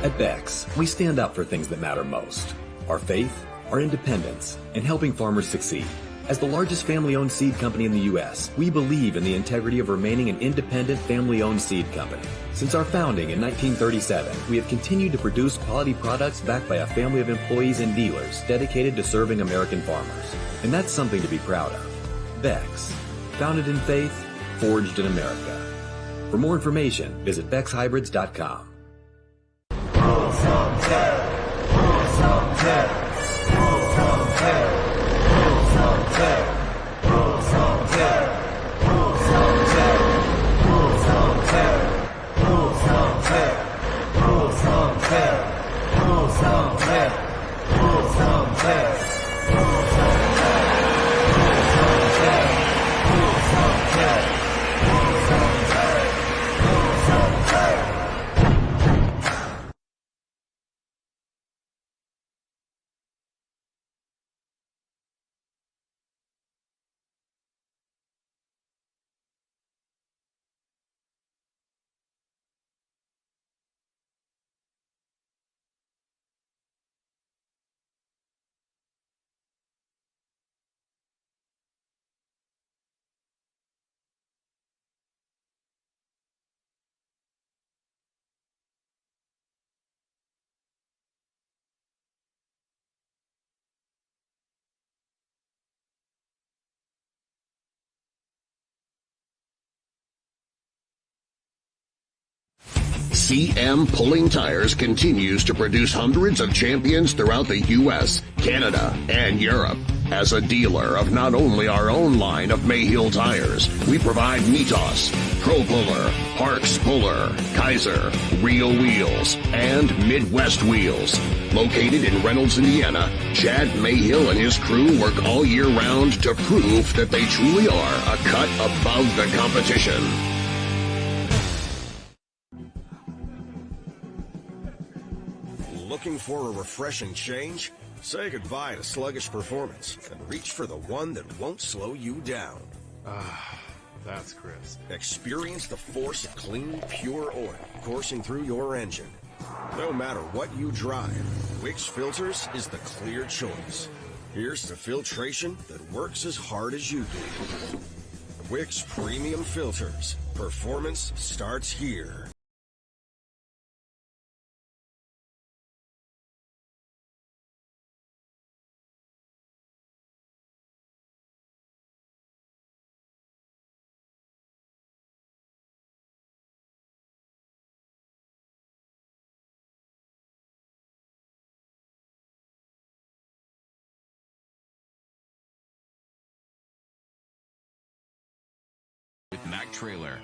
At Beck's, we stand up for things that matter most. Our faith, our independence, and helping farmers succeed. As the largest family-owned seed company in the U.S., we believe in the integrity of remaining an independent family-owned seed company. Since our founding in 1937, we have continued to produce quality products backed by a family of employees and dealers dedicated to serving American farmers. And that's something to be proud of. Beck's, founded in faith, forged in America. For more information, visit BecksHybrids.com. CM Pulling Tires continues to produce hundreds of champions throughout the U.S., Canada, and Europe. As a dealer of not only our own line of Mayhill tires, we provide Mitos, Pro Puller, Parks Puller, Kaiser, Rio Wheels, and Midwest Wheels. Located in Reynolds, Indiana, Chad Mayhill and his crew work all year round to prove that they truly are a cut above the competition. Looking for a refreshing change? Say goodbye to sluggish performance and reach for the one that won't slow you down. That's crisp. Experience the force of clean, pure oil coursing through your engine. No matter what you drive, Wix Filters is the clear choice. Here's to filtration that works as hard as you do. Wix Premium Filters. Performance starts here. With Mac Trailer.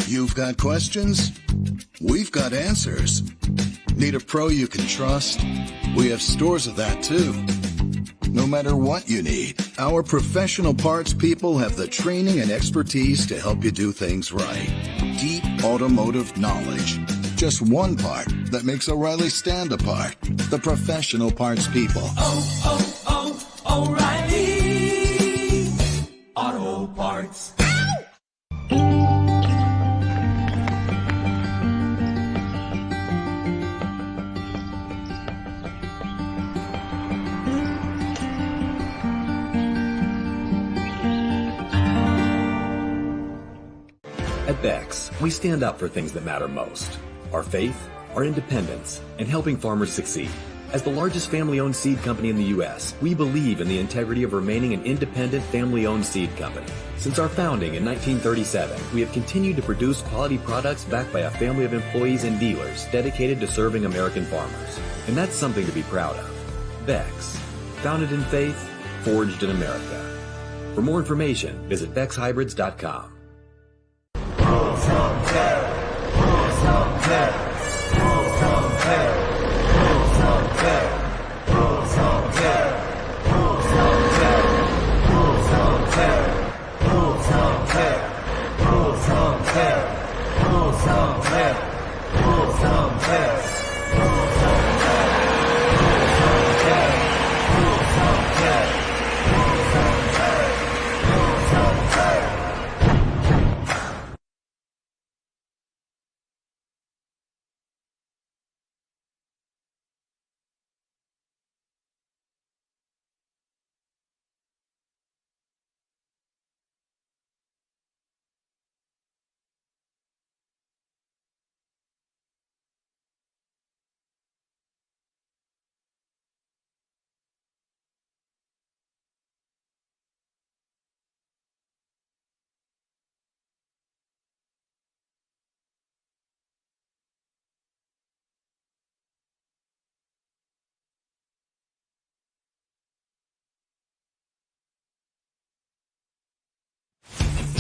You've got questions? We've got answers. Need a pro you can trust? We have stores of that too. No matter what you need, our professional parts people have the training and expertise to help you do things right. Deep automotive knowledge. Just one part that makes O'Reilly stand apart. The professional parts people. O'Reilly Auto Parts. At Beck's, we stand up for things that matter most. Our faith, our independence, and helping farmers succeed. As the largest family-owned seed company in the U.S., we believe in the integrity of remaining an independent family-owned seed company. Since our founding in 1937, we have continued to produce quality products backed by a family of employees and dealers dedicated to serving American farmers. And that's something to be proud of. Beck's, founded in faith, forged in America. For more information, visit BecksHybrids.com.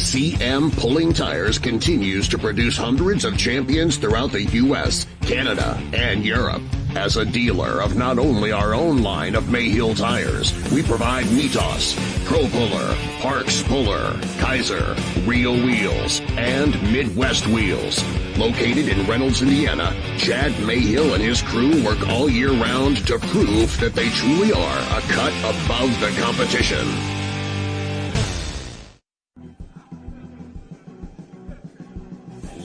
CM Pulling Tires continues to produce hundreds of champions throughout the U.S., Canada, and Europe. As a dealer of not only our own line of Mayhill tires, we provide Mitos, Pro Puller, Parks Puller, Kaiser, Real Wheels, and Midwest Wheels. Located in Reynolds, Indiana, Chad Mayhill and his crew work all year round to prove that they truly are a cut above the competition.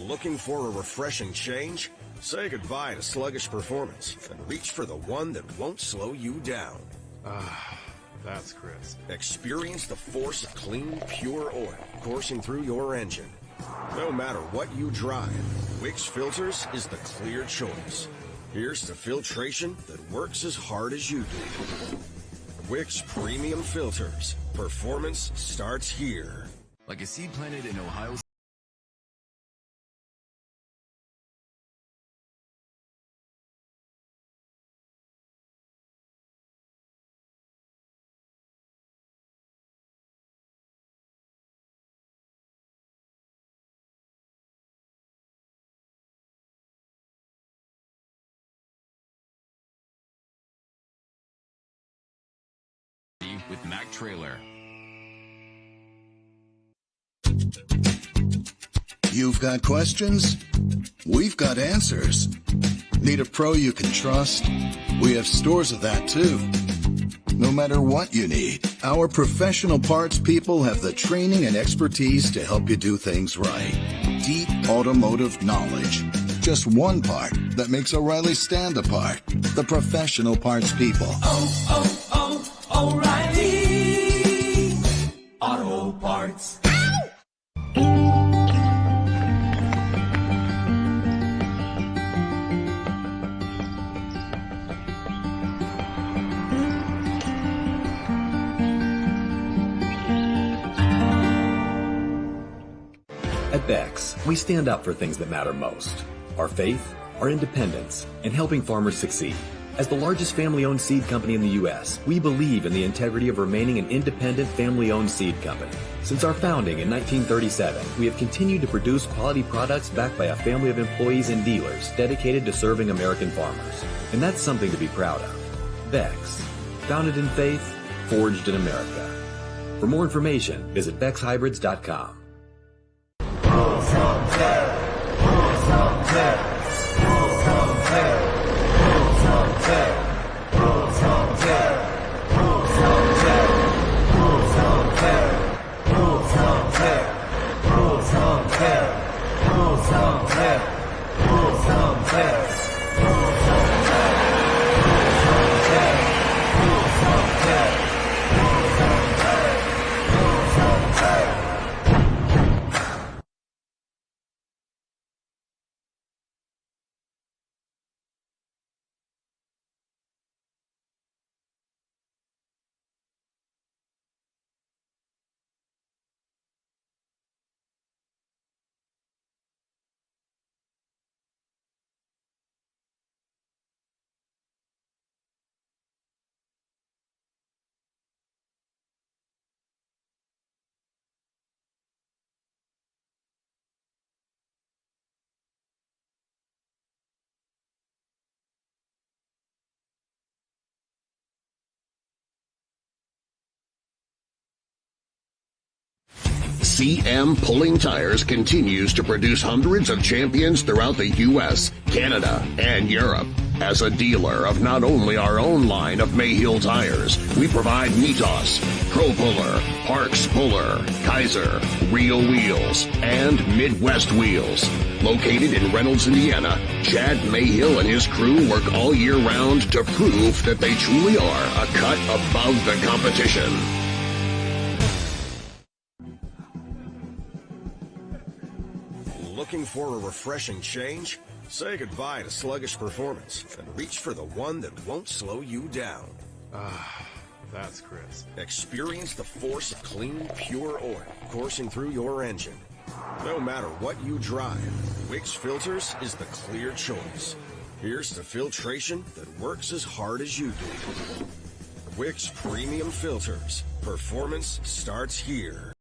Looking for a refreshing change? Say goodbye to sluggish performance and reach for the one that won't slow you down. That's Chris. Experience the force of clean, pure oil coursing through your engine. No matter what you drive, Wix Filters is the clear choice. Here's to filtration that works as hard as you do. Wix Premium Filters. Performance starts here. Like a seed planted in Ohio. With Mac Trailer. You've got questions? We've got answers. Need a pro you can trust? We have stores of that too. No matter what you need, our professional parts people have the training and expertise to help you do things right. Deep automotive knowledge. Just one part that makes O'Reilly stand apart. The professional parts people. O'Reilly Auto Parts. At Beck's, we stand up for things that matter most. Our faith, our independence, and helping farmers succeed. As the largest family-owned seed company in the U.S., we believe in the integrity of remaining an independent family-owned seed company. Since our founding in 1937, we have continued to produce quality products backed by a family of employees and dealers dedicated to serving American farmers. And that's something to be proud of. Beck's, founded in faith, forged in America. For more information, visit BecksHybrids.com. CM Pulling Tires continues to produce hundreds of champions throughout the U.S., Canada, and Europe. As a dealer of not only our own line of Mayhill tires, we provide Mitos, Pro Puller, Parks Puller, Kaiser, Real Wheels, and Midwest Wheels. Located in Reynolds, Indiana, Chad Mayhill and his crew work all year round to prove that they truly are a cut above the competition. Looking for a refreshing change? Say goodbye to sluggish performance and reach for the one that won't slow you down. That's Chris. Experience the force of clean, pure oil coursing through your engine. No matter what you drive, Wix Filters is the clear choice. Here's to filtration that works as hard as you do. Wix Premium Filters. Performance starts here.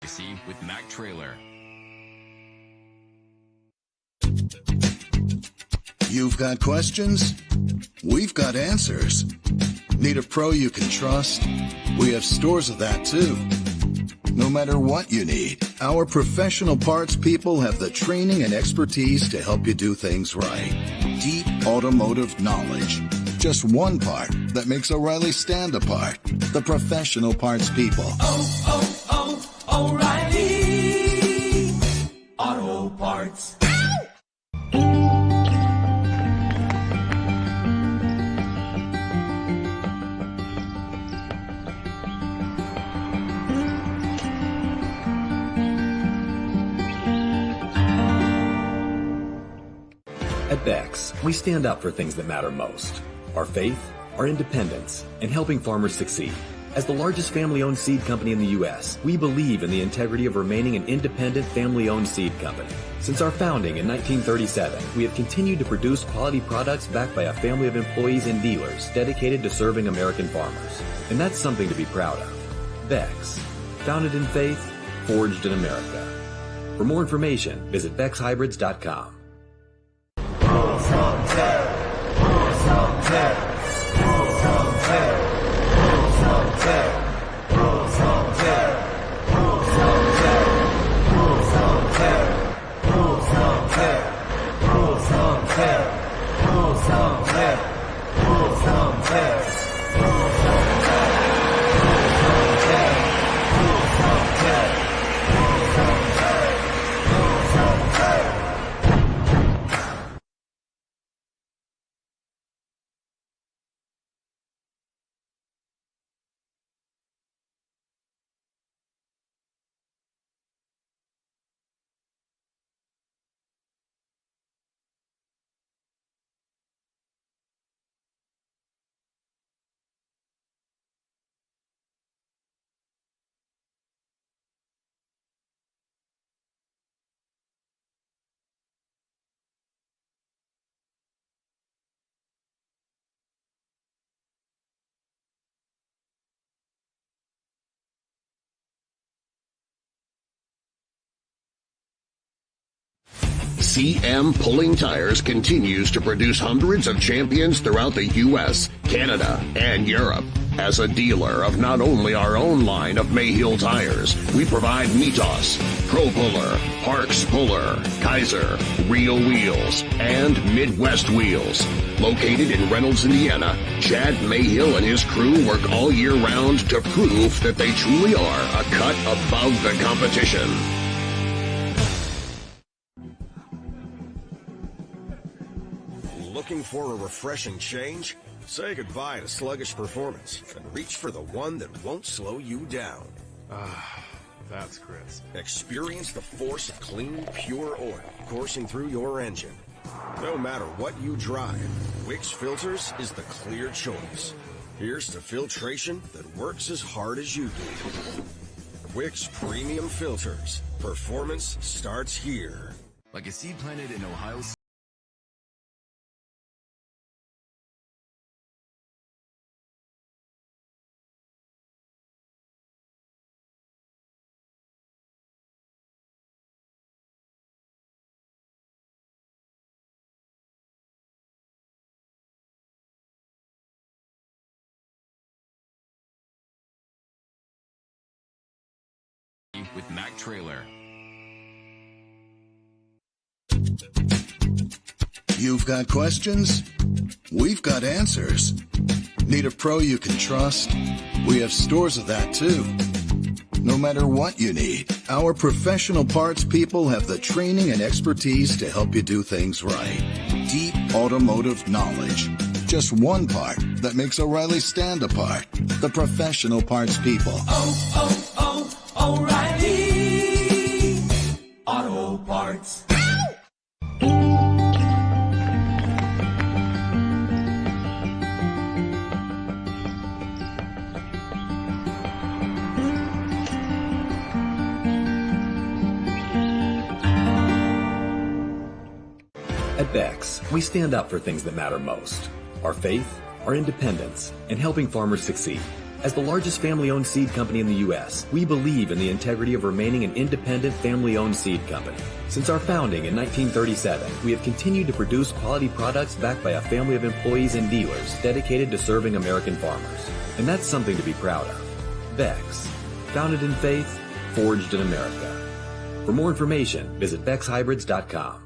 See with Mac Trailer. You've got questions? We've got answers. Need a pro you can trust? We have stores of that too. No matter what you need, our professional parts people have the training and expertise to help you do things right. Deep automotive knowledge. Just one part that makes O'Reilly stand apart. The professional parts people. O'Reilly Auto Parts. At Beck's, we stand up for things that matter most. Our faith, our independence, and helping farmers succeed. As the largest family-owned seed company in the U.S., we believe in the integrity of remaining an independent family-owned seed company. Since our founding in 1937, we have continued to produce quality products backed by a family of employees and dealers dedicated to serving American farmers. And that's something to be proud of. Beck's, founded in faith, forged in America. For more information, visit BecksHybrids.com. CM Pulling Tires continues to produce hundreds of champions throughout the U.S., Canada, and Europe. As a dealer of not only our own line of Mayhill tires, we provide Mitos, Pro Puller, Parks Puller, Kaiser, Real Wheels, and Midwest Wheels. Located in Reynolds, Indiana, Chad Mayhill and his crew work all year round to prove that they truly are a cut above the competition. Looking for a refreshing change? Say goodbye to sluggish performance and reach for the one that won't slow you down. That's crisp. Experience the force of clean, pure oil coursing through your engine. No matter what you drive, Wix Filters is the clear choice. Here's to filtration that works as hard as you do. Wix Premium Filters. Performance starts here. Like a seed planted in Ohio. With Mac Trailer. You've got questions? We've got answers. Need a pro you can trust? We have stores of that too. No matter what you need, our professional parts people have the training and expertise to help you do things right. Deep automotive knowledge. Just one part that makes O'Reilly stand apart. The professional parts people. O'Reilly Auto Parts. At Beck's, we stand up for things that matter most. Our faith, our independence, and helping farmers succeed. As the largest family-owned seed company in the U.S., we believe in the integrity of remaining an independent family-owned seed company. Since our founding in 1937, we have continued to produce quality products backed by a family of employees and dealers dedicated to serving American farmers. And that's something to be proud of. Beck's. Founded in faith, forged in America. For more information, visit BecksHybrids.com.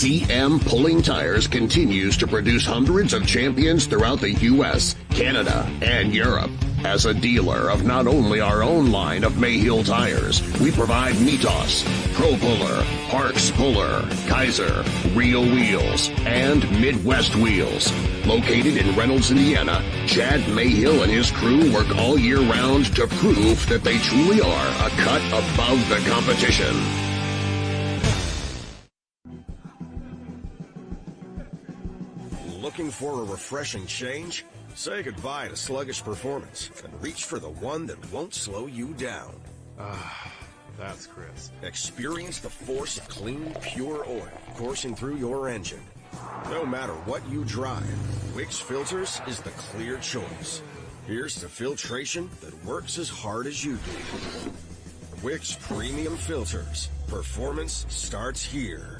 CM Pulling Tires continues to produce hundreds of champions throughout the U.S., Canada, and Europe. As a dealer of not only our own line of Mayhill tires, we provide Mitos, Pro Puller, Parks Puller, Kaiser, Real Wheels, and Midwest Wheels. Located in Reynolds, Indiana, Chad Mayhill and his crew work all year round to prove that they truly are a cut above the competition. Looking for a refreshing change? Say goodbye to sluggish performance and reach for the one that won't slow you down. That's Chris. Experience the force of clean, pure oil coursing through your engine. No matter what you drive, Wix Filters is the clear choice. Here's to filtration that works as hard as you do. Wix Premium Filters. Performance starts here.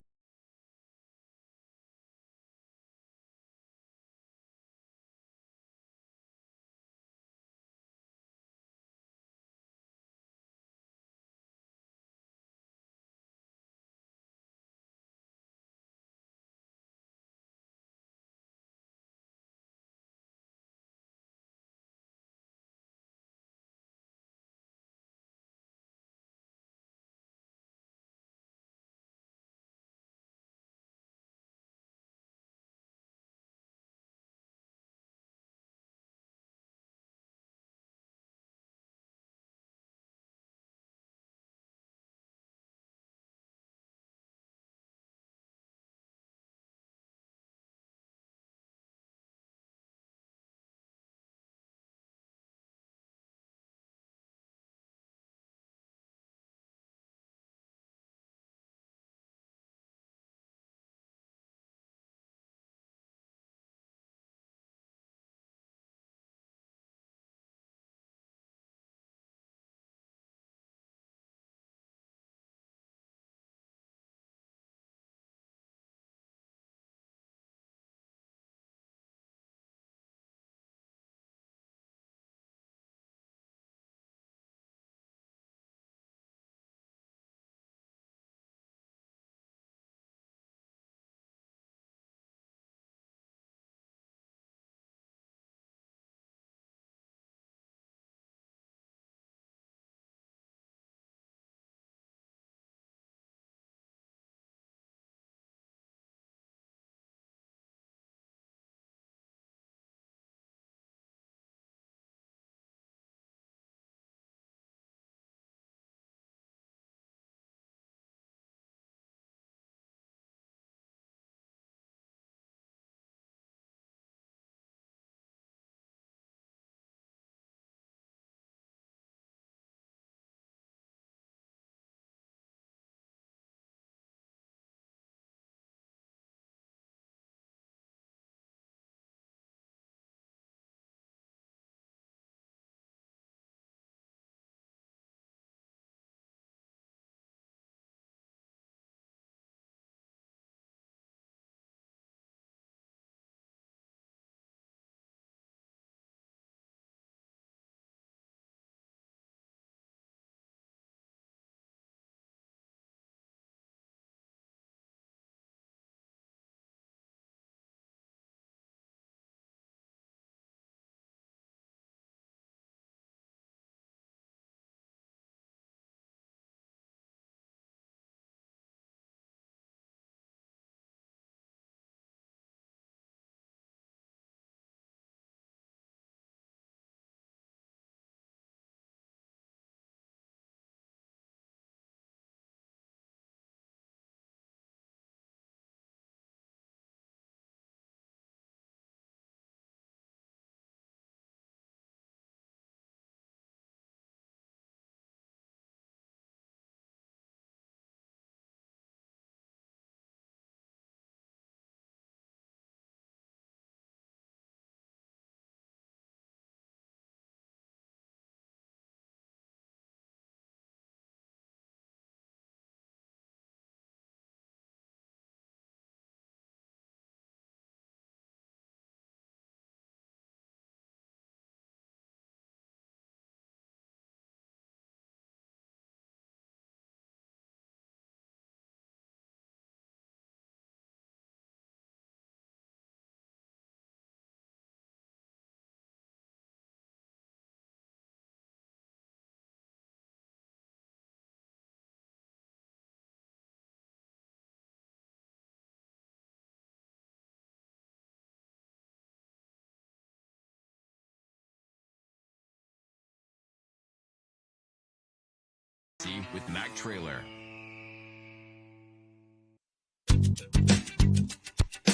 See with Mac Trailer.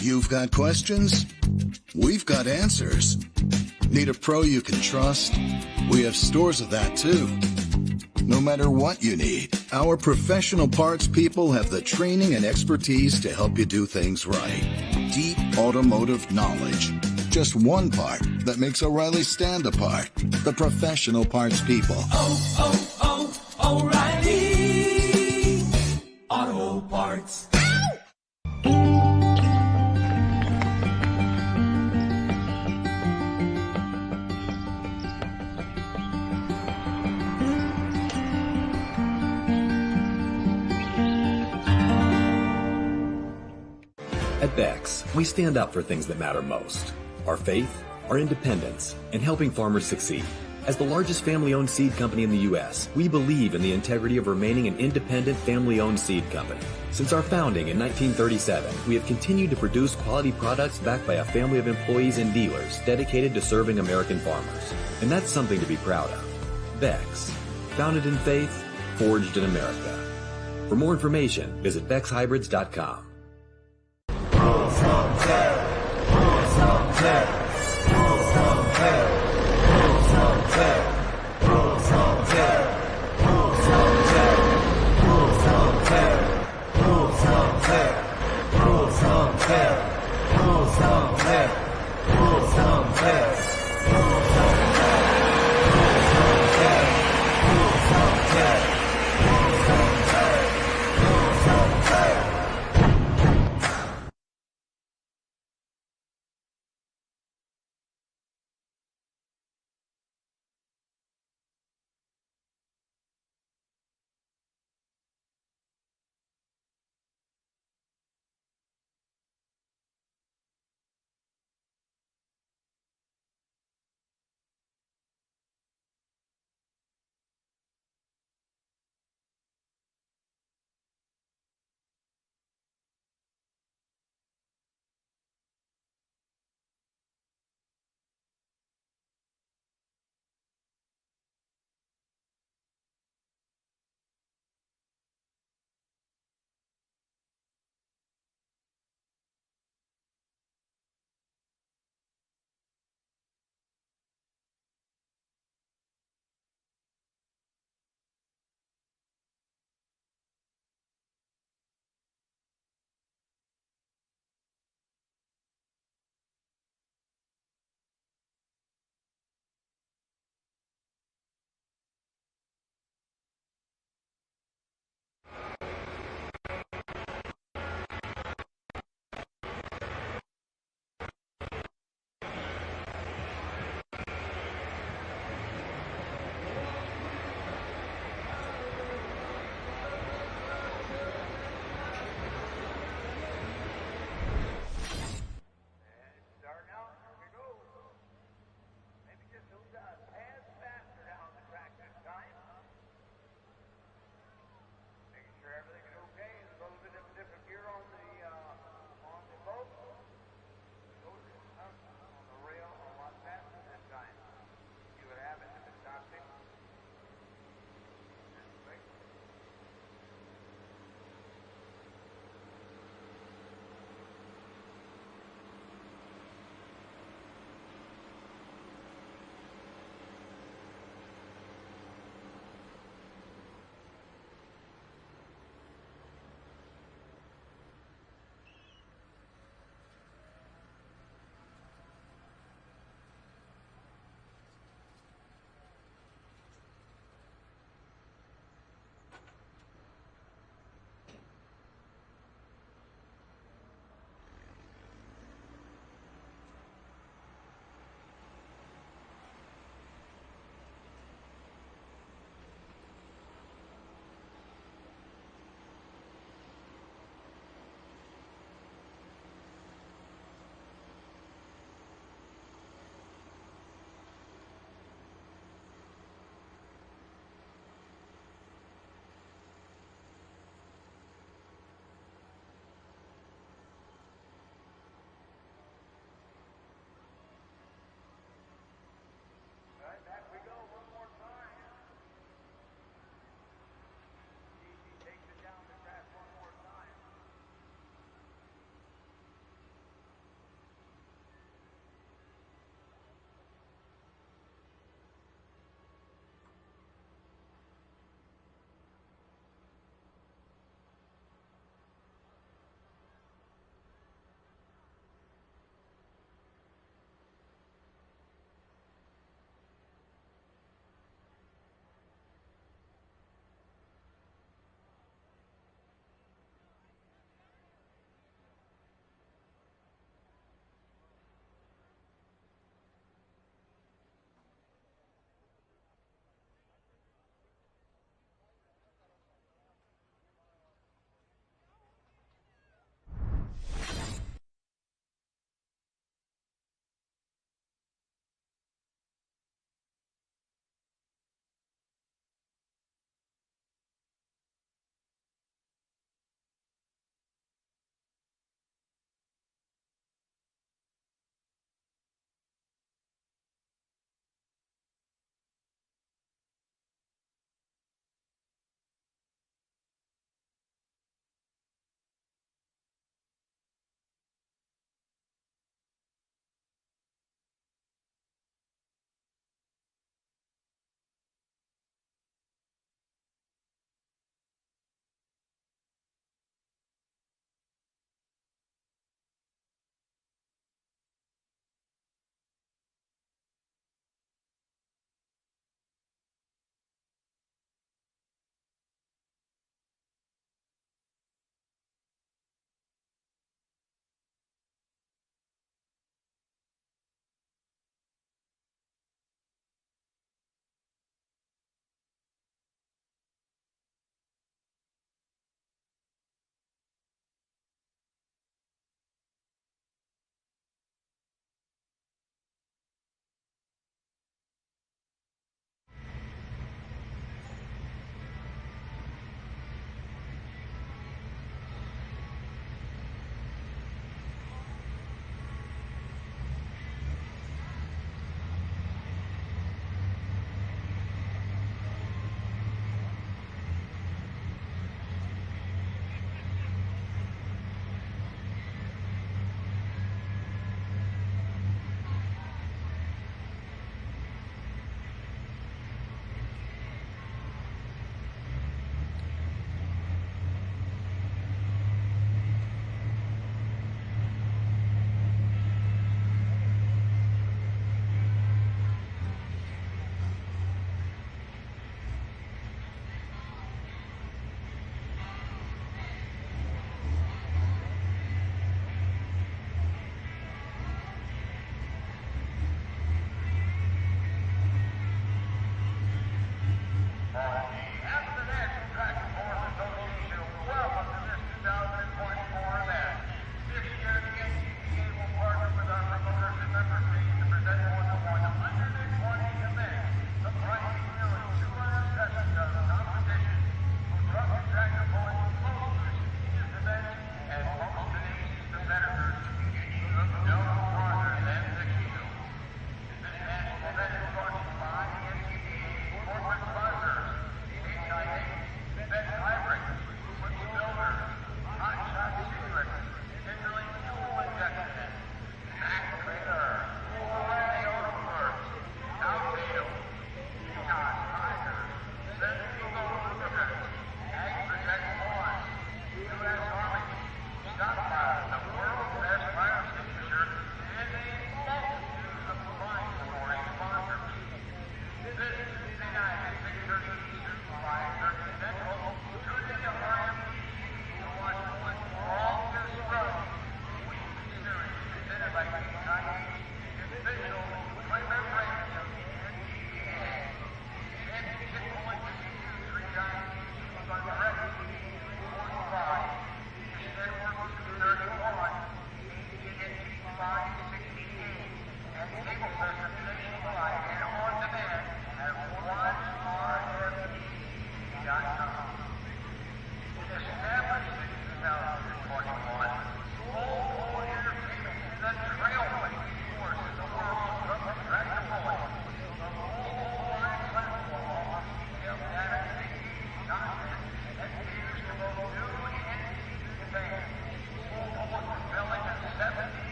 You've got questions? We've got answers. Need a pro you can trust? We have stores of that too. No matter what you need, our professional parts people have the training and expertise to help you do things right. Deep automotive knowledge. Just one part that makes O'Reilly stand apart. The professional parts people. O'Reilly Auto Parts. At Beck's, we stand up for things that matter most. Our faith, our independence, and helping farmers succeed. As the largest family-owned seed company in the U.S., we believe in the integrity of remaining an independent family-owned seed company. Since our founding in 1937, we have continued to produce quality products backed by a family of employees and dealers dedicated to serving American farmers. And that's something to be proud of. Beck's, founded in faith, forged in America. For more information, visit BecksHybrids.com.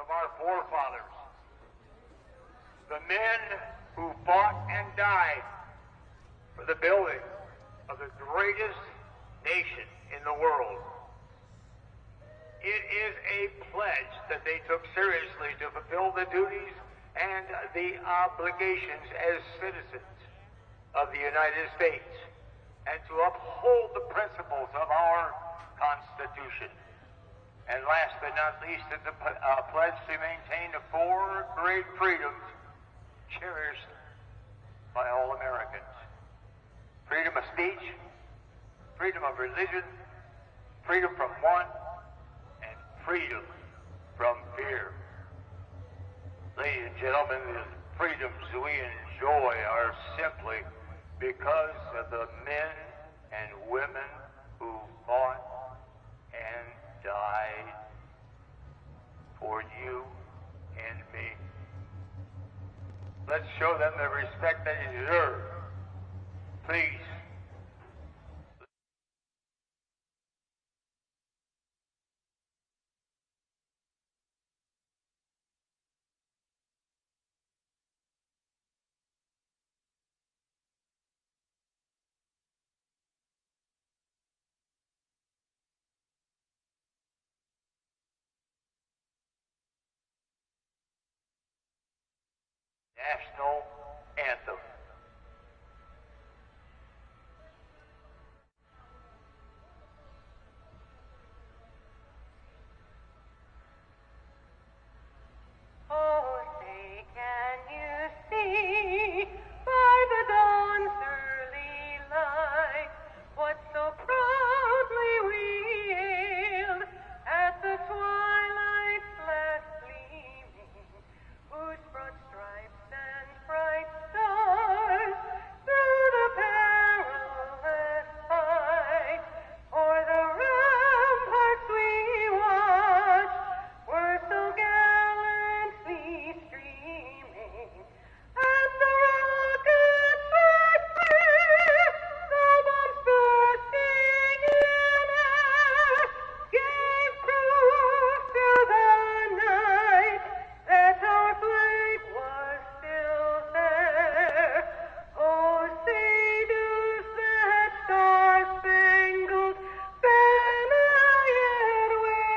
of our forefathers. The men who fought and died for the building of the greatest nation in the world. It is a pledge that they took seriously to fulfill the duties and the obligations as citizens of the United States and to uphold the principles of our Constitution. And last but not least, it's a pledge to maintain the four great freedoms cherished by all Americans. Freedom of speech, freedom of religion, freedom from want, and freedom from fear. Ladies and gentlemen, the freedoms we enjoy are simply because of the men and women who fought and died for you and me. Let's show them the respect they deserve. Please. National Anthem. Oh, say, can you see by the dawn's early light what so proudly we hailed at the twilight's last gleaming, whose broad stripes and bright stars through the perilous fight o'er the ramparts we watched were so gallantly streaming, and the rockets were clear, the bombs bursting in air gave proof to the night that our flag was still there. Oh, say does that star-spangled banner yet wave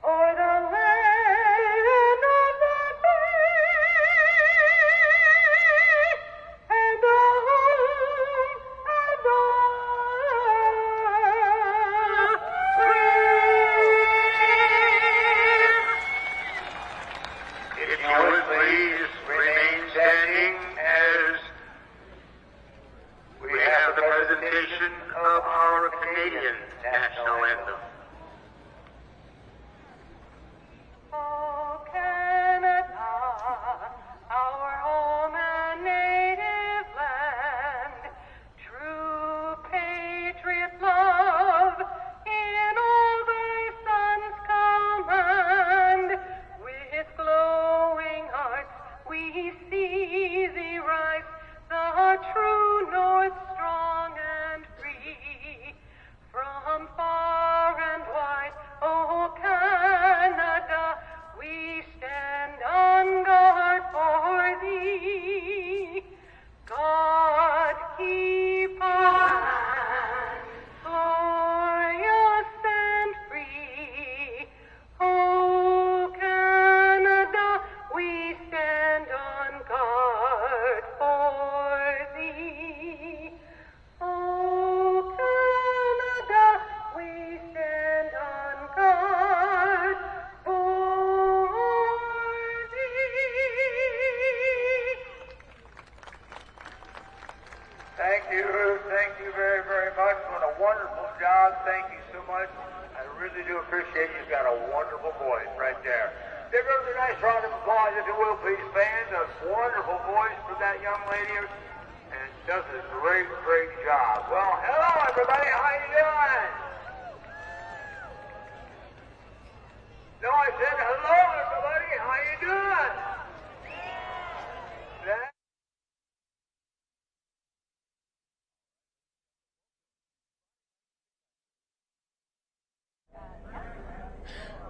o'er the land of the free and the home of the If you would please remain standing as we have the presentation of our Canadian national anthem. Oh, Canada, our home and native land, true patriot love in all thy sons command. With glowing hearts we see thee rise, the true north strong and free. From far and wide, oh Canada, we stand on guard for thee. God keep our land glorious and free. Oh Canada, we stand on guard for thee. Oh Canada, we stand on guard for thee. Thank you very, very much. What a wonderful job. Thank you so much. I really do appreciate you've got a wonderful voice right there. Give her a nice round of applause, if you will, please, fans. A wonderful voice for that young lady, and does a great, great job. Well, hello, everybody. How you doing? No, I said hello, everybody. How you doing? That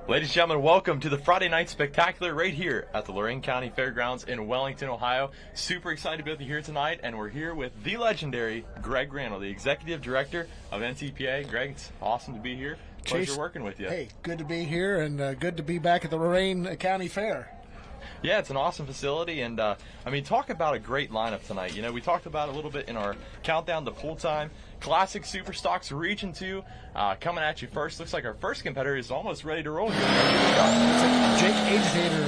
Ladies and gentlemen, welcome to the Friday Night Spectacular right here at the Lorain County Fairgrounds in Wellington, Ohio. Super excited to be with you here tonight, and we're here with the legendary Greg Randall, the Executive Director of NTPA. Greg, it's awesome to be here. Pleasure Chase, working with you. Hey, good to be here, and good to be back at the Lorain County Fair. Yeah, it's an awesome facility, and talk about a great lineup tonight. You know, we talked about it a little bit in our countdown to pool time. Classic Superstocks Region 2 coming at you first. Looks like our first competitor is almost ready to roll here. It's Jake Agitator,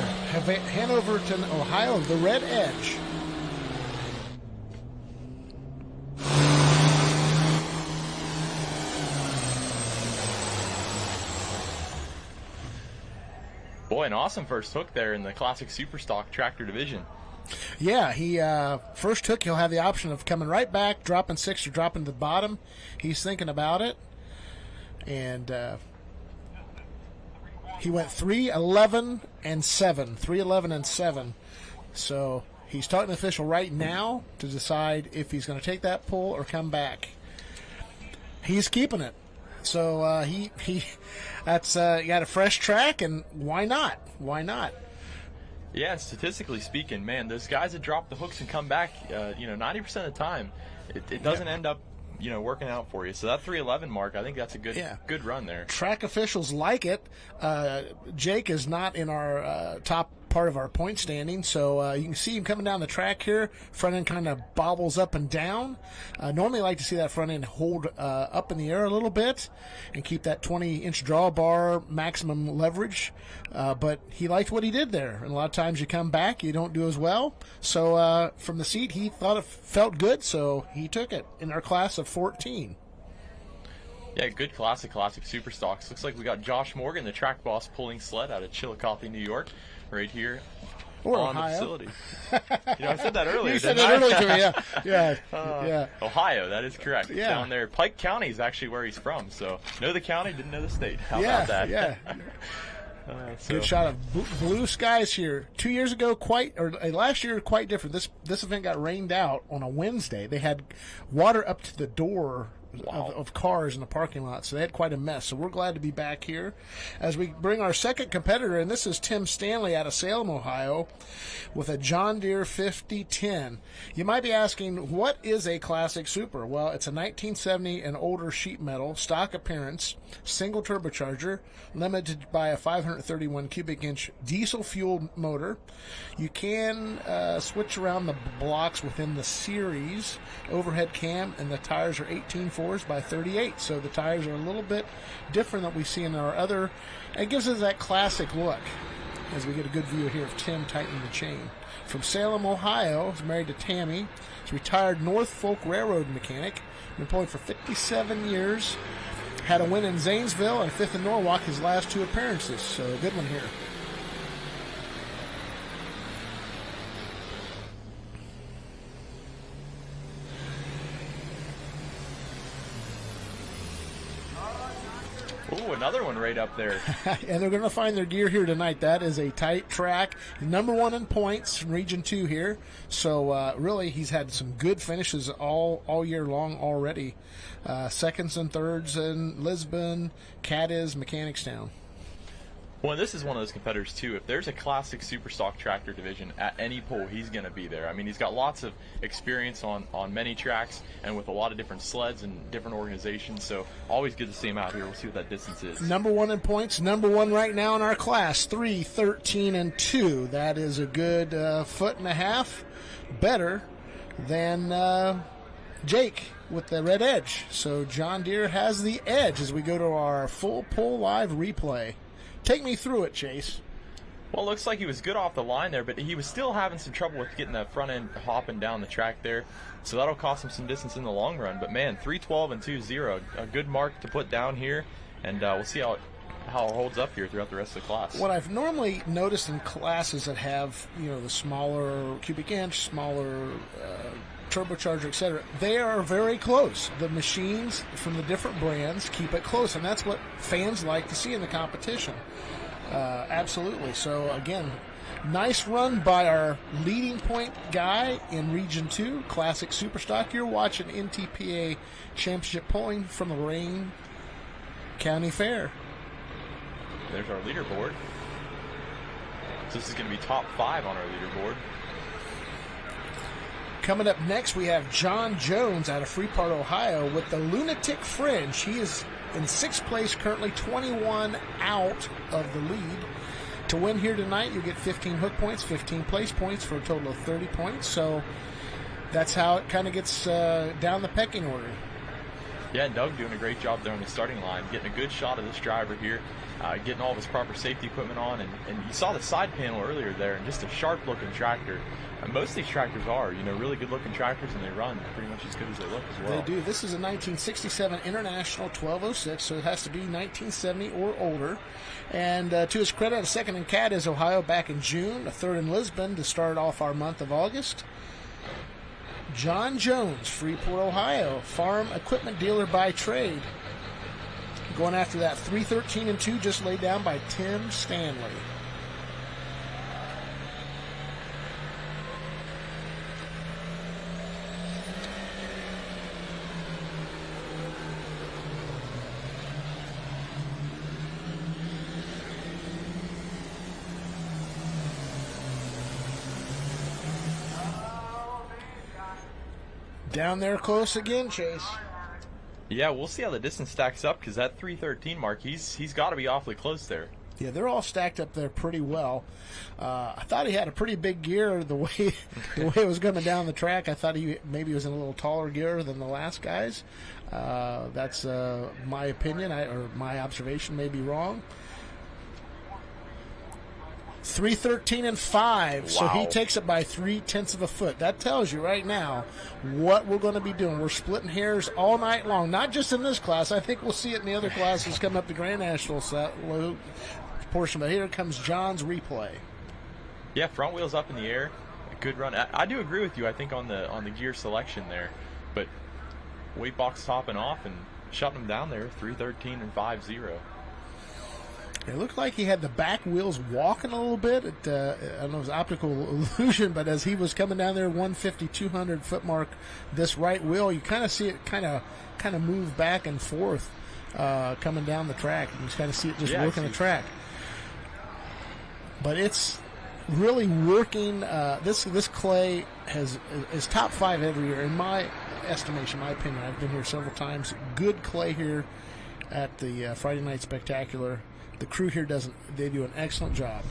Hanoverton, Ohio, the Red Edge. Boy, an awesome first hook there in the Classic Superstock Tractor Division. Yeah, he first hook, he'll have the option of coming right back, dropping 6 or dropping to the bottom. He's thinking about it. And he went 3-11 and 7. 3-11 and 7. So he's talking to the official right now to decide if he's going to take that pull or come back. He's keeping it. So he that's got a fresh track, and why not? Why not? Yeah, and statistically speaking, man, those guys that drop the hooks and come back, 90% of the time, it doesn't end up, working out for you. So that 3:11 mark, I think that's a good run there. Track officials like it. Jake is not in our top part of our point standing, so you can see him coming down the track here. Front end kind of bobbles up and down. Normally like to see that front end hold up in the air a little bit and keep that 20-inch drawbar maximum leverage, but he liked what he did there, and a lot of times you come back, you don't do as well. So from the seat, he thought it felt good, so he took it in our class of 14. Yeah, good classic Superstocks. Looks like we got Josh Morgan, the track boss, pulling sled out of Chillicothe, New York, right here on Ohio. the facility. I said that earlier. You said that earlier to me, yeah. Yeah. Ohio, that is correct. Yeah. Down there. Pike County is actually where he's from, so know the county, didn't know the state. How Yeah, about that? yeah. Good shot of blue skies here. 2 years ago, last year, quite different. This event got rained out on a Wednesday. They had water up to the door of cars in the parking lot, so they had quite a mess. So we're glad to be back here as we bring our second competitor, and this is Tim Stanley out of Salem, Ohio, with a John Deere 5010. You might be asking, what is a Classic Super? Well, it's a 1970 and older sheet metal, stock appearance, single turbocharger, limited by a 531 cubic inch diesel fuel motor. You can switch around the blocks within the series, overhead cam, and the tires are 18.4s by 38, so the tires are a little bit different than we see in our other. It gives us that classic look as we get a good view here of Tim tightening the chain. From Salem, Ohio, he's married to Tammy. He's a retired Norfolk Railroad mechanic, been employed for 57 years. Had a win in Zanesville and 5th in Norwalk his last 2 appearances, so a good one here. Ooh, another one right up there. And they're going to find their gear here tonight. That is a tight track. Number 1 in points in Region 2 here. So, really, he's had some good finishes all year long already. Seconds and thirds in Lisbon, Cadiz, Mechanicstown. Well, this is one of those competitors, too. If there's a Classic Superstock Tractor Division at any pool, he's going to be there. I mean, he's got lots of experience on many tracks and with a lot of different sleds and different organizations, so always good to see him out here. We'll see what that distance is. Number 1 in points, number 1 right now in our class, 3:13 and 2. That is a good 1.5 foot better than Jake with the red edge. So John Deere has the edge as we go to our full pull live replay. Take me through it, Chase. Well, it looks like he was good off the line there, but he was still having some trouble with getting that front end hopping down the track there. So that'll cost him some distance in the long run. But, man, 3:12 and 2:0, a good mark to put down here. And we'll see how it holds up here throughout the rest of the class. What I've normally noticed in classes that have, the smaller cubic inch, smaller turbocharger, etc., they are very close. The machines from the different brands keep it close, and that's what fans like to see in the competition. Absolutely. So, again, nice run by our leading point guy in Region 2, Classic Superstock. You're watching NTPA Championship Pulling from the Lorain County Fair. There's our leaderboard. So this is going to be top 5 on our leaderboard. Coming up next, we have John Jones out of Freeport, Ohio, with the Lunatic Fringe. He is in 6th place, currently 21 out of the lead. To win here tonight, you get 15 hook points, 15 place points for a total of 30 points. So that's how it kind of gets down the pecking order. Yeah, and Doug doing a great job there on the starting line, getting a good shot of this driver here, getting all of his proper safety equipment on, and you saw the side panel earlier there, and just a sharp-looking tractor. And most of these tractors are, really good-looking tractors, and they run pretty much as good as they look as well. They do. This is a 1967 International 1206, so it has to be 1970 or older. And to his credit, a second in Cadiz, Ohio, back in June, a third in Lisbon to start off our month of August. John Jones, Freeport, Ohio, farm equipment dealer by trade. Going after that 313-2, just laid down by Tim Stanley. Down there close again, Chase. Yeah, we'll see how the distance stacks up, because that 313 mark, he's got to be awfully close there. Yeah, they're all stacked up there pretty well. I thought he had a pretty big gear the way it was coming down the track. I thought he maybe was in a little taller gear than the last guys. That's my opinion, or my observation may be wrong. 313-5, wow. So he takes it by 0.3 of a foot. That tells you right now what we're going to be doing. We're splitting hairs all night long, not just in this class. I think we'll see it in the other classes coming up the Grand National portion. But here comes John's replay. Yeah, front wheels up in the air, a good run. I do agree with you, I think, on the gear selection there, but weight box topping off and shutting him down there, 313-5-0. It looked like he had the back wheels walking a little bit. I don't know if it was optical illusion, but as he was coming down there, 150, 200 foot mark, this right wheel, you kind of see it kind of move back and forth coming down the track. You just kind of see it just working the track. But it's really working. This clay is top 5 every year in my estimation, my opinion. I've been here several times. Good clay here at the Friday Night Spectacular. The crew here they do an excellent job.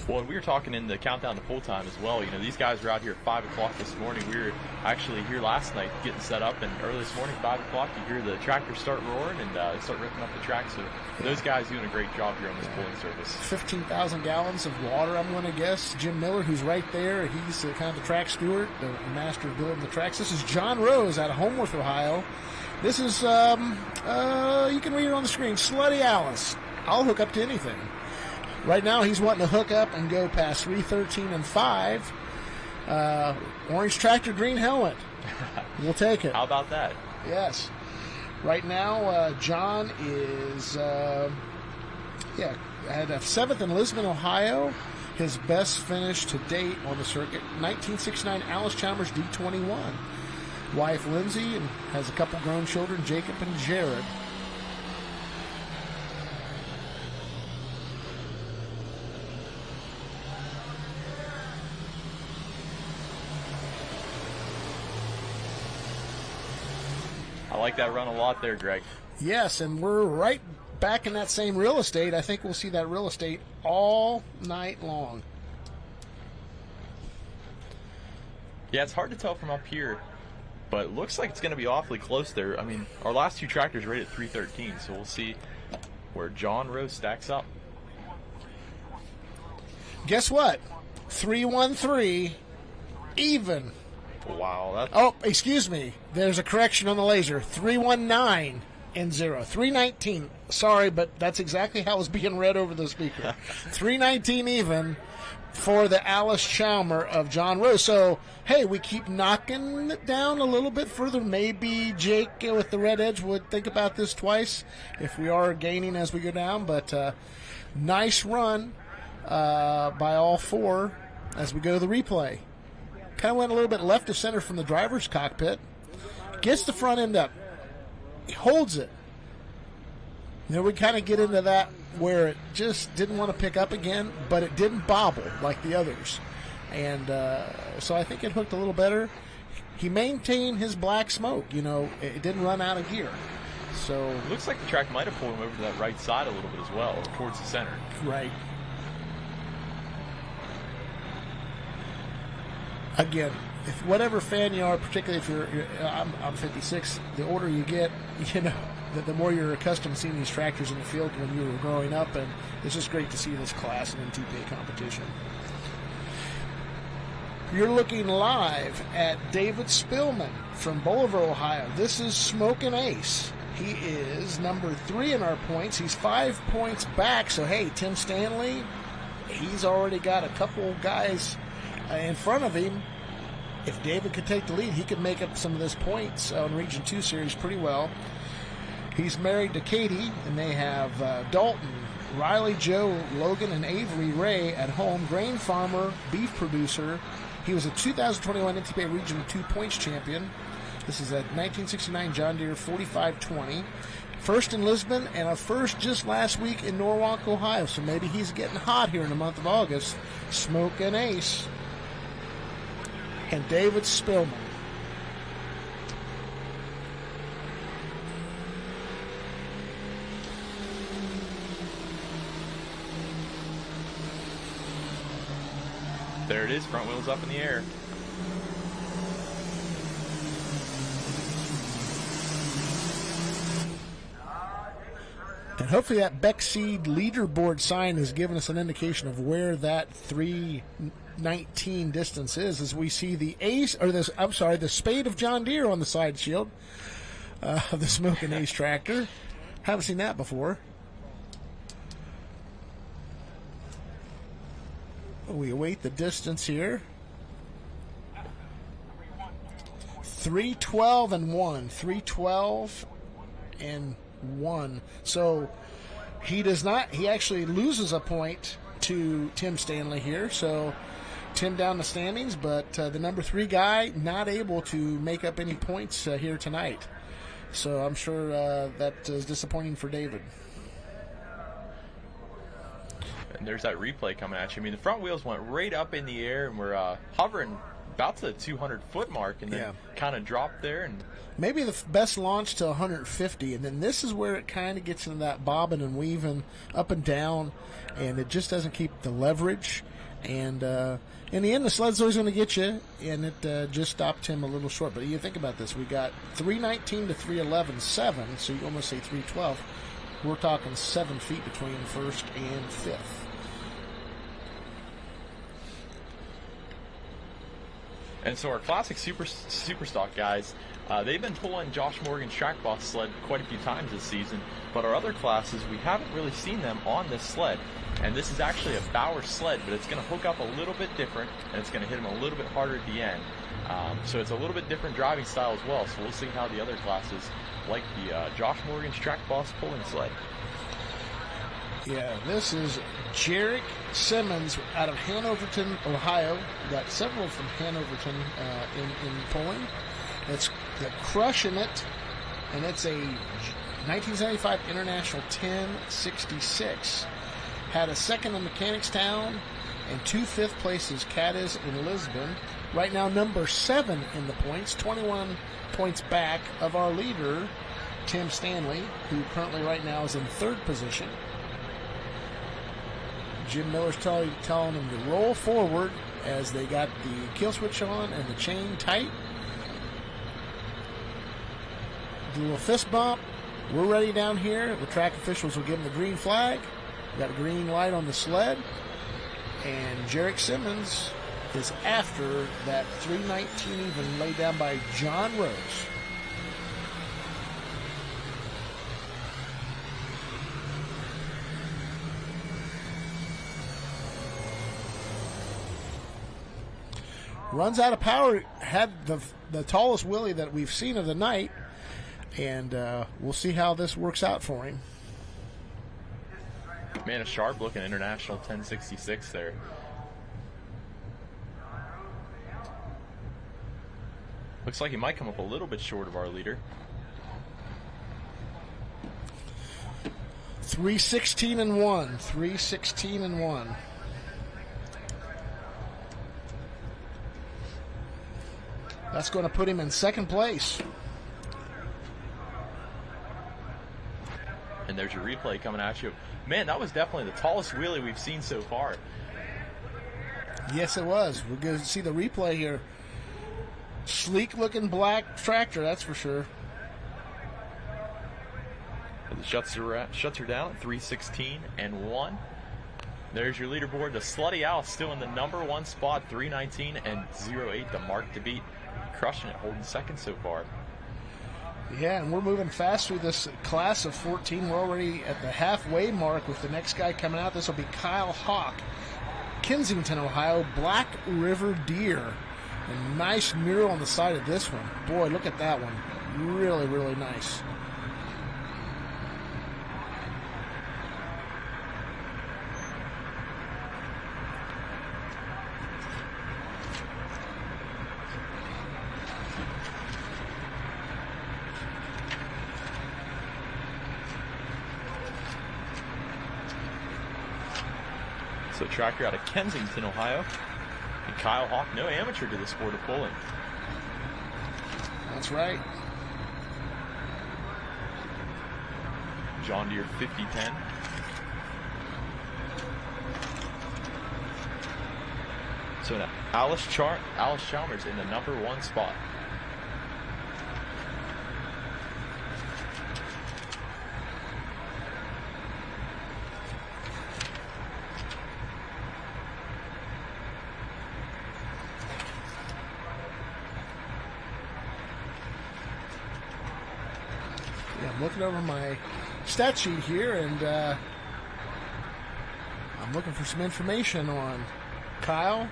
Well, and we were talking in the countdown to full time as well. These guys were out here at 5 o'clock this morning. We were actually here last night getting set up, and early this morning, 5 o'clock, you hear the tractors start roaring and they start ripping up the track. So those guys doing a great job here on this pulling service. 15,000 gallons of water, I'm going to guess. Jim Miller, who's right there, he's kind of the track steward, the master of building the tracks. This is John Rose out of Homeworth, Ohio. This is, you can read it on the screen, Slutty Alice. I'll hook up to anything. Right now, he's wanting to hook up and go past 313-5. Orange tractor, green helmet. We'll take it. How about that? Yes. Right now, John is, had a 7th in Lisbon, Ohio. His best finish to date on the circuit, 1969 Alice Chalmers D21. Wife Lindsay, and has a couple grown children, Jacob and Jared. I like that run a lot there, Greg. Yes, and we're right back in that same real estate. I think we'll see that real estate all night long. Yeah, it's hard to tell from up here, but it looks like it's going to be awfully close there. I mean, our last 2 tractors right at 313, so we'll see where John Rose stacks up. Guess what? 313 even. Wow. Oh, excuse me. There's a correction on the laser. 319-0. 319. Sorry, but that's exactly how it's being read over the speaker. 319 even for the Alice Chalmer of John Rose. So, hey, we keep knocking it down a little bit further. Maybe Jake with the red edge would think about this twice if we are gaining as we go down. But nice run by all 4 as we go to the replay. Kind of went a little bit left of center from the driver's cockpit. Gets the front end up. He holds it. We kind of get into that where it just didn't want to pick up again, but it didn't bobble like the others. And so I think it hooked a little better. He maintained his black smoke. It didn't run out of gear. So it looks like the track might have pulled him over to that right side a little bit as well, towards the center. Right. Again, if whatever fan you are, particularly if I'm 56, the older you get, the more you're accustomed to seeing these tractors in the field when you were growing up, and it's just great to see this class in NTPA competition. You're looking live at David Spillman from Bolivar, Ohio. This is Smokin' Ace. He is number 3 in our points. He's 5 points back. So, hey, Tim Stanley, he's already got a couple guys in front of him. If David could take the lead, he could make up some of those points on Region 2 Series pretty well. He's married to Katie, and they have Dalton, Riley, Joe, Logan, and Avery Ray at home. Grain farmer, beef producer. He was a 2021 NTPA Region 2 points champion. This is a 1969 John Deere 4520. First in Lisbon and a first just last week in Norwalk, Ohio. So maybe he's getting hot here in the month of August. Smokin' Ace. And David Spillman. There it is, front wheels up in the air. And hopefully that Beckseed leaderboard sign has given us an indication of where that 319 distance is, as we see the the spade of John Deere on the side shield of the Smokin' Ace tractor. Haven't seen that before. We await the distance here. 312 and 1. 312 and 1. So he does not. He actually loses a point to Tim Stanley here. So Tim down the standings, but the number 3 guy not able to make up any points here tonight. So I'm sure that is disappointing for David. And there's that replay coming at you. I mean, the front wheels went right up in the air, and we're hovering about to the 200-foot mark, and then kind of dropped there. And maybe the best launch to 150, and then this is where it kind of gets into that bobbing and weaving up and down, and it just doesn't keep the leverage. And in the end, the sled's always going to get you, and it just stopped him a little short. But you think about this. We got 319 to 311, 7, so you almost say 312. We're talking 7 feet between first and fifth. And so our classic super stock guys, they've been pulling Josh Morgan's track boss sled quite a few times this season, but our other classes, we haven't really seen them on this sled. And this is actually a Bauer sled, but it's going to hook up a little bit different, and it's going to hit him a little bit harder at the end. So it's a little bit different driving style as well, so we'll see how the other classes like the Josh Morgan's track boss pulling sled. Yeah, this is Jarek Simmons out of Hanoverton, Ohio. We got several from Hanoverton in pulling. They're crushing it, and it's a 1975 International 1066. Had a second in Mechanicstown and 2 fifth places, Cadiz in Lisbon. Right now, number 7 in the points, 21 points back of our leader, Tim Stanley, who currently right now is in 3rd position. Jim Miller's telling them to roll forward as they got the kill switch on and the chain tight. Do a little fist bump. We're ready down here. The track officials will give them the green flag. We got a green light on the sled. And Jarek Simmons is after that 319 even laid down by John Rose. Runs out of power, had the tallest wheelie that we've seen of the night, and we'll see how this works out for him. Man, a sharp-looking International 1066 there. Looks like he might come up a little bit short of our leader. 3:16-1. 3:16-1. That's going to put him in second place. And there's your replay coming at you. Man, that was definitely the tallest wheelie we've seen so far. Yes, it was. We're going to see the replay here. Sleek-looking black tractor, that's for sure. The shuts her down at 3:16-1. There's your leaderboard. The Slutty Owl still in the number one spot, 3:19-08. The mark to beat. Crushing it, holding second so far. Yeah, and we're moving fast through this class of 14. We're already at the halfway mark with the next guy coming out. This will be Kyle Hawk, Kensington, Ohio, Black River Deer. A nice mural on the side of this one. Boy, look at that one. Really, really nice. So tracker out of Kensington, Ohio. And Kyle Hawk, no amateur to the sport of pulling. That's right. John Deere 5010. So now Alice Chalmers in the number one spot. I'm looking over my stat sheet here, and I'm looking for some information on Kyle.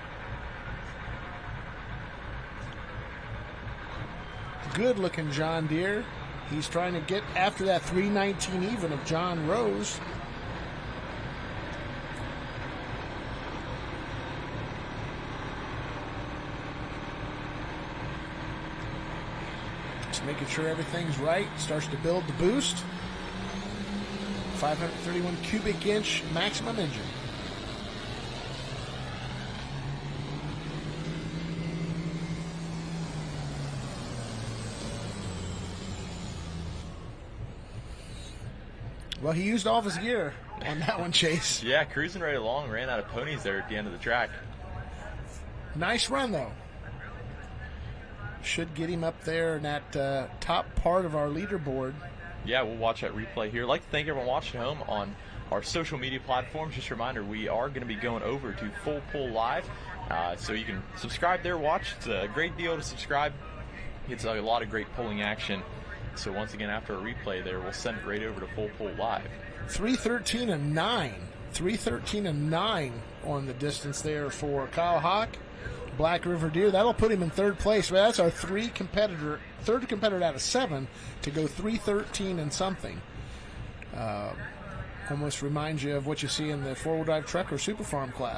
Good-looking John Deere. He's trying to get after that 319 even of John Rose. Making sure everything's right. Starts to build the boost. 531 cubic inch maximum engine. Well, he used all of his gear on that one, Chase. Yeah, cruising right along. Ran out of ponies there at the end of the track. Nice run, though. Should get him up there in that top part of our leaderboard. Yeah, we'll watch that replay here. I'd like to thank everyone watching at home on our social media platforms. Just a reminder, we are going to be going over to Full Pull Live, so you can subscribe there, watch. It's a great deal to subscribe. It's a lot of great pulling action. So once again, after a replay there, we'll send it right over to Full Pull Live. 3:13-9. 3:13-9 on the distance there for Kyle Hawk. Black River Deer, that'll put him in third place. Well, that's our third competitor out of 7 to go 3:13 and something. Almost reminds you of what you see in the four-wheel drive truck or super farm class.